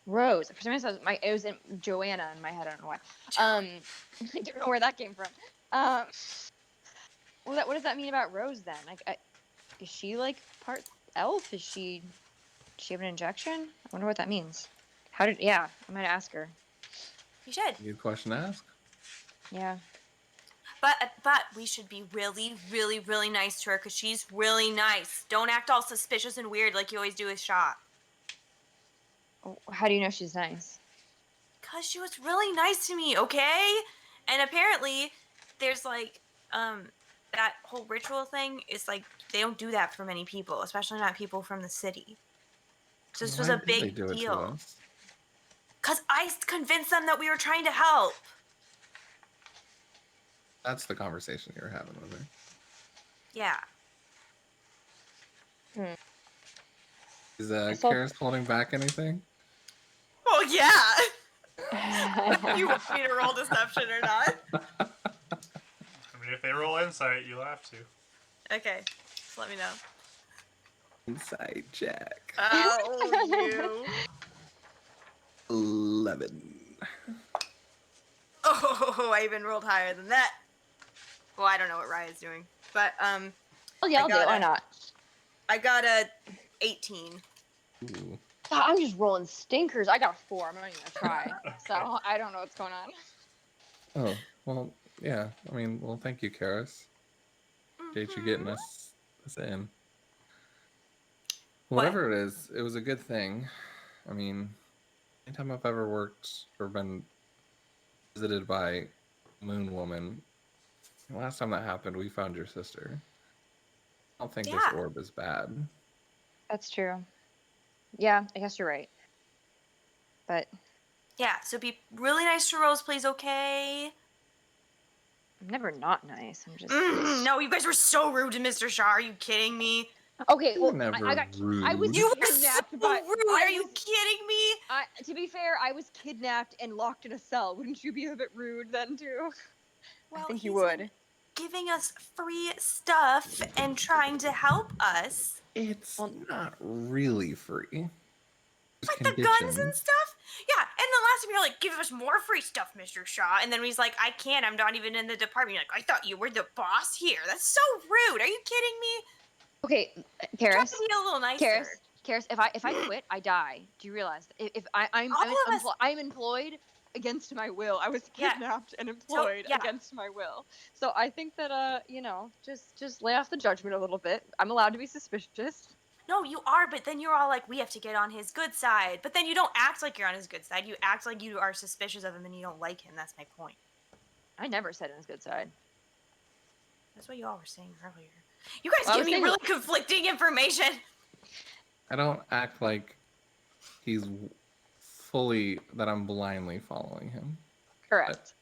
Rose. For some reason, it was in Joanna in my head. I don't know why. I don't know where that came from. What does that mean about Rose then? Like, is she like part elf? Does she have an injection? I wonder what that means. Yeah, I might ask her. You should. Good question to ask. Yeah. But we should be really, really, really nice to her because she's really nice. Don't act all suspicious and weird like you always do with Shaw. Oh, how do you know she's nice? Because she was really nice to me, okay? And apparently, there's like, that whole ritual thing is like, they don't do that for many people, especially not people from the city. So this was Why a did they big do it to deal. us? Because I convinced them that we were trying to help. That's the conversation you were having with her. Yeah. Is saw- Karis holding back anything? Oh, yeah. You want me to roll deception or not? I mean, if they roll insight, you'll have to. Okay. Just let me know. Inside check. Oh, you. 11. Oh, I even rolled higher than that. Well, I don't know what Raya's doing. But, Oh yeah, I'll do it. got Why it. not? I got a 18. Ooh. God, I'm just rolling stinkers. I got a 4. I'm not even gonna try. So I don't know what's going on. Oh, well, yeah. I mean, well, thank you, Karis. Appreciate you getting us in. What? Whatever it is, it was a good thing. I mean, anytime I've ever worked or been visited by Moon Woman, last time that happened, we found your sister. I don't think this Yeah. orb is bad. That's true. Yeah, I guess you're right. But Yeah, so be really nice to Rose, please, okay? I'm never not nice. I'm just No, you guys were so rude to Mr. Shaw. Are you kidding me? okay. You Well, were never I got. rude. I was You were so kidnapped by. rude. I Are you was- kidding me? To be fair, I was kidnapped and locked in a cell. Wouldn't you be a bit rude then too? Well, I think you he's would. been giving us free stuff and trying to help us. It's Well- not really free. like the guns and stuff. Yeah, and the last time you're like, give us more free stuff, Mr. Shaw. And then he's like, I can't, I'm not even in the department. You're like, I thought you were the boss here. That's so rude. Are you kidding me? Okay, Try Karis. to be a little nicer. Karis, if I quit, I die. Do you realize that? If I'm employed against my will. I was kidnapped and employed against my will. So I think that just lay off the judgment a little bit. I'm allowed to be suspicious. No, you are, but then you're all like, we have to get on his good side. But then you don't act like you're on his good side. You act like you are suspicious of him and you don't like him. That's my point. I never said on his good side. That's what you all were saying earlier. You guys give me really conflicting information. I don't act like he's fully, that I'm blindly following him. Correct.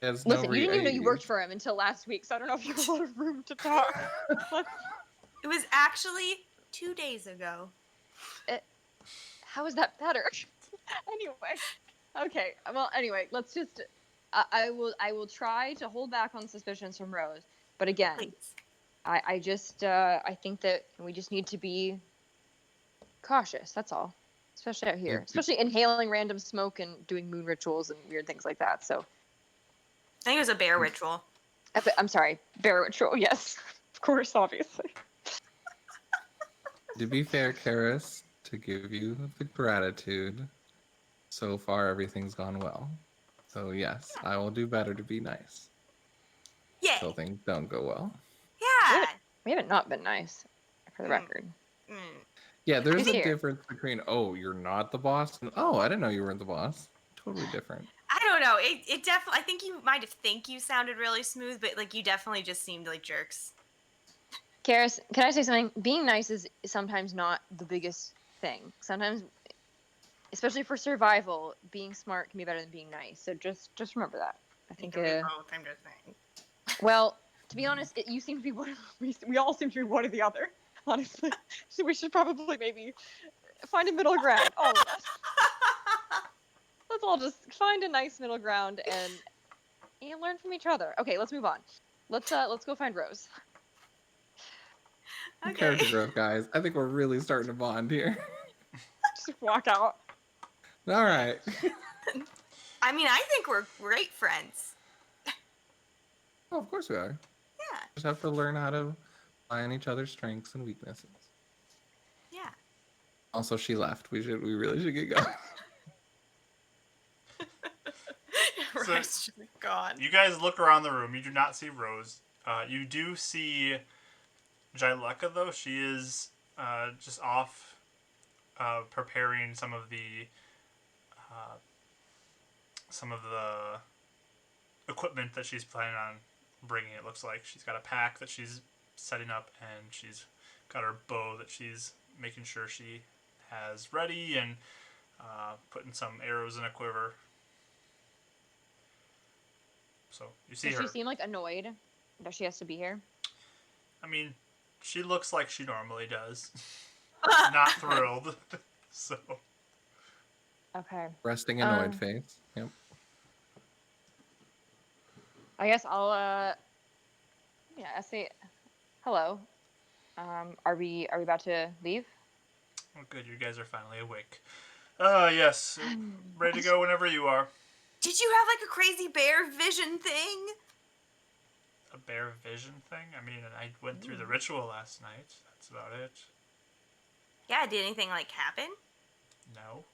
Listen, you didn't even know you worked for him until last week, so I don't know if you have a lot of room to talk. It was actually 2 days ago. How is that better? Okay. Well, anyway, let's just. I will try to hold back on suspicions from Rose, but again, Please. I think that we just need to be cautious. That's all, especially out here, especially inhaling random smoke and doing moon rituals and weird things like that. So, I think it was a bear ritual. I'm sorry, bear ritual. Yes, of course, obviously. To be fair, Karis, to give you the gratitude, so far everything's gone well. So yes, I will do better to be nice. Yeah. So things don't go well. Yeah. We haven't not been nice, for the record. Yeah, there's a difference between, oh, you're not the boss, and oh, I didn't know you weren't the boss. Totally different. I don't know. It definitely. I think you might have think you sounded really smooth, but like you definitely just seemed like jerks. Karis, can I say something? Being nice is sometimes not the biggest thing. Sometimes, especially for survival, being smart can be better than being nice. So just remember that. I think. I'm just saying. Well, to be honest, you seem to be one. We all seem to be one or the other. Honestly, so we should probably maybe find a middle ground. All of us. Let's all just find a nice middle ground and learn from each other. Okay, let's move on. Let's go find Rose. Okay. Character growth, guys. I think we're really starting to bond here. Just walk out. All right. I mean, I think we're great friends. Oh, of course we are. Yeah. Just have to learn how to find each other's strengths and weaknesses. Yeah. Also, she left. We really should get going. Rose should be gone. You guys look around the room. You do not see Rose. You do see Jyleka, though. She is just off preparing some of the equipment that she's planning on bringing. It looks like she's got a pack that she's setting up, and she's got her bow that she's making sure she has ready, and putting some arrows in a quiver. So you see her. Does she seem like annoyed that she has to be here? I mean, she looks like she normally does. Not thrilled. So. Okay. Resting annoyed face. Yep. I guess I'll I say hello. Are we about to leave? Oh, good. You guys are finally awake. Yes. Ready to go whenever you are. Did you have like a crazy bear vision thing? A bear vision thing? I mean, I went through the ritual last night. That's about it. Yeah, did anything like happen? No.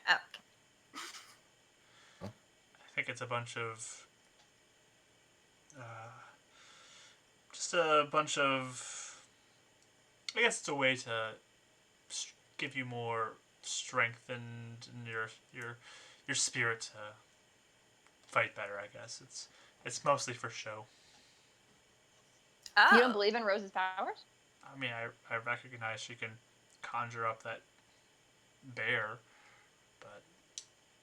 Okay. I think it's a bunch of... just a bunch of... I guess it's a way to give you more strength and your spirit to fight better, I guess. It's mostly for show. Oh. You don't believe in Rose's powers? I mean, I recognize she can conjure up that bear, but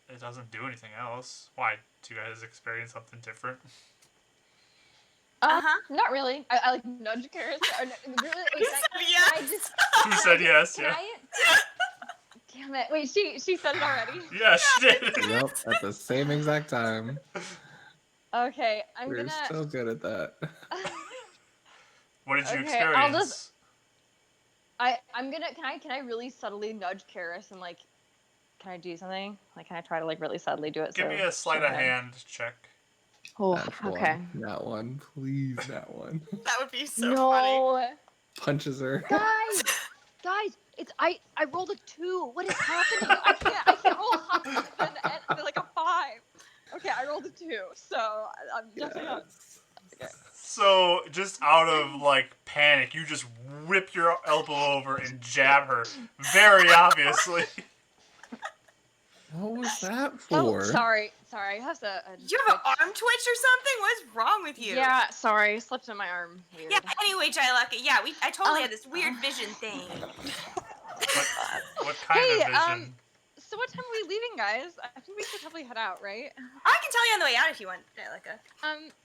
it doesn't do anything else. Why? Do you guys experience something different? Not really. I like nudge Karis. She said yes, yeah. Damn it. Wait, she said it already? Yeah, she did. Yep, at the same exact time. Okay, We're so good at that. What did you experience? I'm gonna can I really subtly nudge Karis and like can I do something? Like can I try to like really subtly do it? Give so me a sleight she'll of know? hand check. Oh, That's okay. one. That one. Please, that one. That would be so funny. No, Punches her. guys, it's I rolled a 2. What is happening? I can't roll higher than like a 5. Okay, I rolled a 2, so I'm definitely not. Yes. Okay. So, just out of like panic, you just whip your elbow over and jab her. Very obviously. What was that Oh, for? sorry. I have to. You have an arm twitch or something? What is wrong with you? Yeah, sorry, slipped in my arm. Weird. Yeah, anyway, Jylaka, yeah, I totally had this weird vision thing. What kind Hey, of vision? So what time are we leaving, guys? I think we should probably head out, right? I can tell you on the way out if you want, Jylaka.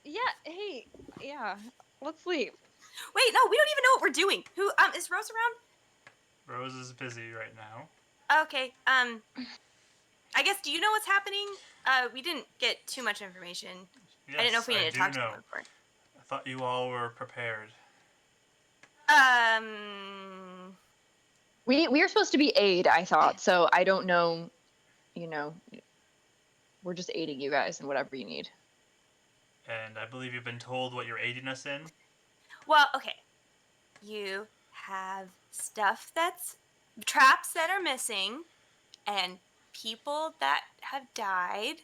Yeah. Hey, yeah. Let's leave. Wait, no, we don't even know what we're doing. Who, is Rose around? Rose is busy right now. Okay, I guess, do you know what's happening? We didn't get too much information. Yes, I didn't know if we needed to talk to know. someone before. I thought you all were prepared. We are supposed to be aid, I thought. So I don't know. We're just aiding you guys in whatever you need. And I believe you've been told what you're aiding us in. Well, okay. You have stuff that's traps that are missing and people that have died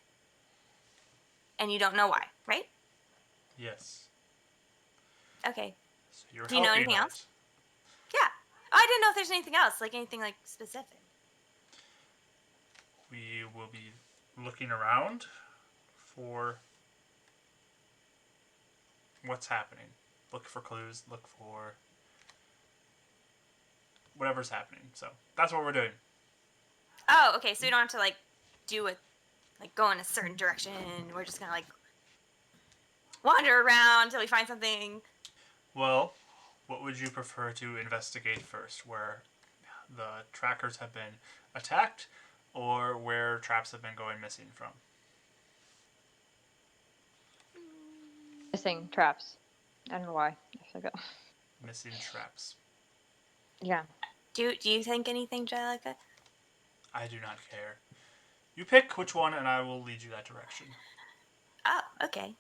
and you don't know why, right? Yes. Okay. So you're Do you know helping anything out. else? Yeah. Oh, I didn't know if there's anything else, like anything like specific. We will be looking around for what's happening. Look for clues. Look for whatever's happening. So that's what we're doing. Oh, okay. So you don't have to like do it, like go in a certain direction. We're just gonna like wander around until we find something. Well, what would you prefer to investigate first? Where the trackers have been attacked, or where traps have been going missing from? Missing traps. I don't know why. I forgot. Missing traps. Yeah. Do you think anything, Jylaka? I do not care. You pick which one, and I will lead you that direction. Oh, okay.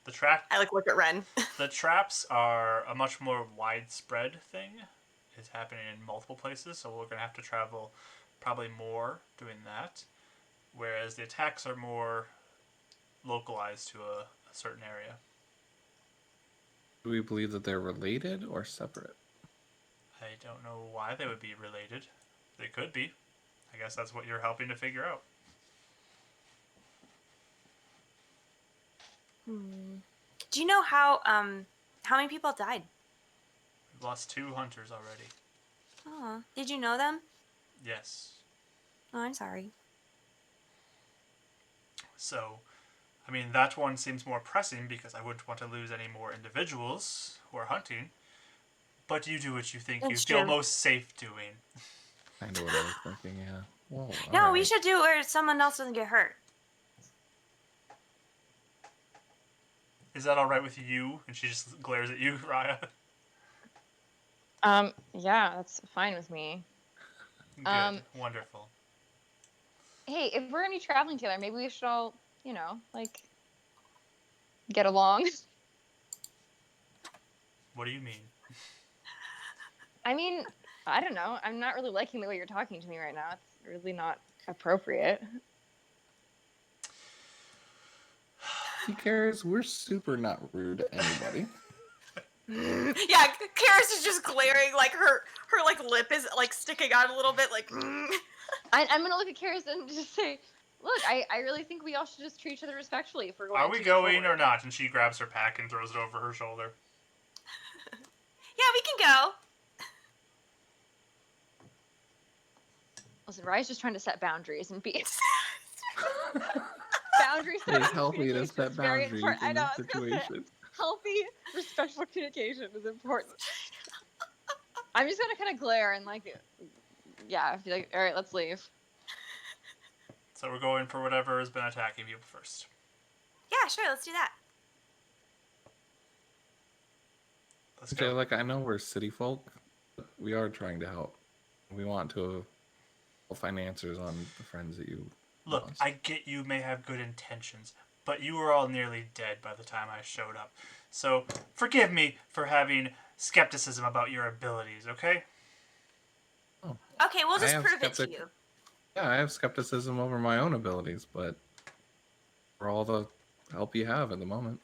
The trap. I look at Ren. The traps are a much more widespread thing. It's happening in multiple places, so we're gonna have to travel probably more doing that. Whereas the attacks are more localized to a certain area. Do we believe that they're related or separate? I don't know why they would be related. They could be. I guess that's what you're helping to figure out. Do you know how many people died? We've lost 2 hunters already. Oh, did you know them? Yes. Oh, I'm sorry. So, I mean, that one seems more pressing because I wouldn't want to lose any more individuals who are hunting. But you do what you think That's you feel true. most safe doing. Kind of what I was thinking, yeah. Whoa, No, we alright. should do it where someone else doesn't get hurt. Is that alright with you? And she just glares at you, Raya. Yeah, that's fine with me. Good. Wonderful. Hey, if we're gonna be traveling together, maybe we should all, like, get along. What do you mean? I mean, I don't know. I'm not really liking the way you're talking to me right now. It's really not appropriate. See, Karis, we're super not rude to anybody. Yeah, Karis is just glaring, like her like lip is like sticking out a little bit, like. I'm gonna look at Karis and just say, look, I really think we all should just treat each other respectfully if we're going. Are we to going forward. or not? And she grabs her pack and throws it over her shoulder. Yeah, we can go. Listen, Raya's just trying to set boundaries and be boundaries. It's healthy to set very boundaries important. I in know. this I was gonna say, situation. healthy, respectful communication is important. I'm just gonna kind of glare and like, yeah, be like, all right, let's leave. So we're going for whatever has been attacking people first. Yeah, sure, let's do that. Let's Okay, go. like I know we're city folk, but we are trying to help. We want to find answers on the friends that you Look, lost. I get you may have good intentions, but you were all nearly dead by the time I showed up. So forgive me for having skepticism about your abilities, okay? Oh, Okay, we'll I just have prove it to skeptic- you. Yeah, I have skepticism over my own abilities, but for all the help you have at the moment.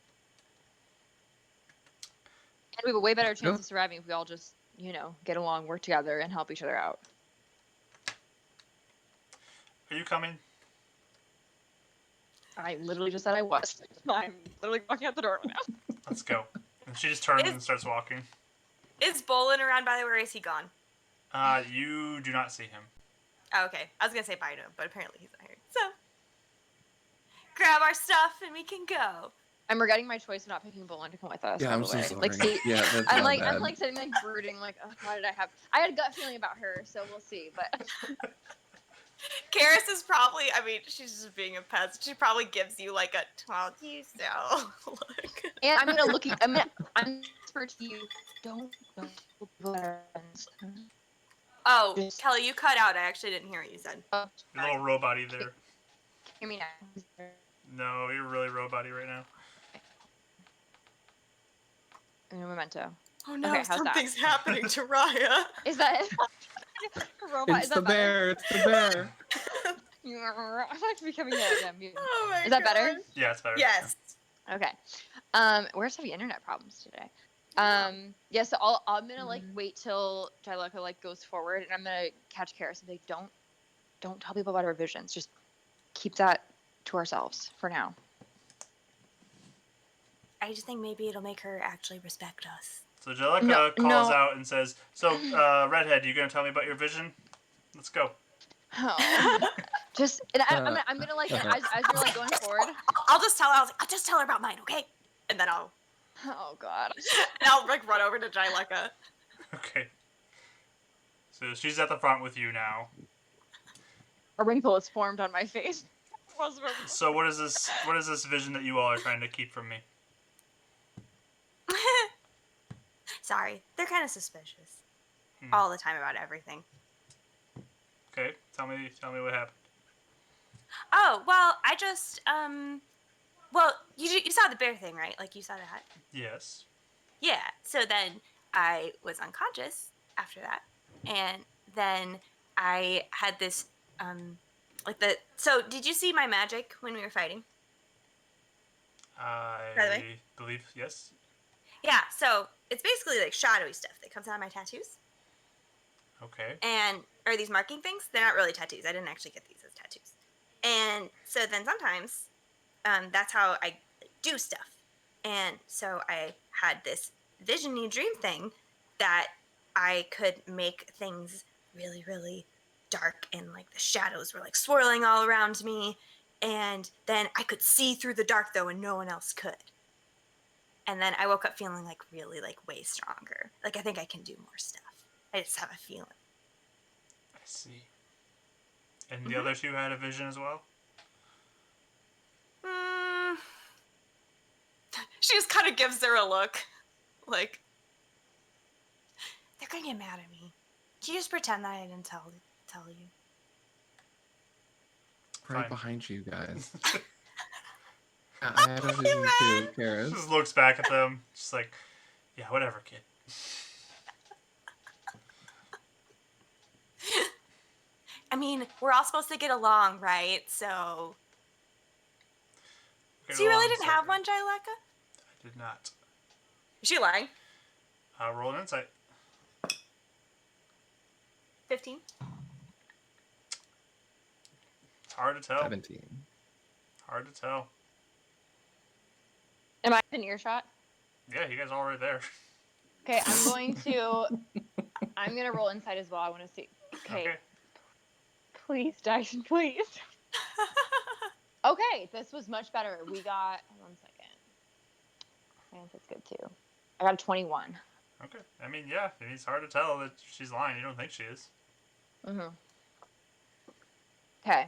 And we have a way better chance Go. of surviving if we all just, get along, work together, and help each other out. Are you coming? I literally just said I was. I'm literally walking out the door right now. Let's go. And she just turns Is- and starts walking. Is Bolin around, by the way, or is he gone? You do not see him. Oh, okay. I was gonna say bye to him, but apparently he's not here. So, grab our stuff and we can go. I'm regretting my choice of not picking Bolin to come with us. Yeah, by I'm the so way. sorry. Like, see, Yeah, that's I'm not like, bad. I'm like sitting like brooding, like, why did I have? I had a gut feeling about her, so we'll see. But Karis is probably, I mean, she's just being a pest. She probably gives you like a told you so look. and I'm gonna look. I'm whisper to you. Don't tell people that are friends. Oh, Just- Kelly, you cut out. I actually didn't hear what you said. Oh, You're a little robot-y there. hear me now. No, you're really robot-y right now. In a memento. Oh no, Okay, how's that? something's happening to Raya. Is that robot? It's Is the that better? bear. It's the bear. I'm like becoming a mutant. Oh my Is that better? gosh. Yeah, it's better. Yes. Okay. We're just having internet problems today. Yeah, so I'm gonna like wait till Jyleka like goes forward, and I'm gonna catch Karis and be like, don't tell people about our visions. Just keep that to ourselves for now. I just think maybe it'll make her actually respect us. So Jellica No, calls no. out and says, "So, Redhead, you gonna tell me about your vision? Let's go." Oh. Just and I'm gonna like as you're like going forward. I'll just tell her. I'll just tell her about mine, okay? And then I'll Oh God. like run over to Jyleka. Okay. So she's at the front with you now. A wrinkle is formed on my face. So what is this? What is this vision that you all are trying to keep from me? Sorry, they're kind of suspicious Hmm. all the time about everything. Okay, tell me what happened. Oh well, I just well, you saw the bear thing, right? Like you saw that. Yes. Yeah. So then I was unconscious after that, and then I had this like the. So did you see my magic when we were fighting? By the I way? believe yes. Yeah. So it's basically like shadowy stuff that comes out of my tattoos, Okay. and or these marking things. They're not really tattoos. I didn't actually get these as tattoos. And so then sometimes that's how I do stuff. And so I had this visiony dream thing that I could make things really, really dark, and like the shadows were like swirling all around me. And then I could see through the dark though, and no one else could. And then I woke up feeling like really like way stronger. Like I think I can do more stuff. I just have a feeling. I see. And the other two had a vision as well? She just kind of gives her a look. Like, they're gonna get mad at me. Can you just pretend that I didn't tell you? Right Fine. behind you guys. Yeah, I had a vision too, Karis. Just looks back at them, just like, yeah, whatever, kid. I mean, we're all supposed to get along, right? So. Get So you really along, didn't have sucker. one, Jyleka? I did not. Is she lying? Roll an insight. 15? It's hard to tell. 17. Hard to tell. Am I in earshot? Yeah, you guys are all right there. Okay, I'm gonna roll inside as well. I want to see. Okay, please, Dyson, please. Okay, this was much better. We got. Hold on a second. My insight's good too. I got a 21. Okay. I mean, yeah, it's hard to tell that she's lying. You don't think she is. Mhm. Okay.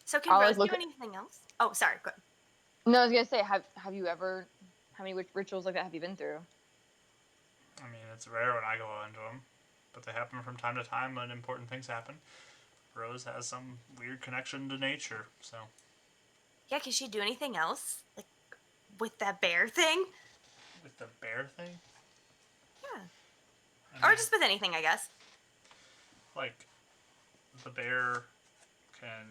So can I'll, like, Rose look do at- anything else? Oh, sorry. Go ahead. No, I was gonna say, have you ever? How many rituals like that have you been through? I mean, it's rare when I go into them, but they happen from time to time when important things happen. Rose has some weird connection to nature, so. Yeah, can she do anything else? Like with that bear thing? With the bear thing? Yeah. I Or mean, just with anything, I guess. like, the bear can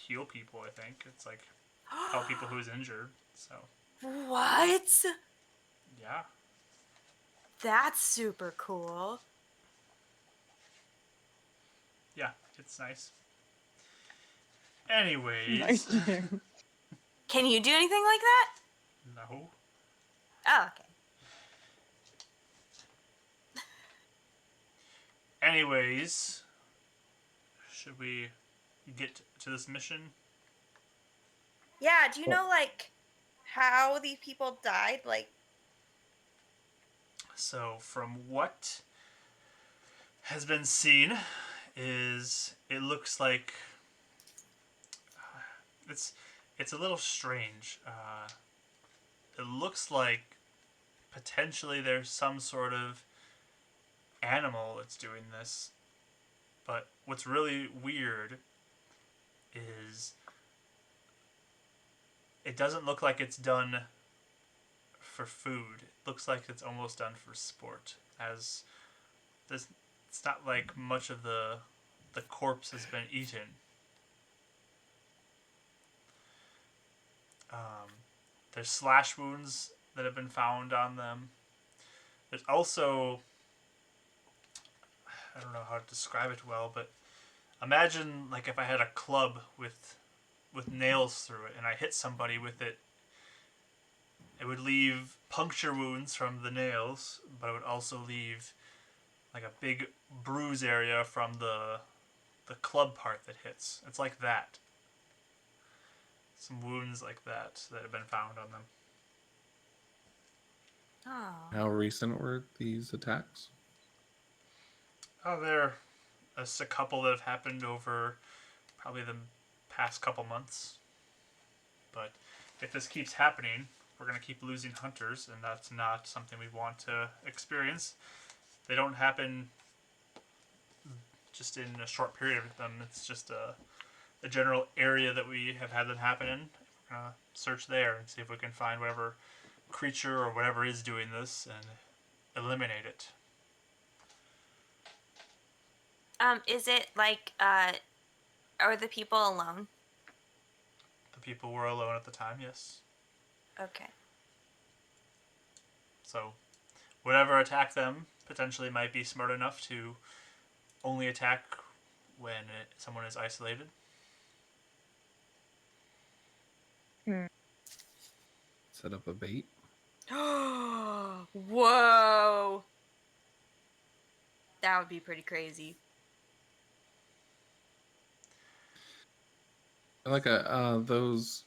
heal people, I think. It's like help people who's injured, so. What? Yeah. That's super cool. Yeah, it's nice. Anyways. Nice to hear. Can you do anything like that? No. Oh, okay. Anyways. Should we get to this mission? Yeah, do you Well- know, like, how these people died? Like, So, from what has been seen, is it looks like it's it's a little strange. It looks like potentially there's some sort of animal that's doing this, but what's really weird is it doesn't look like it's done for food. It looks like it's almost done for sport. As this, it's not like much of the corpse has been eaten. There's slash wounds that have been found on them. There's also, I don't know how to describe it well, but imagine like if I had a club with nails through it and I hit somebody with it, it would leave puncture wounds from the nails, but it would also leave like a big bruise area from the club part that hits. It's like that. Some wounds like that have been found on them. oh. How recent were these attacks? Oh, there are a couple that have happened over probably the past couple months. But if this keeps happening, we're going to keep losing hunters, and that's not something we want to experience. They don't happen just in a short period of them. It's just a general area that we have had them happen in. We're going to search there and see if we can find whatever creature or whatever is doing this and eliminate it. Is it like, are the people alone? The people were alone at the time, yes. Okay. So whatever attacked them potentially might be smart enough to only attack when someone is isolated. Set up a bait. Whoa. That would be pretty crazy. Like those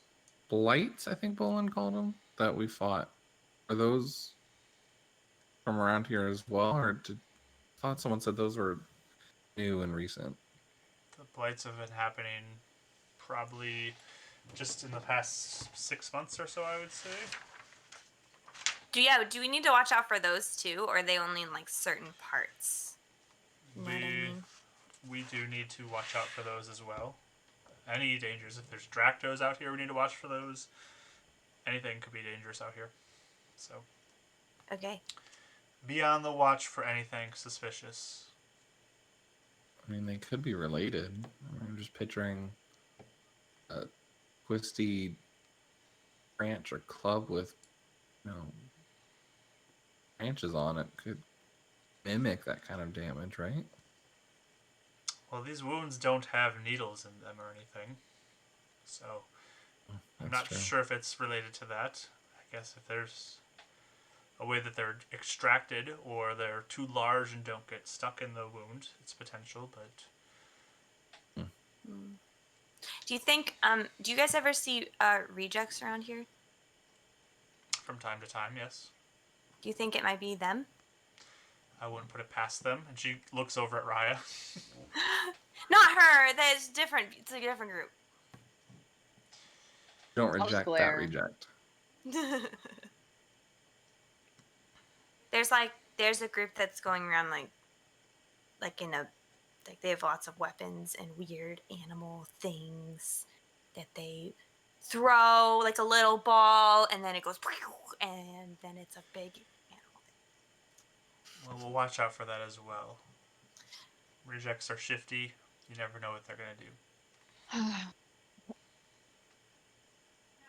blights, I think Bolin called them, that we fought. Are those from around here as well, or I thought someone said those were new and recent? The blights have been happening probably just in the past 6 months or so, I would say. Do we need to watch out for those too, or are they only in like certain parts? You know what I mean? We do need to watch out for those as well. Any dangers. If there's Dractos out here, we need to watch for those. Anything could be dangerous out here. So Okay. be on the watch for anything suspicious. I mean, they could be related. I'm just picturing a twisty branch or club with, branches on it. Could mimic that kind of damage, right? Well, these wounds don't have needles in them or anything. So I'm That's not true. sure if it's related to that. I guess if there's a way that they're extracted or they're too large and don't get stuck in the wound, it's potential, but Do you think do you guys ever see rejects around here? from time to time, yes. Do you think it might be them? I wouldn't put it past them. And she looks over at Raya. Not her. That's different. It's a different group. Don't I'll just reject that glare. reject. there's a group that's going around like in a like they have lots of weapons and weird animal things that they throw like a little ball and then it goes and then it's a big animal thing. Well, we'll watch out for that as well. Rejects are shifty. You never know what they're gonna do.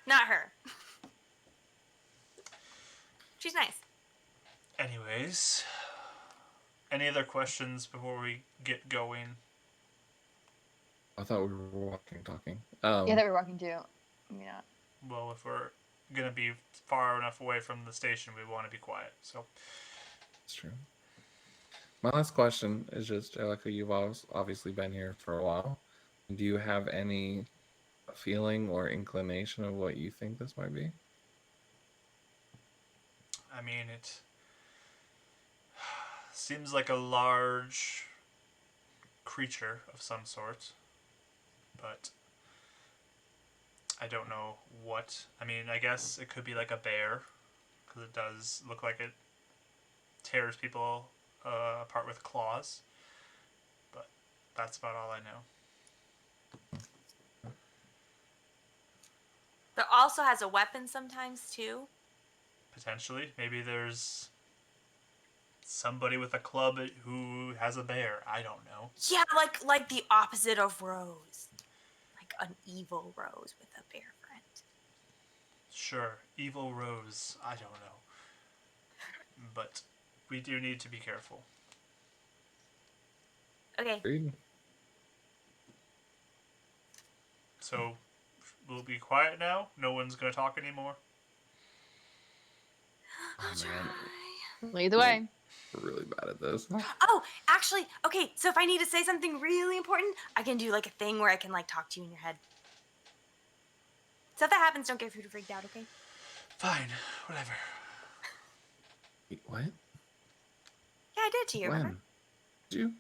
Not her. She's nice. Anyways, any other questions before we get going? I thought we were walking, talking. Yeah, that we're walking too. Yeah. Well, if we're gonna be far enough away from the station, we want to be quiet. So, That's true. My last question is just, Erica, you've obviously been here for a while. Do you have any feeling or inclination of what you think this might be? I mean, it seems like a large creature of some sort, but I don't know what. I mean, I guess it could be like a bear, because it does look like it tears people apart with claws. But that's about all I know. But also has a weapon sometimes too. Potentially, maybe there's somebody with a club who has a bear. I don't know. Yeah, like the opposite of Rose. Like an evil Rose with a bear friend. Sure, evil Rose. I don't know. But we do need to be careful. Okay. Agreed. So, we'll be quiet now. No one's gonna talk anymore. I'll Oh, try. man. Lead the way. We're really bad at this. Oh, actually, okay, so if I need to say something really important, I can do like a thing where I can like talk to you in your head. So if that happens, don't get freaked out, okay? Fine, whatever. Wait, what? Yeah, I did it to you, When? remember? Did you?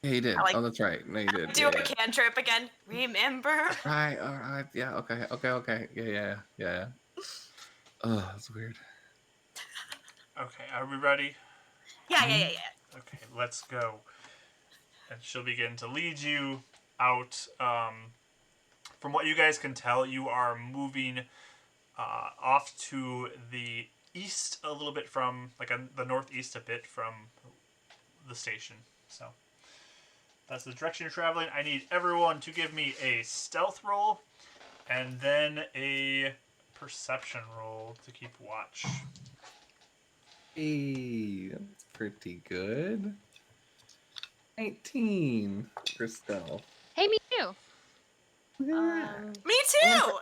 Yeah, you did. I like- Oh, that's right. No, you did. Do Yeah, a yeah. cantrip again. Remember? Right, all right. Yeah, okay. Yeah. Oh, that's weird. Okay, are we ready? Yeah. Okay, let's go. And she'll begin to lead you out. From what you guys can tell, you are moving off to the east a little bit from, like the northeast a bit from the station. So that's the direction you're traveling. I need everyone to give me a stealth roll and then a perception roll to keep watch. Hey, that's pretty good. 19 for stealth. Hey, me too. Look at that. Me too!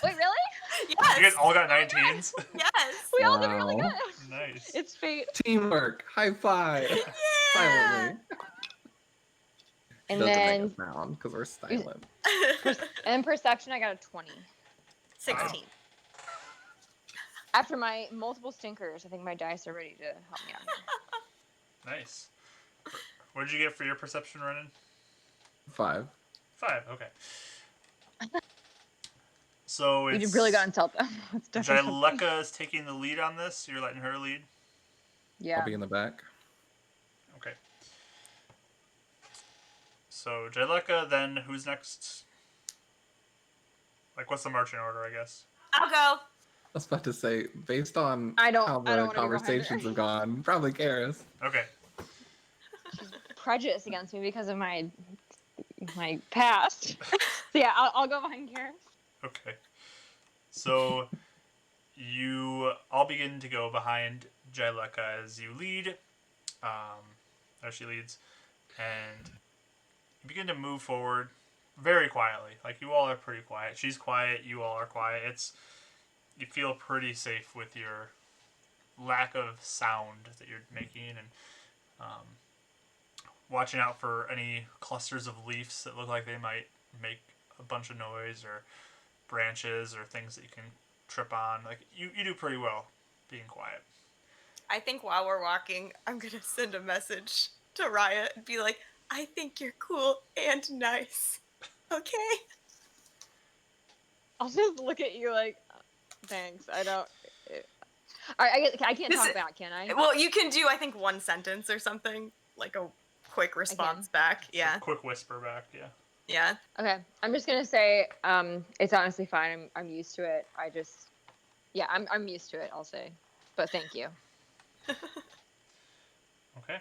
Wait, really? You guys Yes! all got 19s? Yes! We all did really Wow. good. Nice. It's fate. Teamwork. High five. Yeah! Silently. And Doesn't then, make a sound because we're silent. and perception, I got a 20. 16. After my multiple stinkers, I think my dice are ready to help me out here. Nice. What did you get for your perception, Renan? 5. 5, okay. So We it's really got on stealth though. It's definitely something. Jyleka is taking the lead on this. You're letting her lead? Yeah. I'll be in the back. Okay. So Jyleka, then who's next? Like, what's the marching order, I guess? I'll go. I was about to say, based on I don't how wanna the go behind her. conversations have gone, probably Karis. Okay. She's prejudiced against me because of my past. So yeah, I'll go behind Karen. Okay. So you all begin to go behind Jyleka as you lead. As she leads. And you begin to move forward very quietly. Like, you all are pretty quiet. She's quiet. You all are quiet. You feel pretty safe with your lack of sound that you're making, and watching out for any clusters of leaves that look like they might make a bunch of noise, or branches or things that you can trip on. Like, you do pretty well being quiet. I think while we're walking, I'm gonna send a message to Riot and be like, I think you're cool and nice. Okay? I'll just look at you like, thanks. I don't. I can't This talk is- back, can I? Well, you can do I think one sentence or something, like a quick response back. It's a Yeah. quick whisper back. Yeah. Yeah. Okay, I'm just gonna say, it's honestly fine. I'm used to it. Yeah, I'm used to it. I'll say, but thank you. Okay.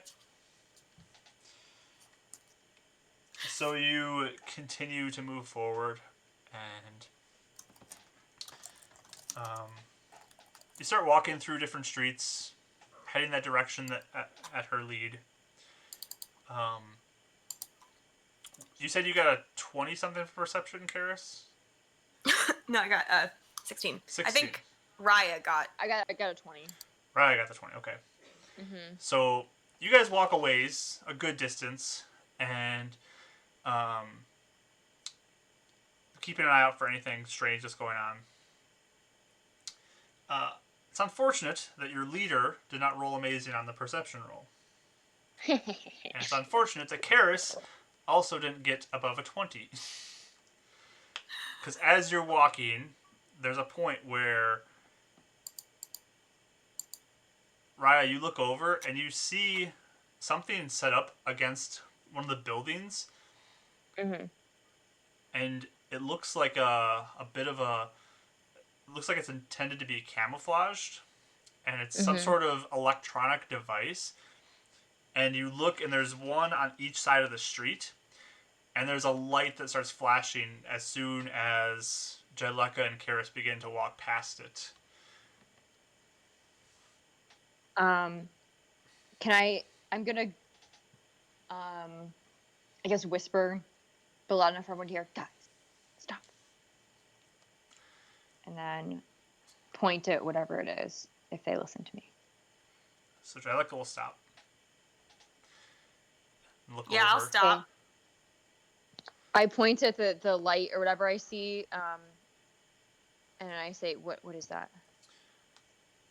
So you continue to move forward, and you start walking through different streets, heading that direction that at her lead. You said you got a 20 something for perception, Karis? No, I got 16. 16. I think Raya got. I got a 20. Right, I got the 20. Okay. Mm-hmm. So you guys walk a ways, a good distance, and keeping an eye out for anything strange that's going on. It's unfortunate that your leader did not roll amazing on the perception roll. And it's unfortunate that Karis also didn't get above a 20. Because as you're walking, there's a point where Raya, you look over and you see something set up against one of the buildings, Mm-hmm. and it looks like a bit of a. It looks like it's intended to be camouflaged, and it's some sort of electronic device. And you look, and there's one on each side of the street, and there's a light that starts flashing as soon as Jeleka and Karis begin to walk past it. I'm gonna, I guess whisper, but loud enough for everyone to hear. Guys, stop. And then point at whatever it is if they listen to me. So Jeleka will stop. And look Yeah, I'll over. stop. I point at the light or whatever I see, and I say, "What is that?"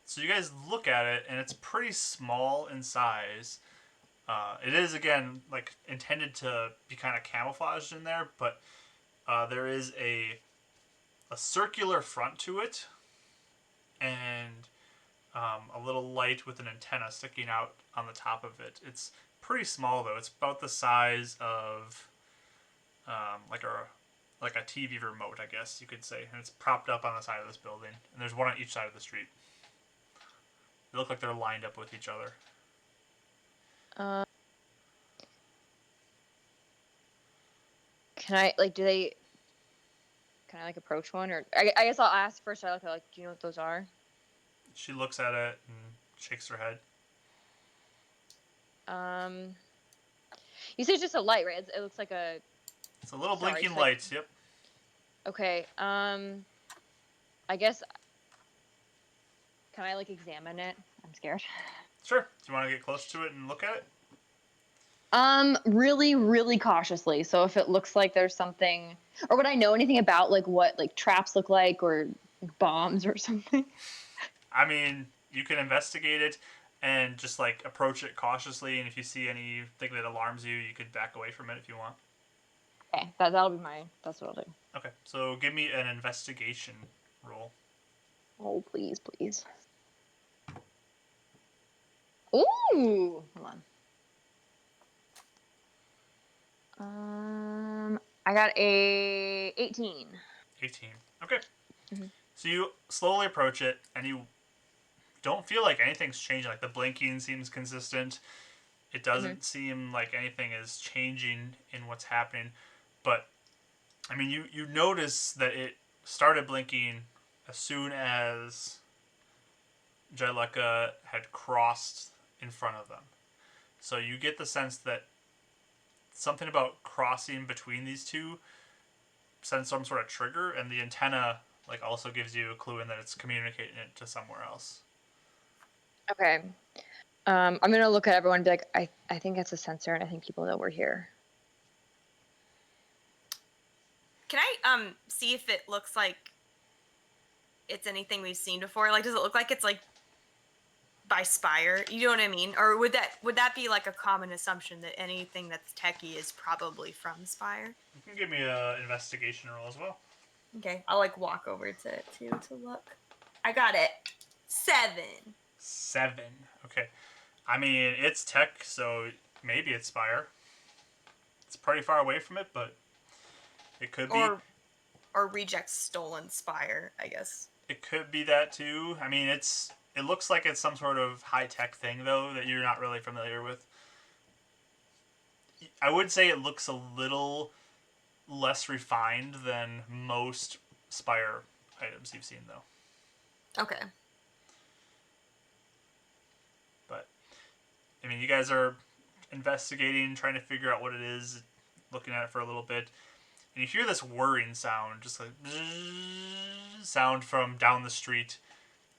So you guys look at it, and it's pretty small in size. It is, again, like intended to be kind of camouflaged in there, but there is a circular front to it, and a little light with an antenna sticking out on the top of it. It's pretty small, though. It's about the size of like a TV remote, I guess you could say, and it's propped up on the side of this building. And there's one on each side of the street. They look like they're lined up with each other. Can I Can I approach one, or I guess I'll ask first. I do you know what those are? She looks at it and shakes her head. You say it's just a light, right? It looks like a. It's a little Sorry, blinking it's like- light. Yep. Okay. I guess. Can I examine it? I'm scared. Sure. Do you want to get close to it and look at it? Really, really cautiously. So if it looks like there's something, or would I know anything about what traps look like, or bombs or something? I mean, you can investigate it and just approach it cautiously, and if you see anything that alarms you, you could back away from it if you want. Okay, that'll be that's what I'll do. Okay, so give me an investigation roll. Oh, please, please. Ooh, hold on. I got a 18. 18. Okay. Mhm. So you slowly approach it, and you don't feel like anything's changing. Like the blinking seems consistent. It doesn't seem like anything is changing in what's happening. But, I mean, you notice that it started blinking as soon as Jeleka had crossed in front of them. So you get the sense that something about crossing between these two sends some sort of trigger, and the antenna also gives you a clue in that it's communicating it to somewhere else. Okay. I'm gonna look at everyone and be like, I think it's a sensor, and I think people know we're here. Can I see if it looks like it's anything we've seen before? Does it look like it's by Spire? You know what I mean? Or would that be a common assumption that anything that's techie is probably from Spire? You can give me an investigation roll as well. Okay, I'll like walk over to look. I got it. 7. 7. Okay. I mean, it's tech, so maybe it's Spire. It's pretty far away from it, but it could be. Or reject stolen Spire, I guess. It could be that too. I mean, it looks like it's some sort of high tech thing though that you're not really familiar with. I would say it looks a little less refined than most Spire items you've seen though. Okay. But I mean, you guys are investigating, trying to figure out what it is, looking at it for a little bit. And you hear this whirring sound, just like sound from down the street.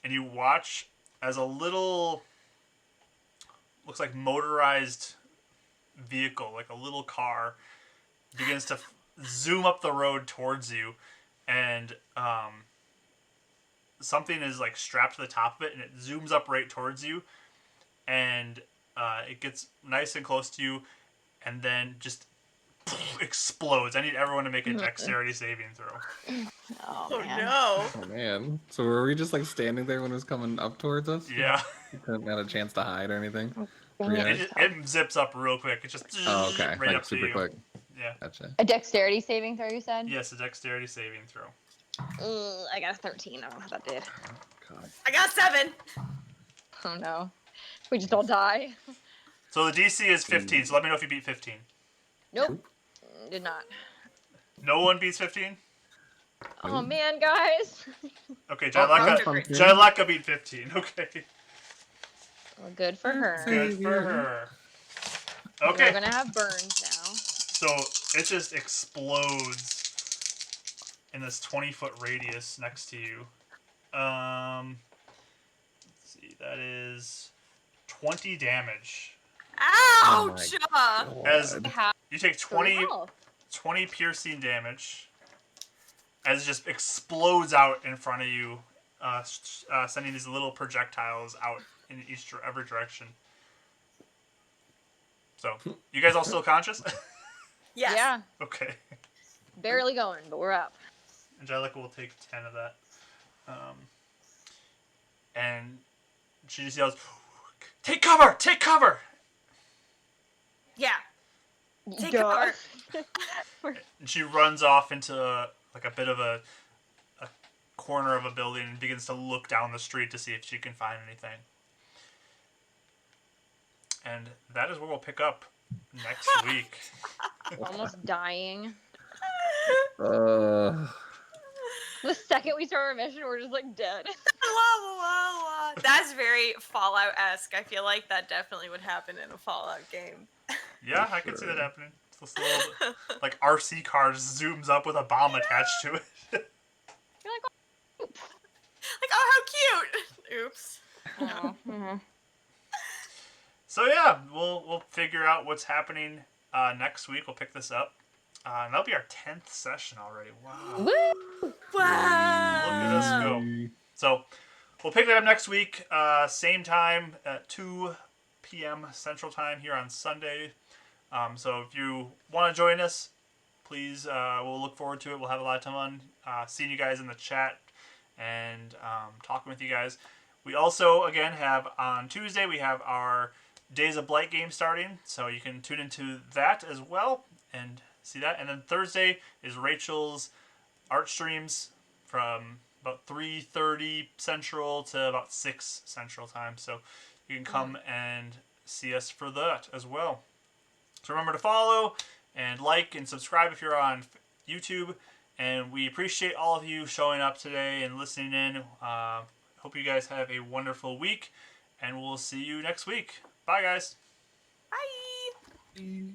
And you watch as a little, looks like motorized vehicle, like a little car, begins to zoom up the road towards you. And something is like strapped to the top of it, and it zooms up right towards you. And it gets nice and close to you, and then just explodes. I need everyone to make a dexterity saving throw. Oh, man. no. Oh man. So were we just like standing there when it was coming up towards us? Yeah. We couldn't have a chance to hide or anything? Yeah. It zips up real quick. It just Oh, okay. right Like up to super you. quick. Yeah. Gotcha. A dexterity saving throw, you said? Yes, a dexterity saving throw. I got a 13. I don't know how that did. God. I got 7. Oh, no. We just all die? So the DC is 15, so let me know if you beat 15. Nope. Did not. No one beats 15? Oh, man, guys. Okay, that's Jailaka, pumpkin. Jailaka beat 15. Okay. Well, good for her. Good for her. We're Okay. gonna have burns now. So it just explodes in this 20-foot radius next to you. Let's see, that is 20 damage. Ouch! As Half you take 20 20 piercing damage as it just explodes out in front of you, sending these little projectiles out in every direction. So, you guys all still conscious? Yes. Yeah, Okay. barely going, but we're up. Angelica will take 10 of that. And she just yells, "Take cover! Take cover!" Yeah. Take Duh. cover. And she runs off into like a bit of a corner of a building and begins to look down the street to see if she can find anything. And that is where we'll pick up next week. Almost dying. Uh, The second we start our mission, we're just like dead. That's very Fallout-esque. I feel like that definitely would happen in a Fallout game. Yeah, I can see that happening. This little like RC car just zooms up with a bomb attached to it. You're like, Like, oh, how cute! Oops. oh. Mhm. So yeah, we'll figure out what's happening next week. We'll pick this up. And that'll be our 10th session already. Wow. Woo! Wow. Look at us go. So we'll pick that up next week, same time at 2 p.m. Central Time here on Sunday. So if you want to join us, please, we'll look forward to it. We'll have a lot of fun seeing you guys in the chat and talking with you guys. We also, again, have on Tuesday, we have our Days of Blight game starting. So you can tune into that as well and see that. And then Thursday is Rachel's art streams from about 3:30 Central to about 6 Central Time. So you can come and see us for that as well. So remember to follow and like and subscribe if you're on YouTube. And we appreciate all of you showing up today and listening in. Hope you guys have a wonderful week. And we'll see you next week. Bye, guys. Bye.